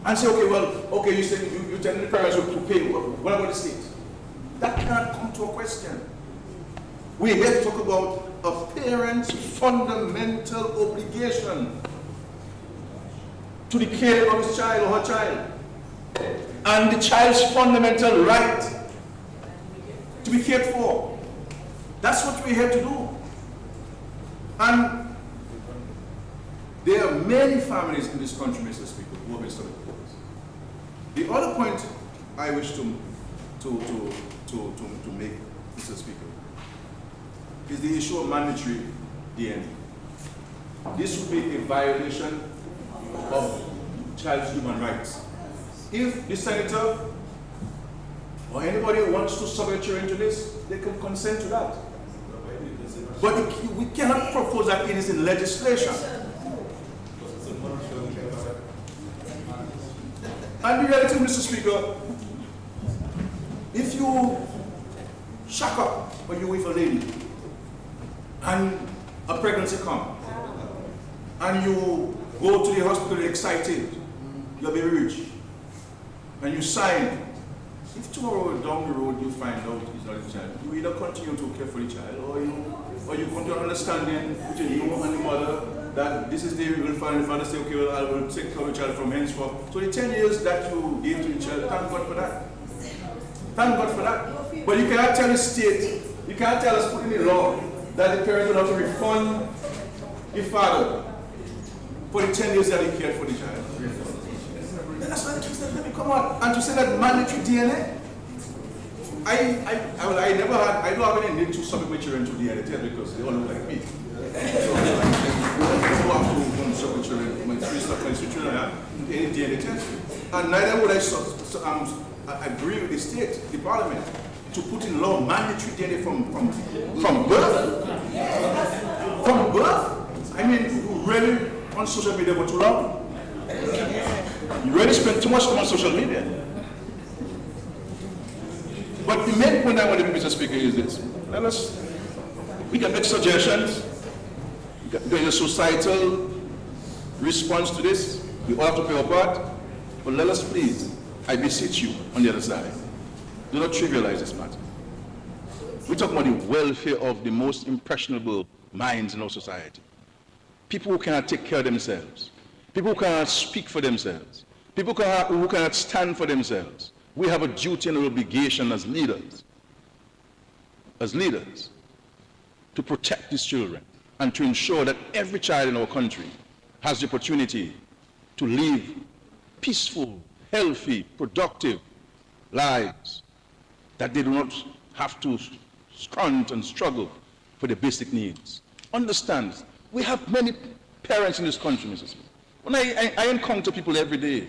And say, okay, well, okay, you said you're telling the parents to pay. What about the state? That cannot come to a question. We're here to talk about a parent's fundamental obligation to the care of his child or her child, and the child's fundamental right to be cared for. That's what we're here to do. And there are many families in this country, Mr. Speaker, who have been subject to this. The other point I wish to make, Mr. Speaker, is the issue of mandatory DNA. This would be a violation of child's human rights. If the senator or anybody who wants to subject children to this, they can consent to that. But we cannot propose that it is in legislation. And the reality, Mr. Speaker, if you shack up or you with a lady and a pregnancy comes and you go to the hospital excited, your baby rich, and you sign, if tomorrow down the road you find out it's not a child, you either continue to care for the child or you come to an understanding between you and the mother that this is the real father, and the father say, okay, well, I will take care of the child from henceforth. So the 10 years that you gave to the child, thank God for that. Thank God for that. But you cannot tell the state, you cannot tell us put in the law that the parent will have to refund the father for the 10 years that he cared for the child. That's not the case. Let me come on. And to say that mandatory DNA, I don't have any need to submit my children to DNA test because they all look like me. So I don't have to submit children, my three children have any DNA test. And neither would I agree with the state, the parliament, to put in law mandatory DNA from birth. From birth? I mean, you really on social media for too long? You really spend too much time on social media. But the main point I want to make, Mr. Speaker, is this. We can make suggestions. There is a societal response to this. We all have to play our part. But let us please, I beseech you on the other side, do not trivialize this matter. We're talking about the welfare of the most impressionable minds in our society. People who cannot take care of themselves. People who cannot speak for themselves. People who cannot stand for themselves. We have a duty and an obligation as leaders, to protect these children and to ensure that every child in our country has the opportunity to live peaceful, healthy, productive lives, that they do not have to scrunt and struggle for the basic needs. Understand, we have many parents in this country, Mrs. Smith. When I encounter people every day,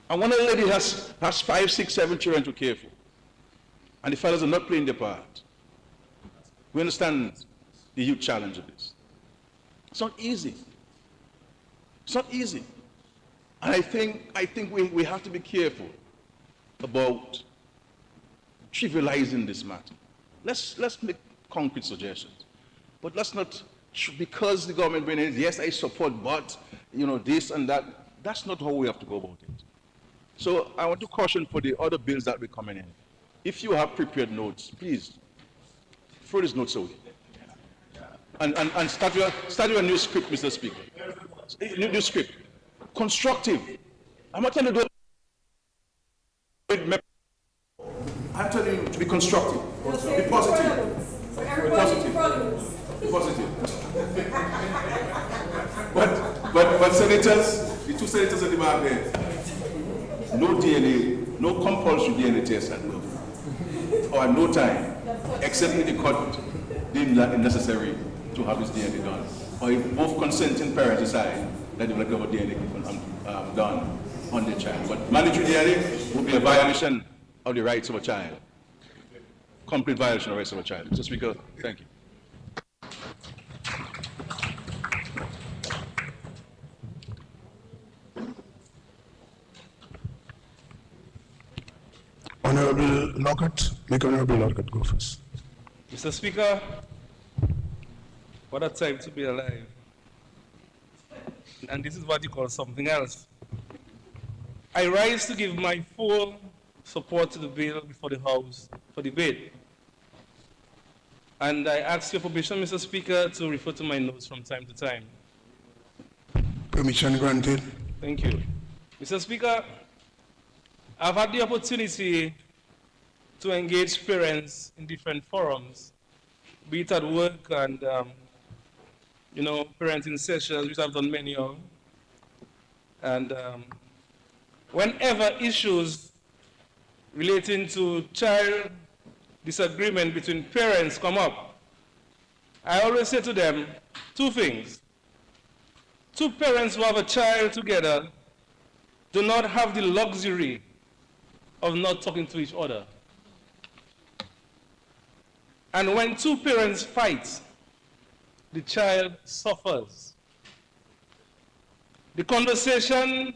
and when a lady has 5, 6, 7 children to care for, and the fathers are not playing their part, we understand the huge challenge of this. It's not easy. It's not easy. And I think we have to be careful about trivializing this matter. Let's make concrete suggestions. But let's not, because the government brings in, yes, I support, but, you know, this and that. That's not how we have to go about it. So I want to caution for the other bills that will be coming in. If you have prepared notes, please throw these notes away. And start your new script, Mr. Speaker. New script. Constructive. I'm not telling you I'm telling you to be constructive. Be positive. Be positive. Be positive. But senators, the two senators at the back there, no DNA, no compulsory DNA test at will, or at no time, except if the court deemed that necessary to have this DNA done, or if both consenting parents decide that they will have a DNA done on their child. But mandatory DNA would be a violation of the rights of a child. Complete violation of the rights of a child. Mr. Speaker, thank you. Honorable Lockett, make Honorable Lockett go first. Mr. Speaker, what a time to be alive. And this is what you call something else. I rise to give my full support to the bill before the House for debate. And I ask your permission, Mr. Speaker, to refer to my notes from time to time. Permission granted. Thank you. Mr. Speaker, I've had the opportunity to engage parents in different forums, be it at work and, parenting sessions, which I've done many of. And whenever issues relating to child disagreement between parents come up, I always say to them two things. Two parents who have a child together do not have the luxury of not talking to each other. And when two parents fight, the child suffers. The conversation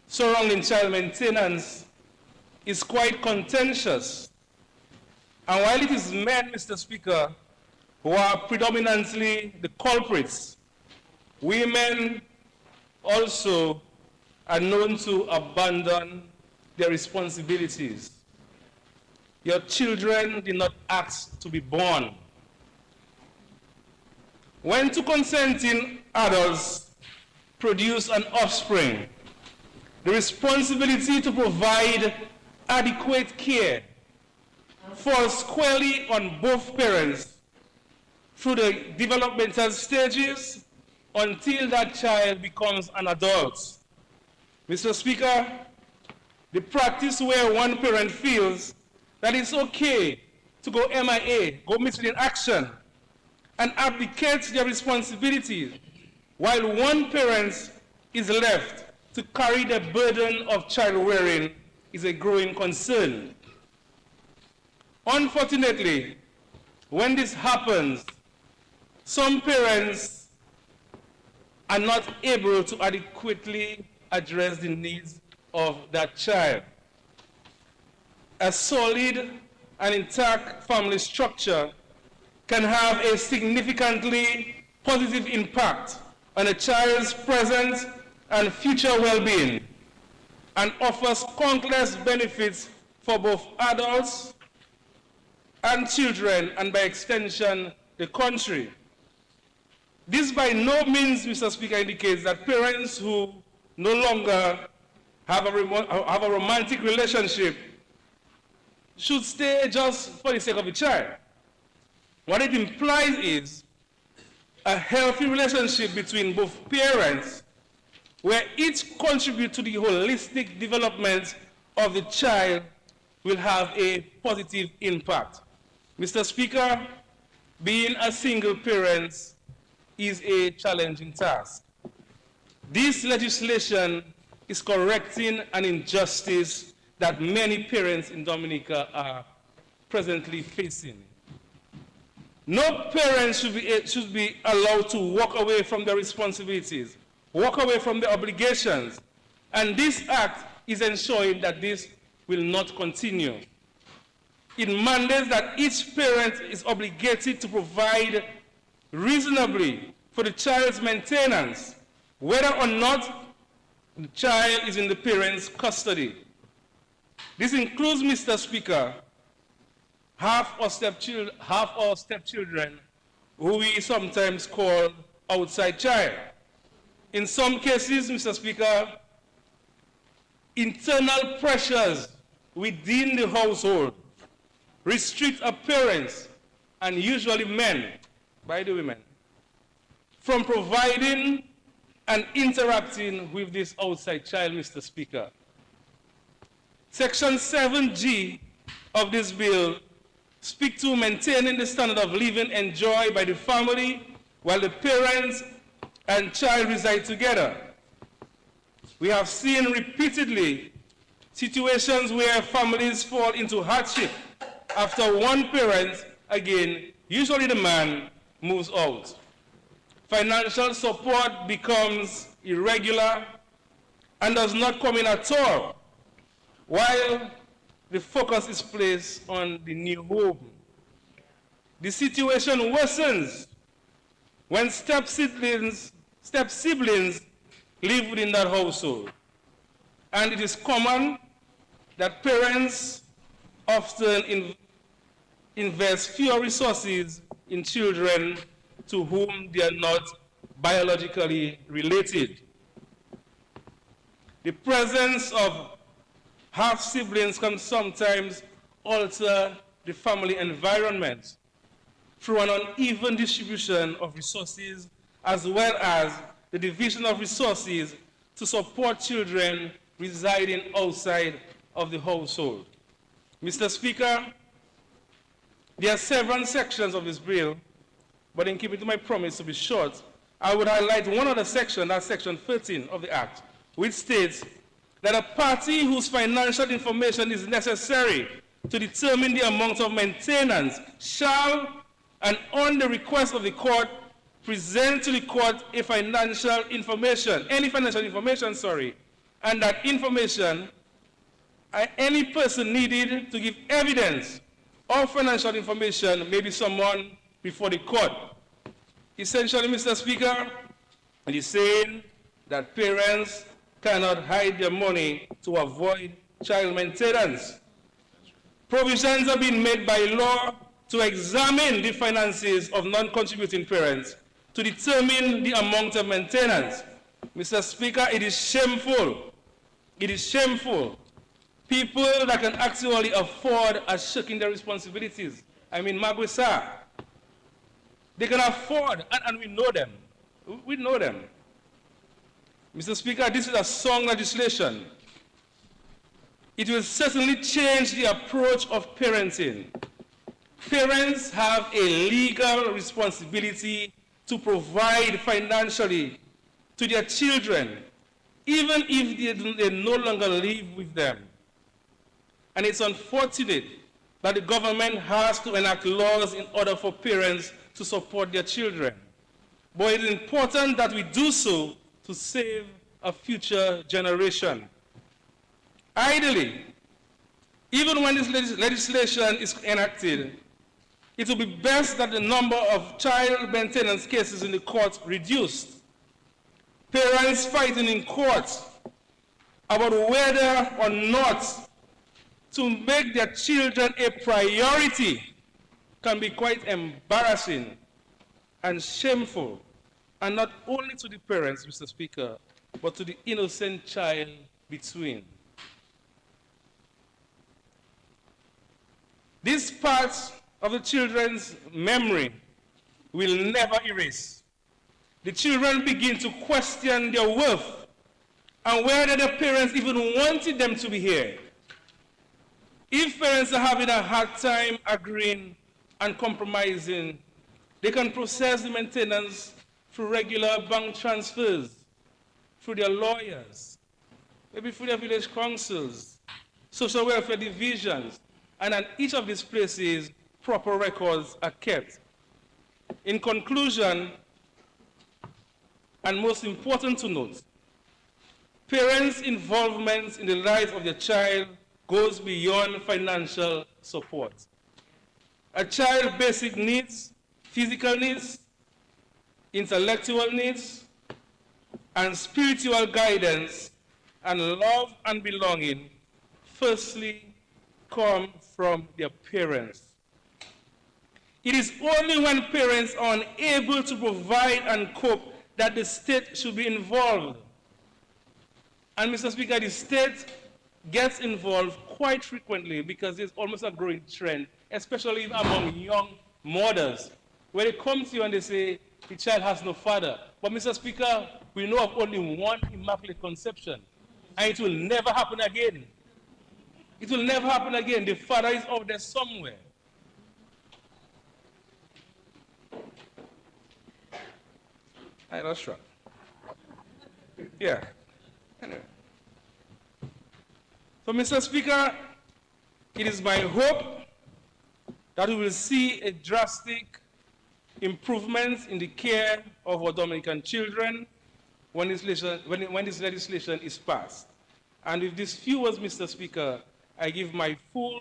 surrounding child maintenance is quite contentious. And while it is men, Mr. Speaker, who are predominantly the culprits, women also are known to abandon their responsibilities. Your children did not ask to be born. When two consenting adults produce an offspring, the responsibility to provide adequate care falls squarely on both parents through the developmental stages until that child becomes an adult. Mr. Speaker, the practice where one parent feels that it's okay to go MIA, go missing in action, and abdicate their responsibilities, while one parent is left to carry the burden of child rearing, is a growing concern. Unfortunately, when this happens, some parents are not able to adequately address the needs of that child. A solid and intact family structure can have a significantly positive impact on a child's present and future well-being, and offers countless benefits for both adults and children, and by extension, the country. This by no means, Mr. Speaker, indicates that parents who no longer have a romantic relationship should stay just for the sake of the child. What it implies is a healthy relationship between both parents, where each contributes to the holistic development of the child, will have a positive impact. Mr. Speaker, being a single parent is a challenging task. This legislation is correcting an injustice that many parents in Dominica are presently facing. No parent should be allowed to walk away from their responsibilities, walk away from their obligations, and this act is ensuring that this will not continue. It mandates that each parent is obligated to provide reasonably for the child's maintenance, whether or not the child is in the parent's custody. This includes, Mr. Speaker, half our stepchildren, who we sometimes call outside child. In some cases, Mr. Speaker, internal pressures within the household restrict our parents, and usually men, by the women, from providing and interacting with this outside child, Mr. Speaker. Section 7G of this bill speaks to maintaining the standard of living enjoyed by the family while the parents and child reside together. We have seen repeatedly situations where families fall into hardship after one parent, again, usually the man, moves out. Financial support becomes irregular and does not come in at all, while the focus is placed on the new home. The situation worsens when step-siblings live within that household. And it is common that parents often invest fewer resources in children to whom they are not biologically related. The presence of half-siblings can sometimes alter the family environment through an uneven distribution of resources, as well as the division of resources to support children residing outside of the household. Mr. Speaker, there are several sections of this bill, but in keeping to my promise to be short, I would highlight one other section, that's section 13 of the Act, which states that a party whose financial information is necessary to determine the amount of maintenance shall, and on the request of the court, present to the court any financial information, and that information, any person needed to give evidence of financial information may be summoned before the court. Essentially, Mr. Speaker, it is saying that parents cannot hide their money to avoid child maintenance. Provisions have been made by law to examine the finances of non-contributing parents to determine the amount of maintenance. Mr. Speaker, it is shameful. It is shameful. People that can actually afford are shirking their responsibilities. I mean, Magwesa. They can afford, and we know them. We know them. Mr. Speaker, this is a strong legislation. It will certainly change the approach of parenting. Parents have a legal responsibility to provide financially to their children, even if they no longer live with them. And it's unfortunate that the government has to enact laws in order for parents to support their children. But it is important that we do so to save a future generation. Ideally, even when this legislation is enacted, it will be best that the number of child maintenance cases in the courts reduced. Parents fighting in court about whether or not to make their children a priority can be quite embarrassing and shameful, and not only to the parents, Mr. Speaker, but to the innocent child between. These parts of the children's memory will never erase. The children begin to question their worth and whether the parents even wanted them to be here. If parents are having a hard time agreeing and compromising, they can process the maintenance through regular bank transfers, through their lawyers, maybe through their village councils, social welfare divisions, and at each of these places, proper records are kept. In conclusion, and most important to note, parents' involvement in the life of their child goes beyond financial support. A child's basic needs, physical needs, intellectual needs, and spiritual guidance and love and belonging firstly come from their parents. It is only when parents are unable to provide and cope that the state should be involved. And Mr. Speaker, the state gets involved quite frequently because there's almost a growing trend, especially among young mothers, where they come to you and they say, the child has no father. But Mr. Speaker, we know of only one immaculate conception, and it will never happen again. It will never happen again. The father is out there somewhere. I lost track. Yeah. Anyway. So, Mr. Speaker, it is my hope that we will see a drastic improvement in the care of our Dominican children when this legislation is passed. And with these few words, Mr. Speaker, I give my full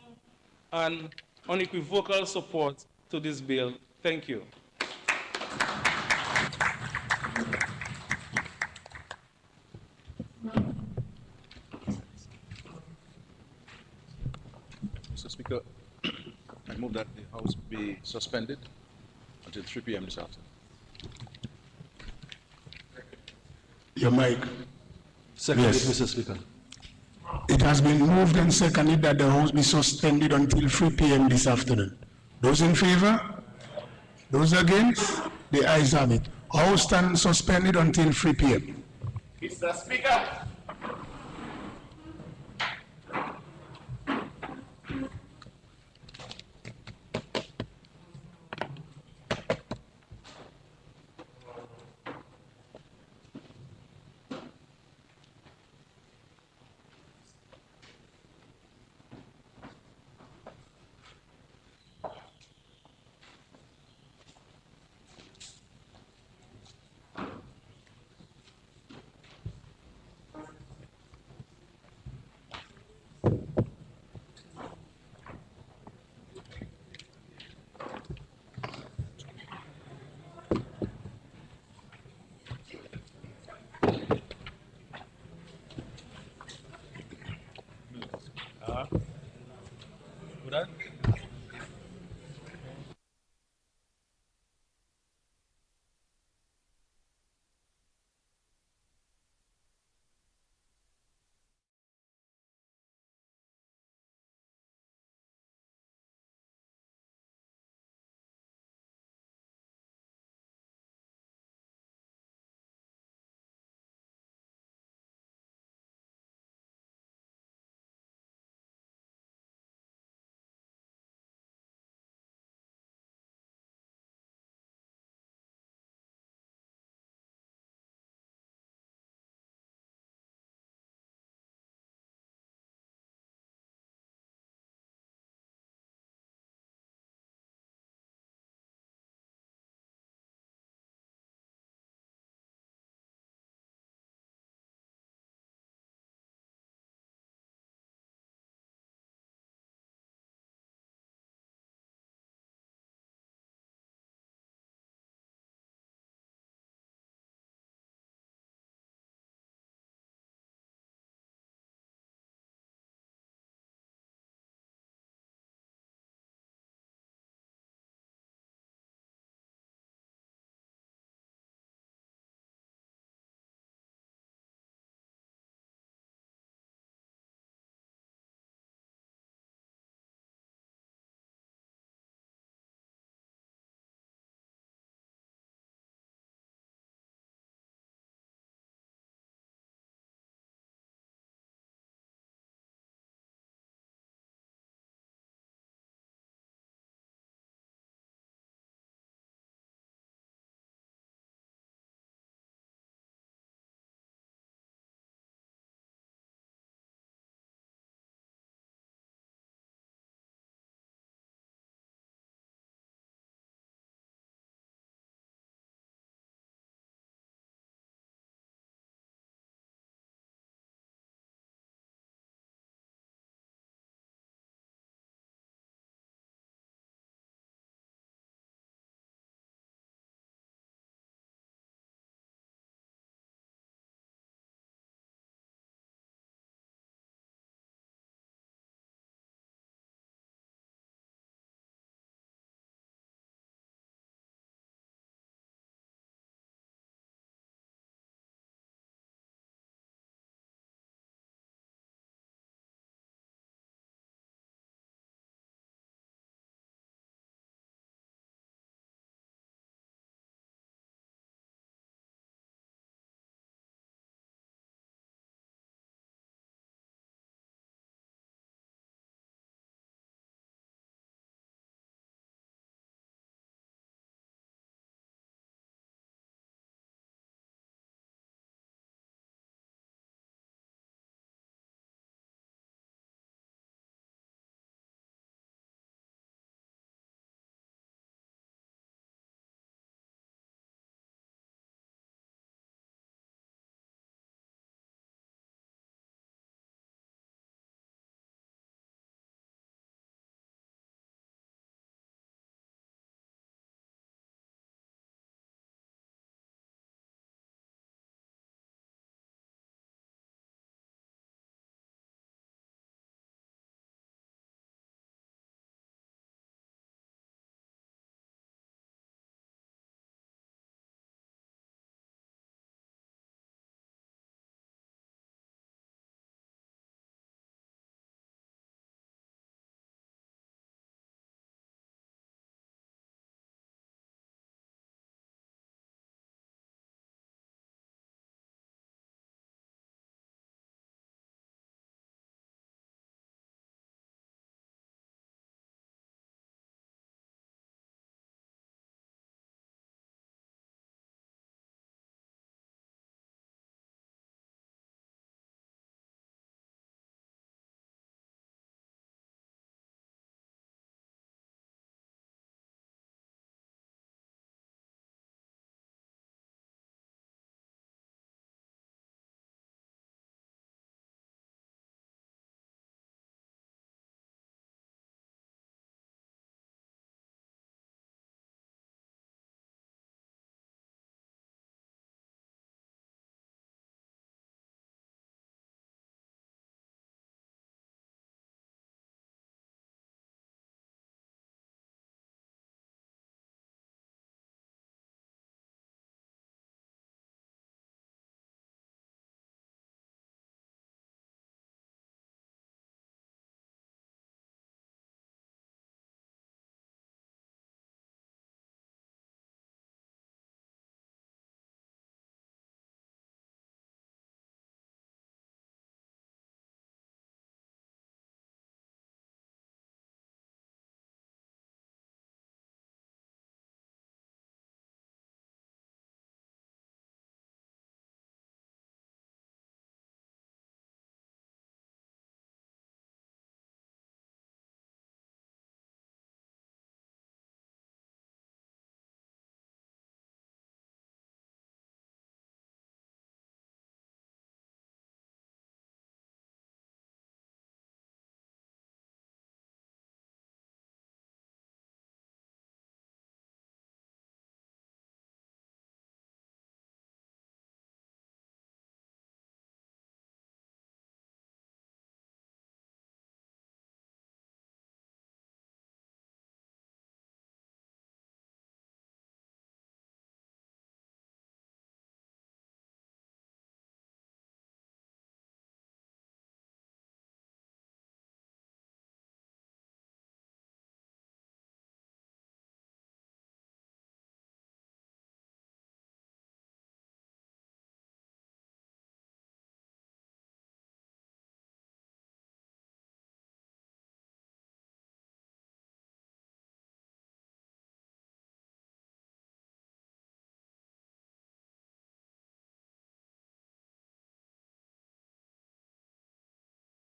and unequivocal support to this bill. Thank you. Mr. Speaker, I move that the House be suspended until 3 p.m. this afternoon. Your mic. Seconded, Yes. Mr. Speaker. It has been moved and seconded that the House be suspended until 3 p.m. this afternoon. Those in favor? Those against? The ayes have it. House stands suspended until 3 p.m. Mr. Speaker. Would I?